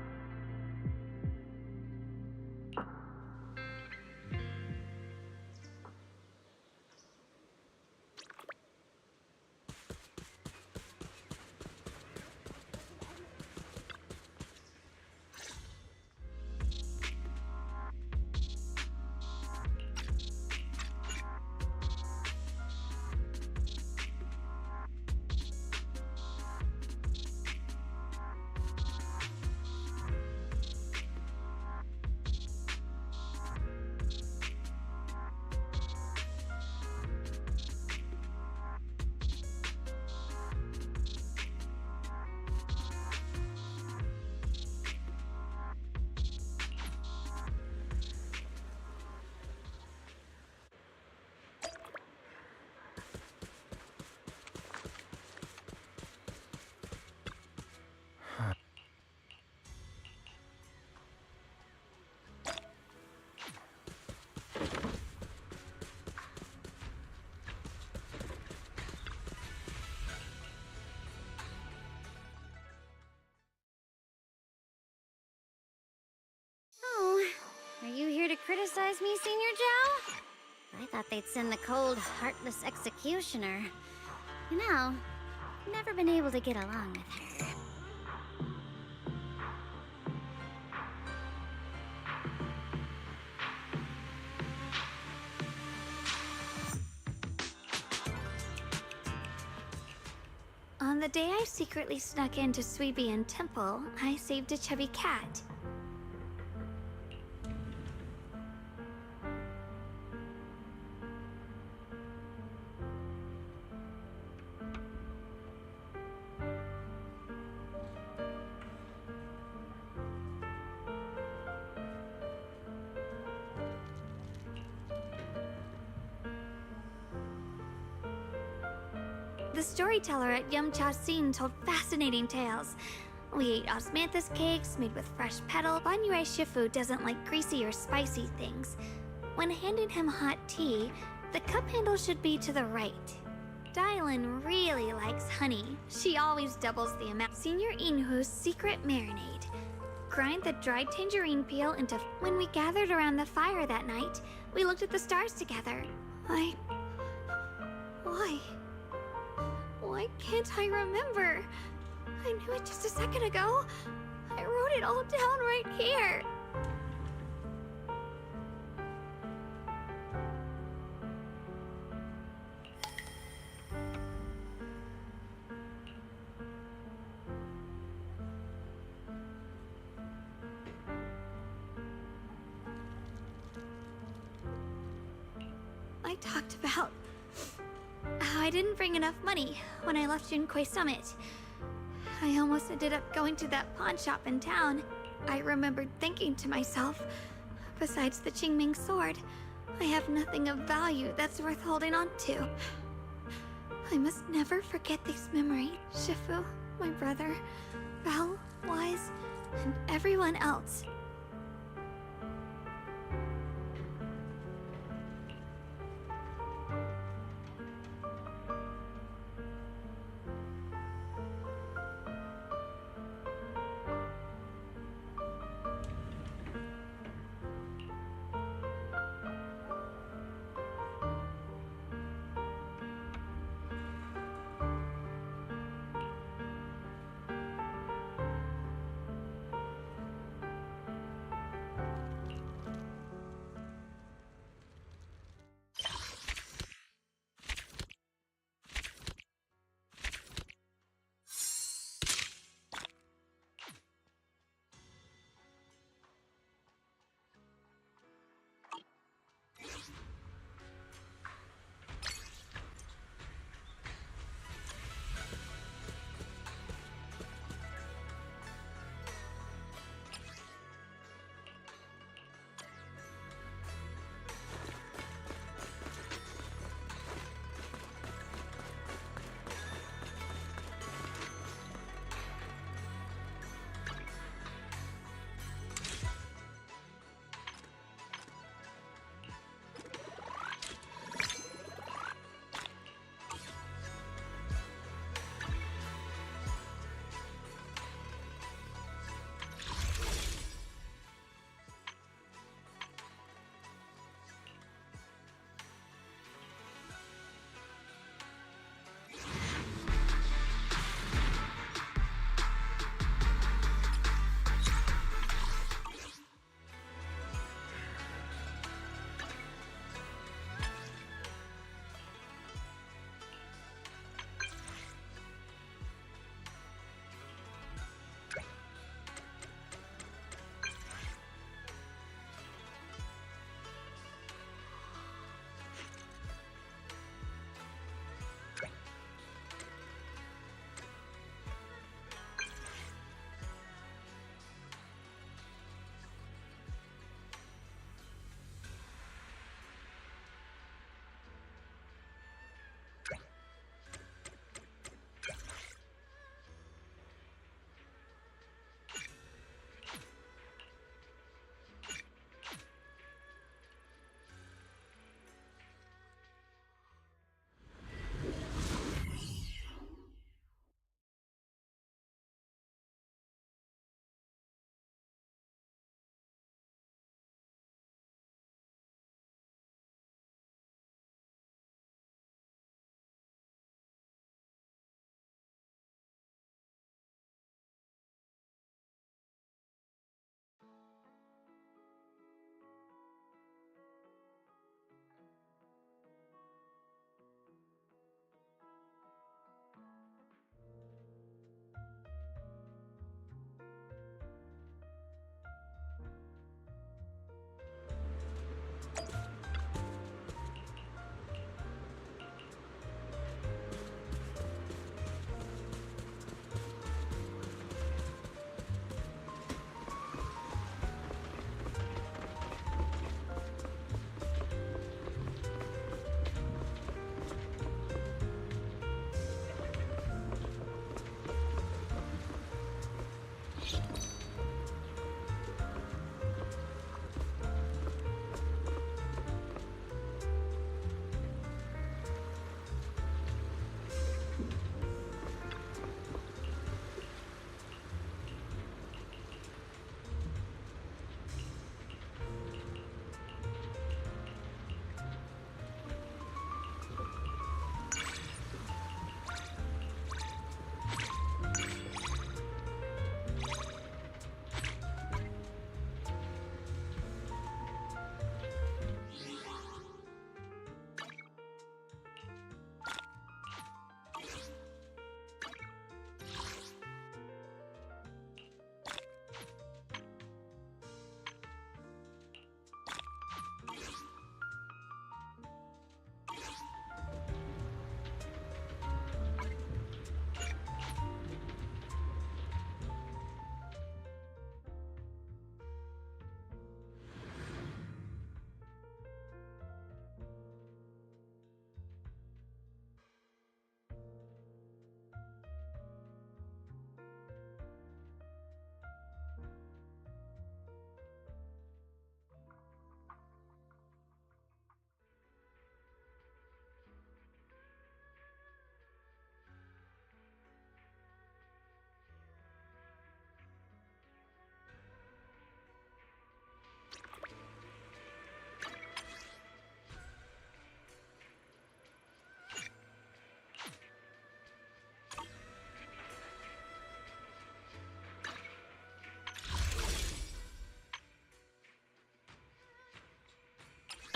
Are you here to criticize me, Senior Joe? I thought they'd send the cold, heartless executioner. You know, never been able to get along with her. On the day I secretly snuck into Sweebian Temple, I saved a chubby cat. The storyteller at Yumcha Sin told fascinating tales. We ate osmanthus cakes made with fresh petal. Banyue Shifu doesn't like greasy or spicy things. When handing him hot tea, the cup handle should be to the right. Dialyn really likes honey. She always doubles the amount. Senior Inhu's secret marinade. Grind the dried tangerine peel into... When we gathered around the fire that night, we looked at the stars together. Why can't I remember? I knew it just a second ago. I wrote it all down right here. I talked about how I didn't bring enough money when I left Junquei Summit. I almost ended up going to that pawn shop in town. I remembered thinking to myself, besides the Qingming sword, I have nothing of value that's worth holding on to. I must never forget these memories. Shifu, my brother, Val, Wise, and everyone else.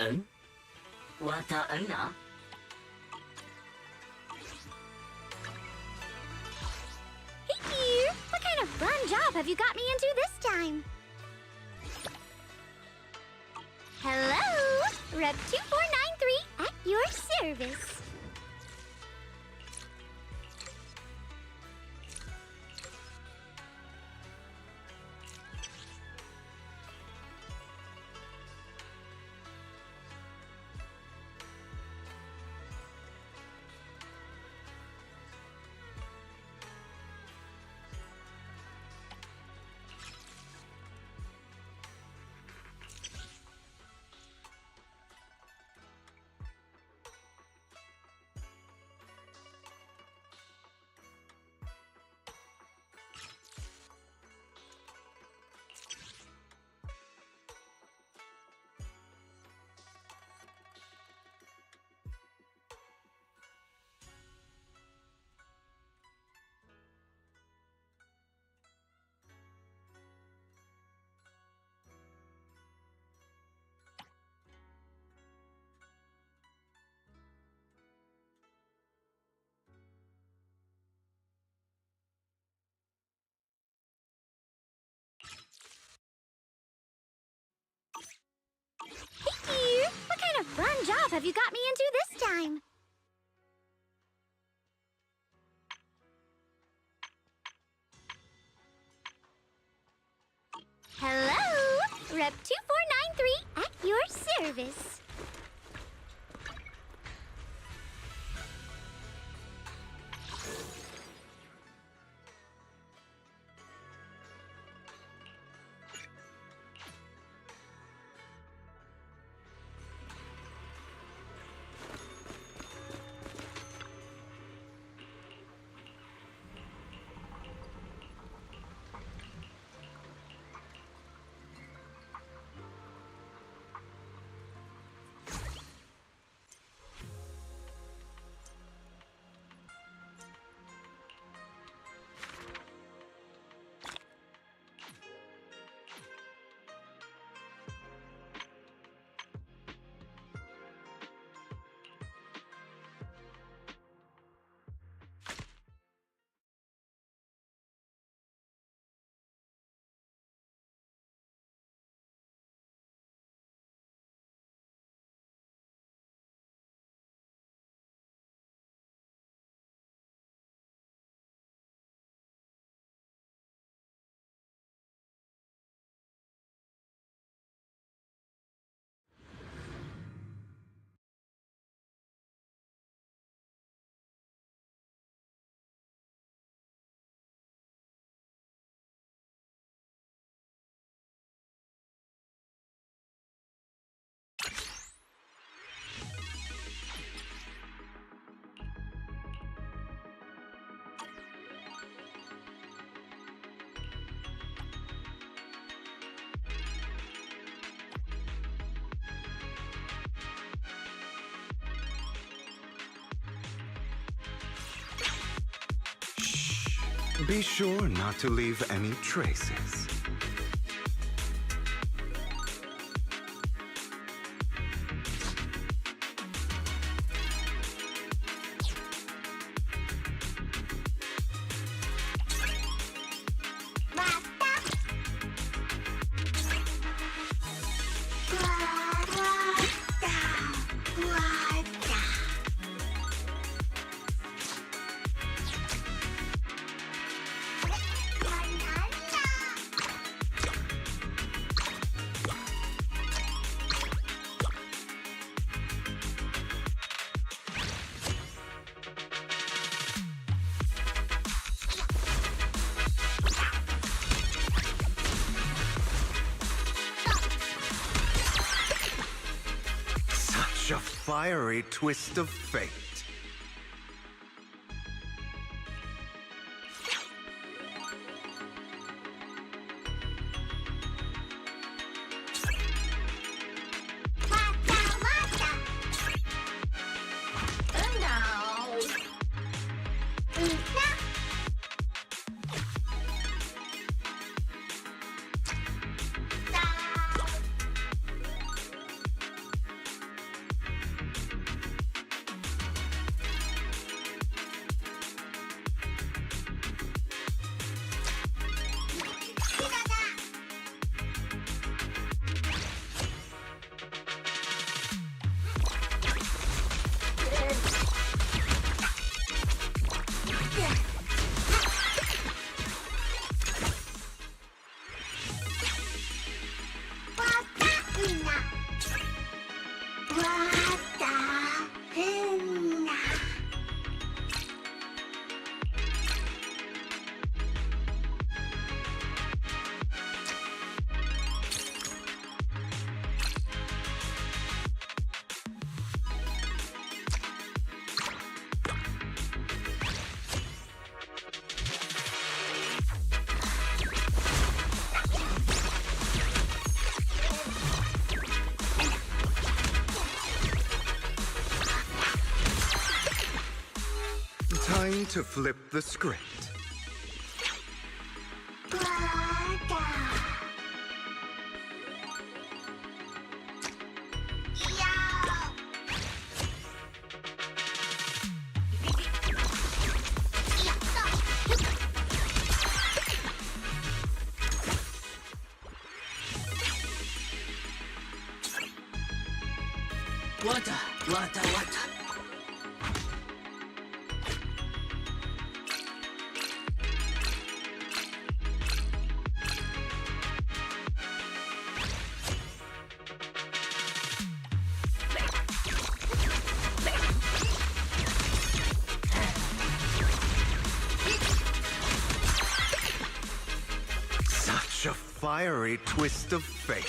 응? 와타 응나? Hey, dear! What kind of fun job have you got me into this time? Hello! Rep 2493 at your service. Hey, dear! What kind of fun job have you got me into this time? Hello! Rep 2493 at your service. Be sure not to leave any traces. A fiery twist of fate. Time to flip the script. What? Such a fiery twist of fate.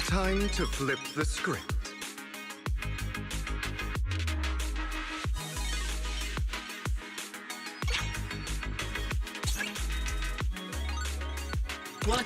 Time to flip the script. What?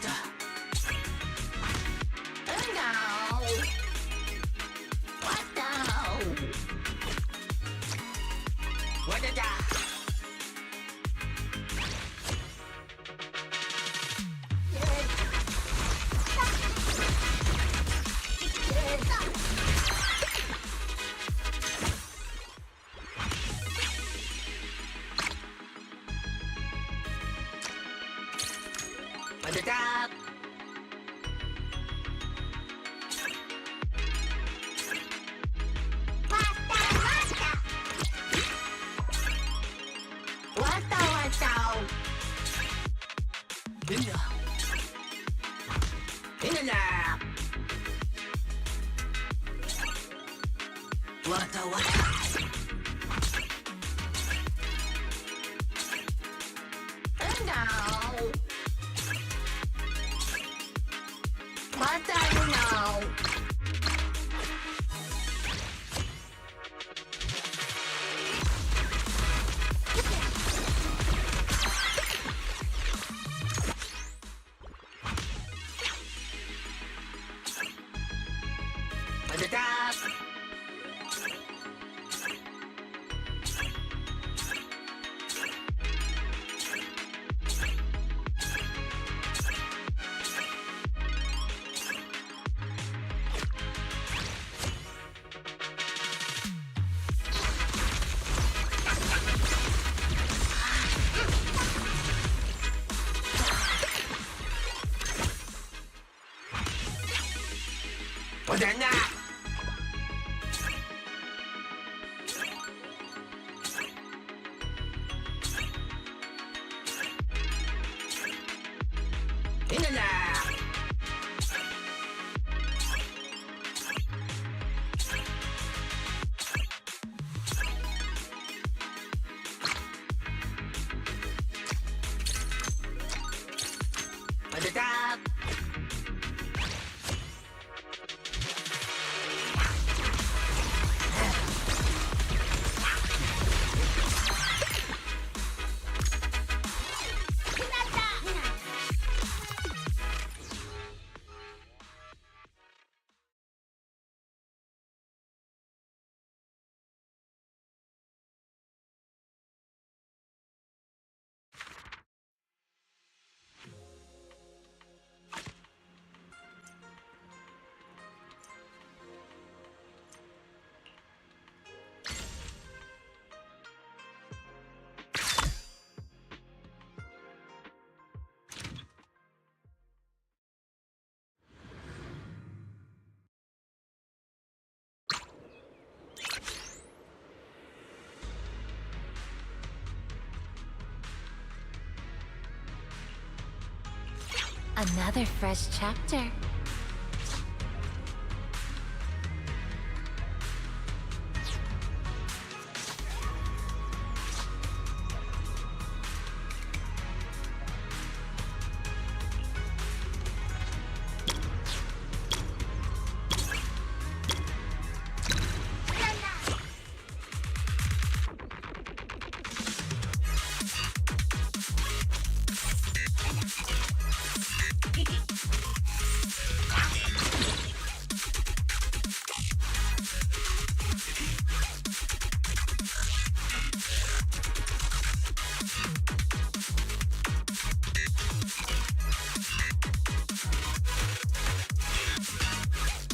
Another fresh chapter.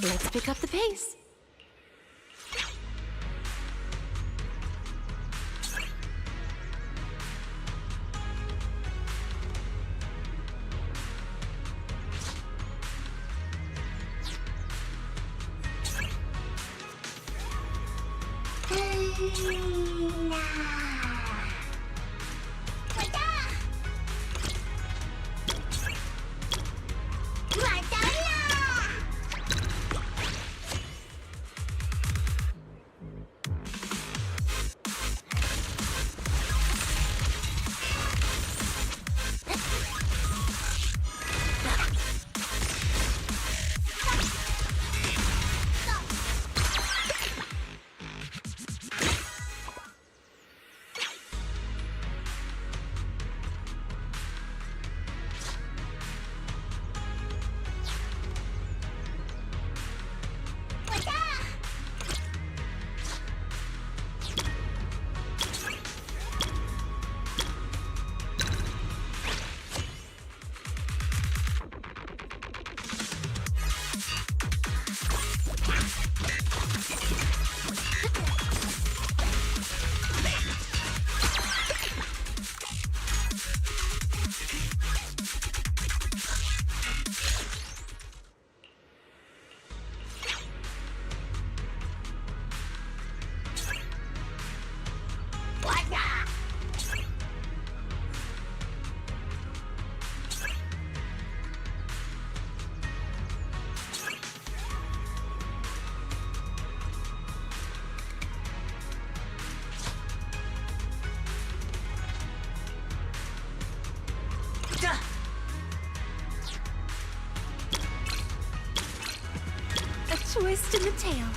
Let's pick up the pace. A twist in the tail.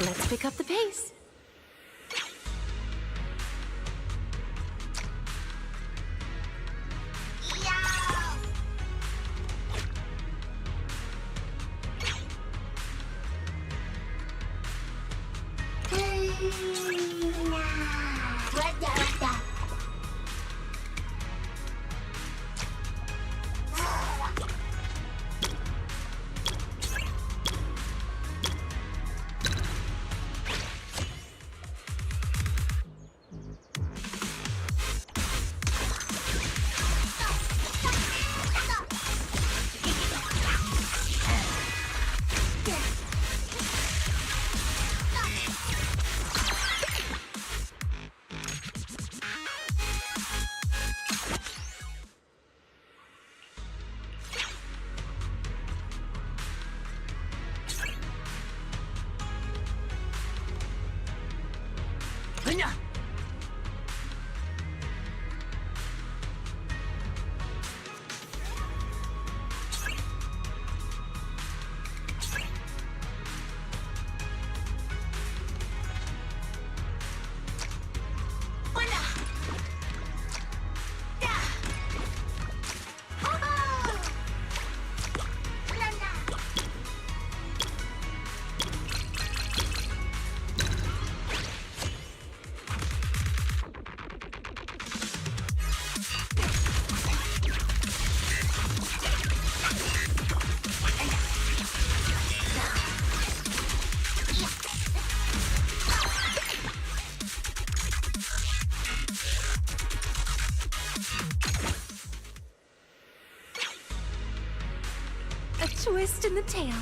Let's pick up the pace. A twist in the tail.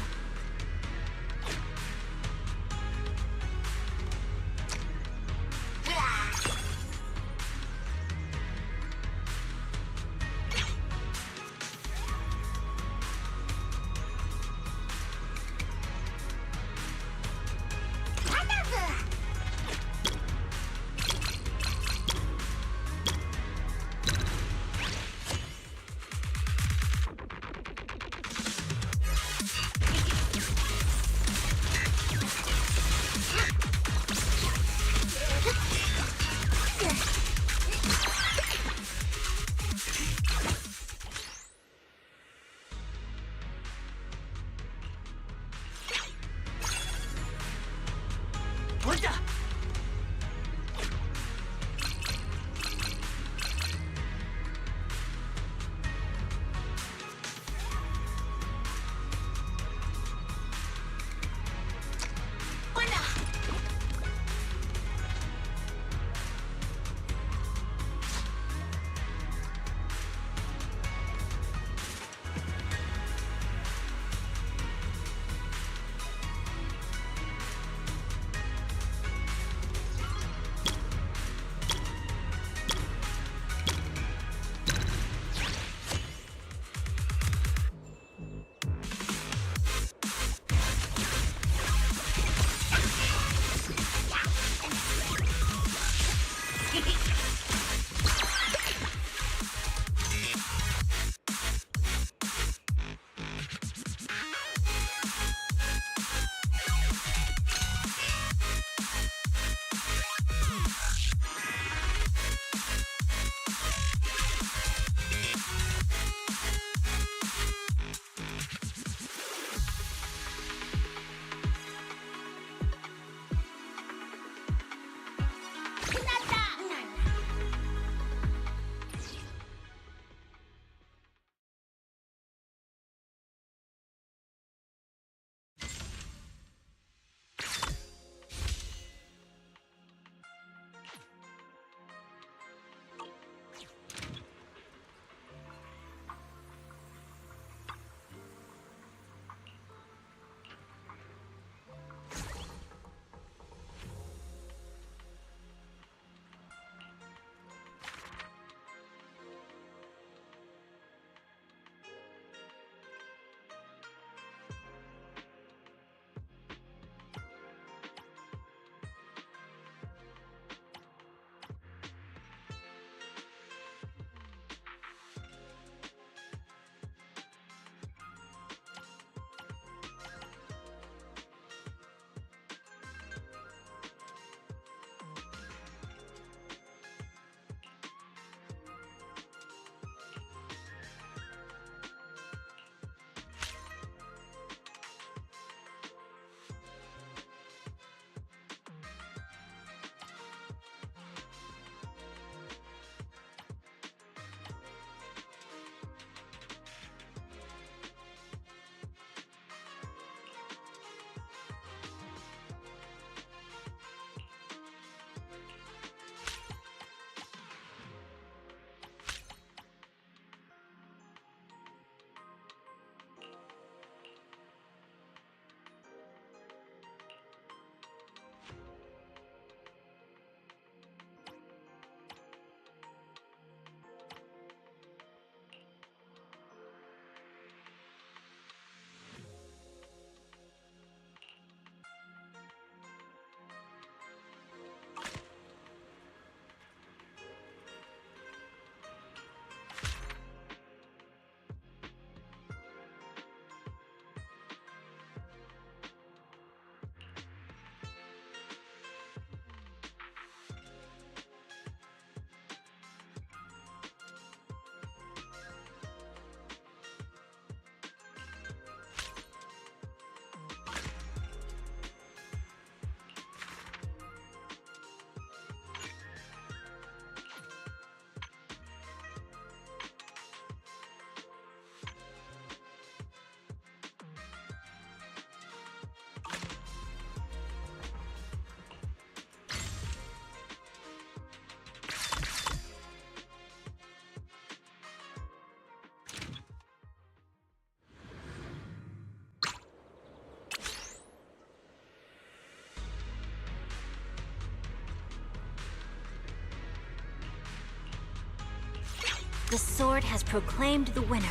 The sword has proclaimed the winner.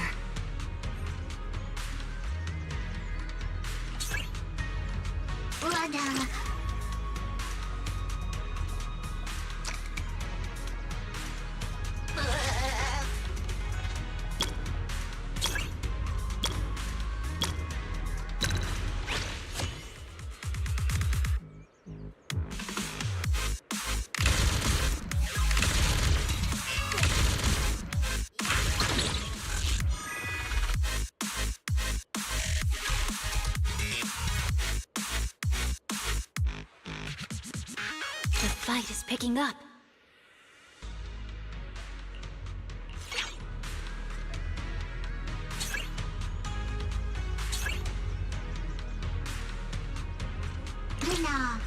Wada. The fight is picking up. Luna.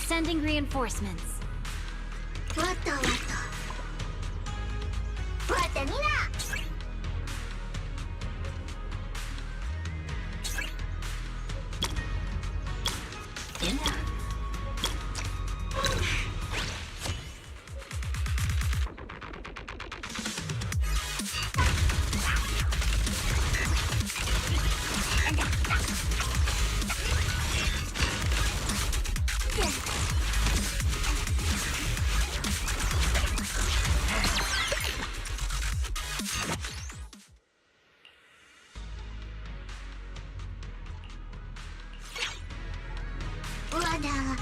Sending reinforcements. Wata wata. Wata mina. Wada.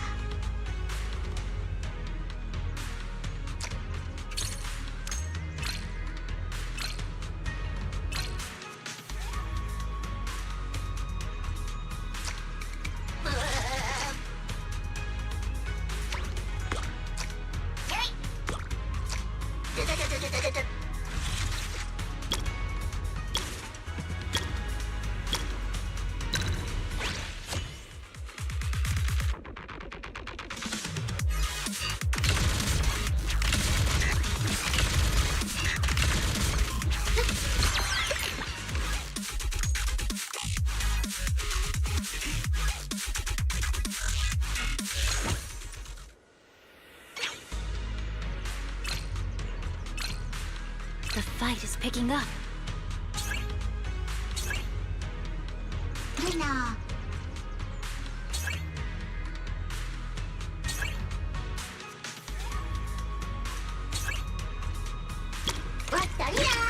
The fight is picking up. Luna. Wata mina.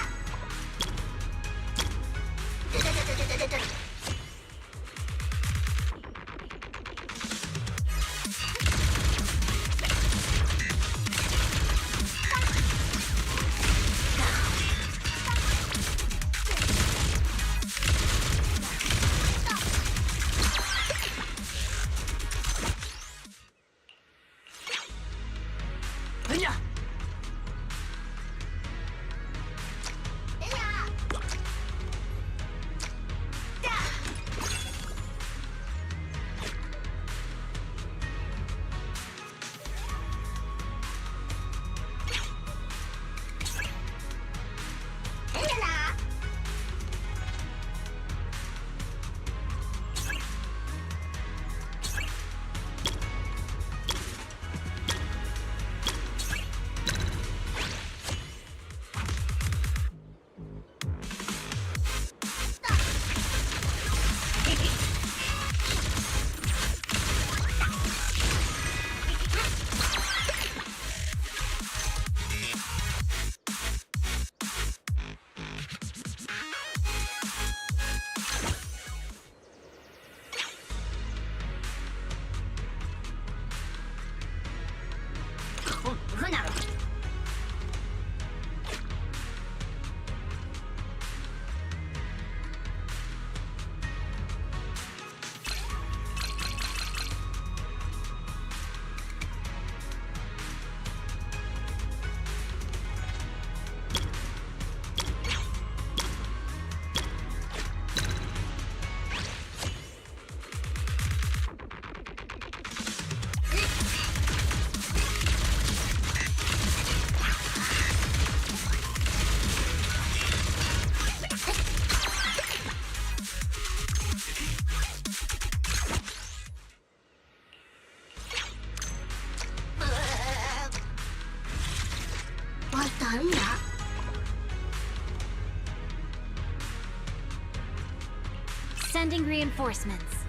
Sending reinforcements.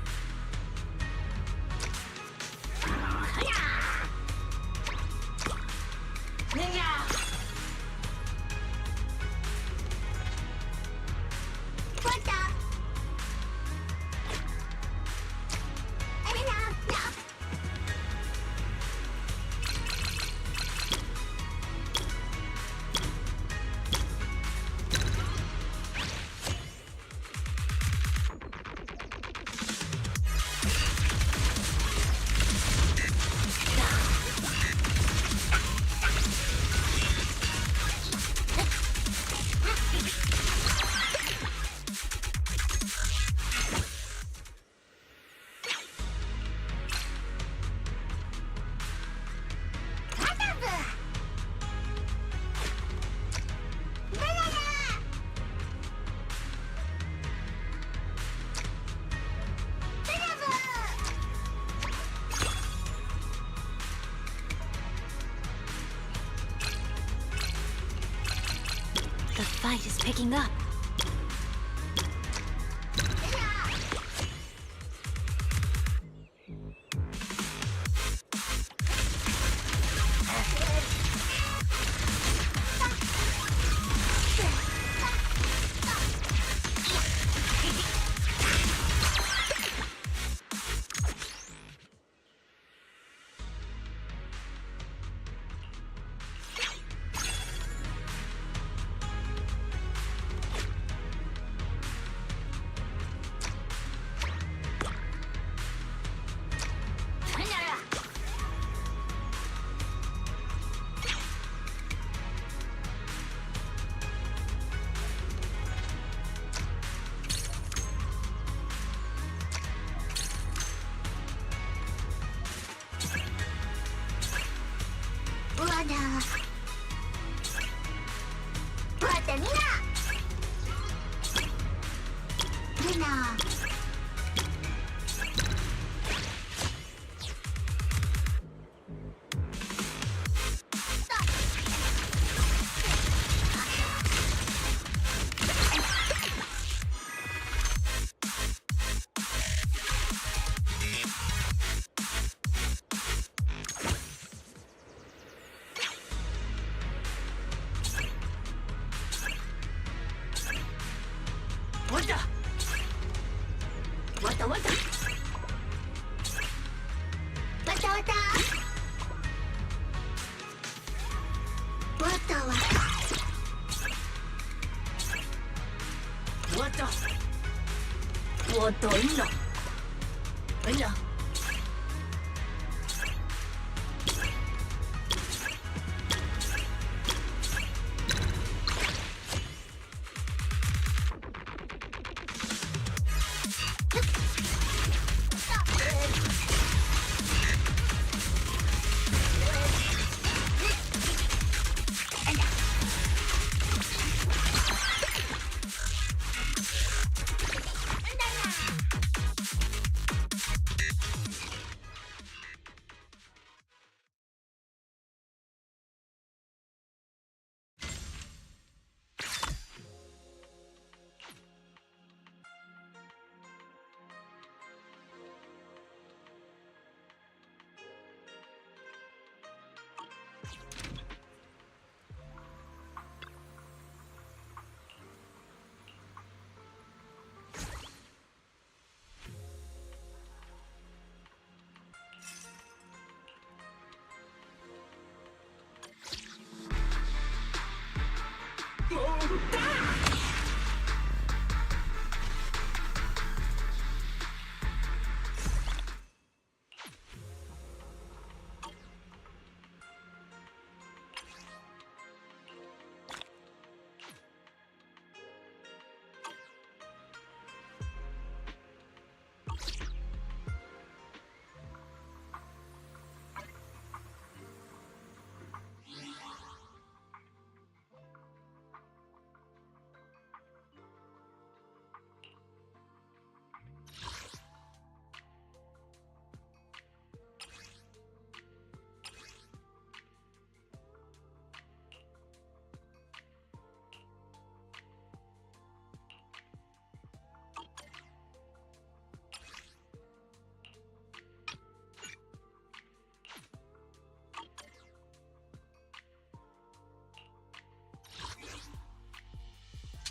The fight is picking up.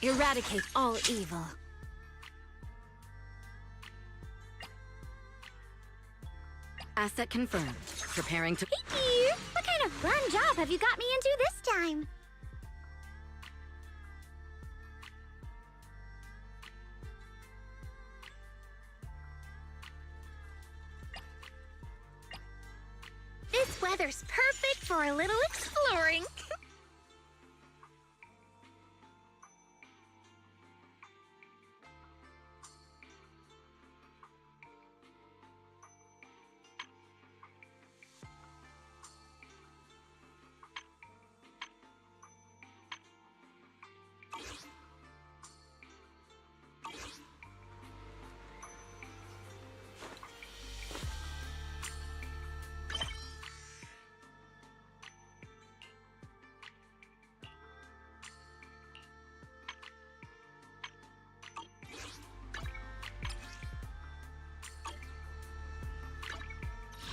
Eradicate all evil. Asset confirmed. Preparing to... Hey dear! What kind of fun job have you got me into this time? This weather's perfect for a little exploring.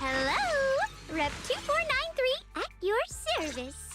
Hello! Rep 2493 at your service.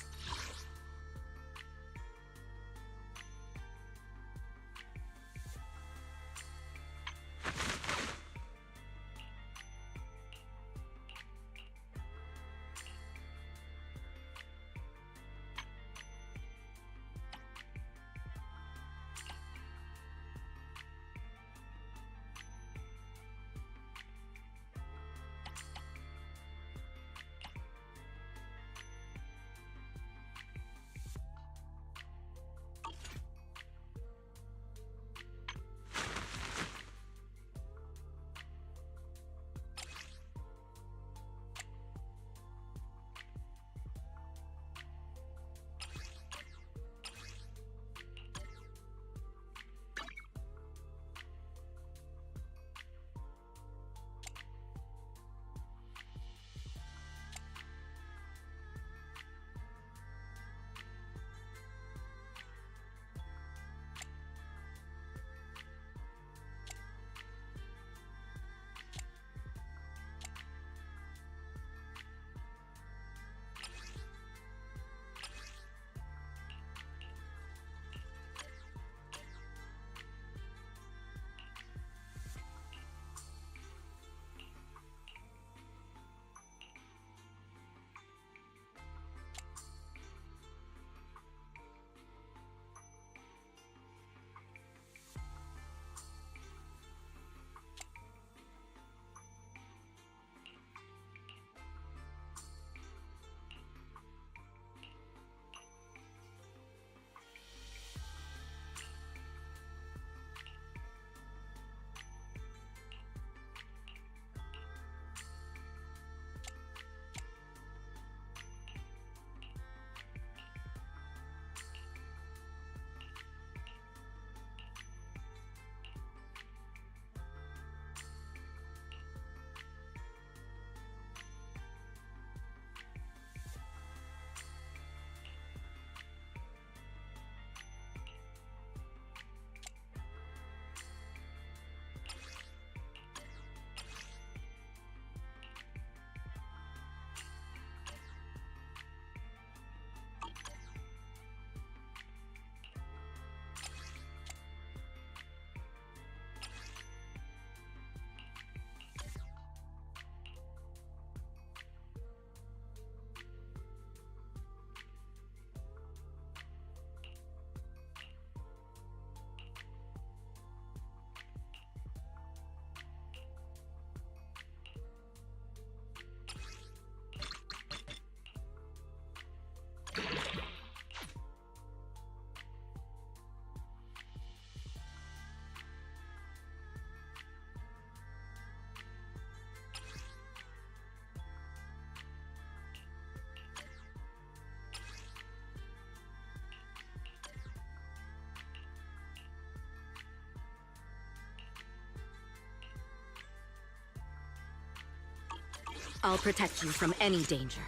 I'll protect you from any danger.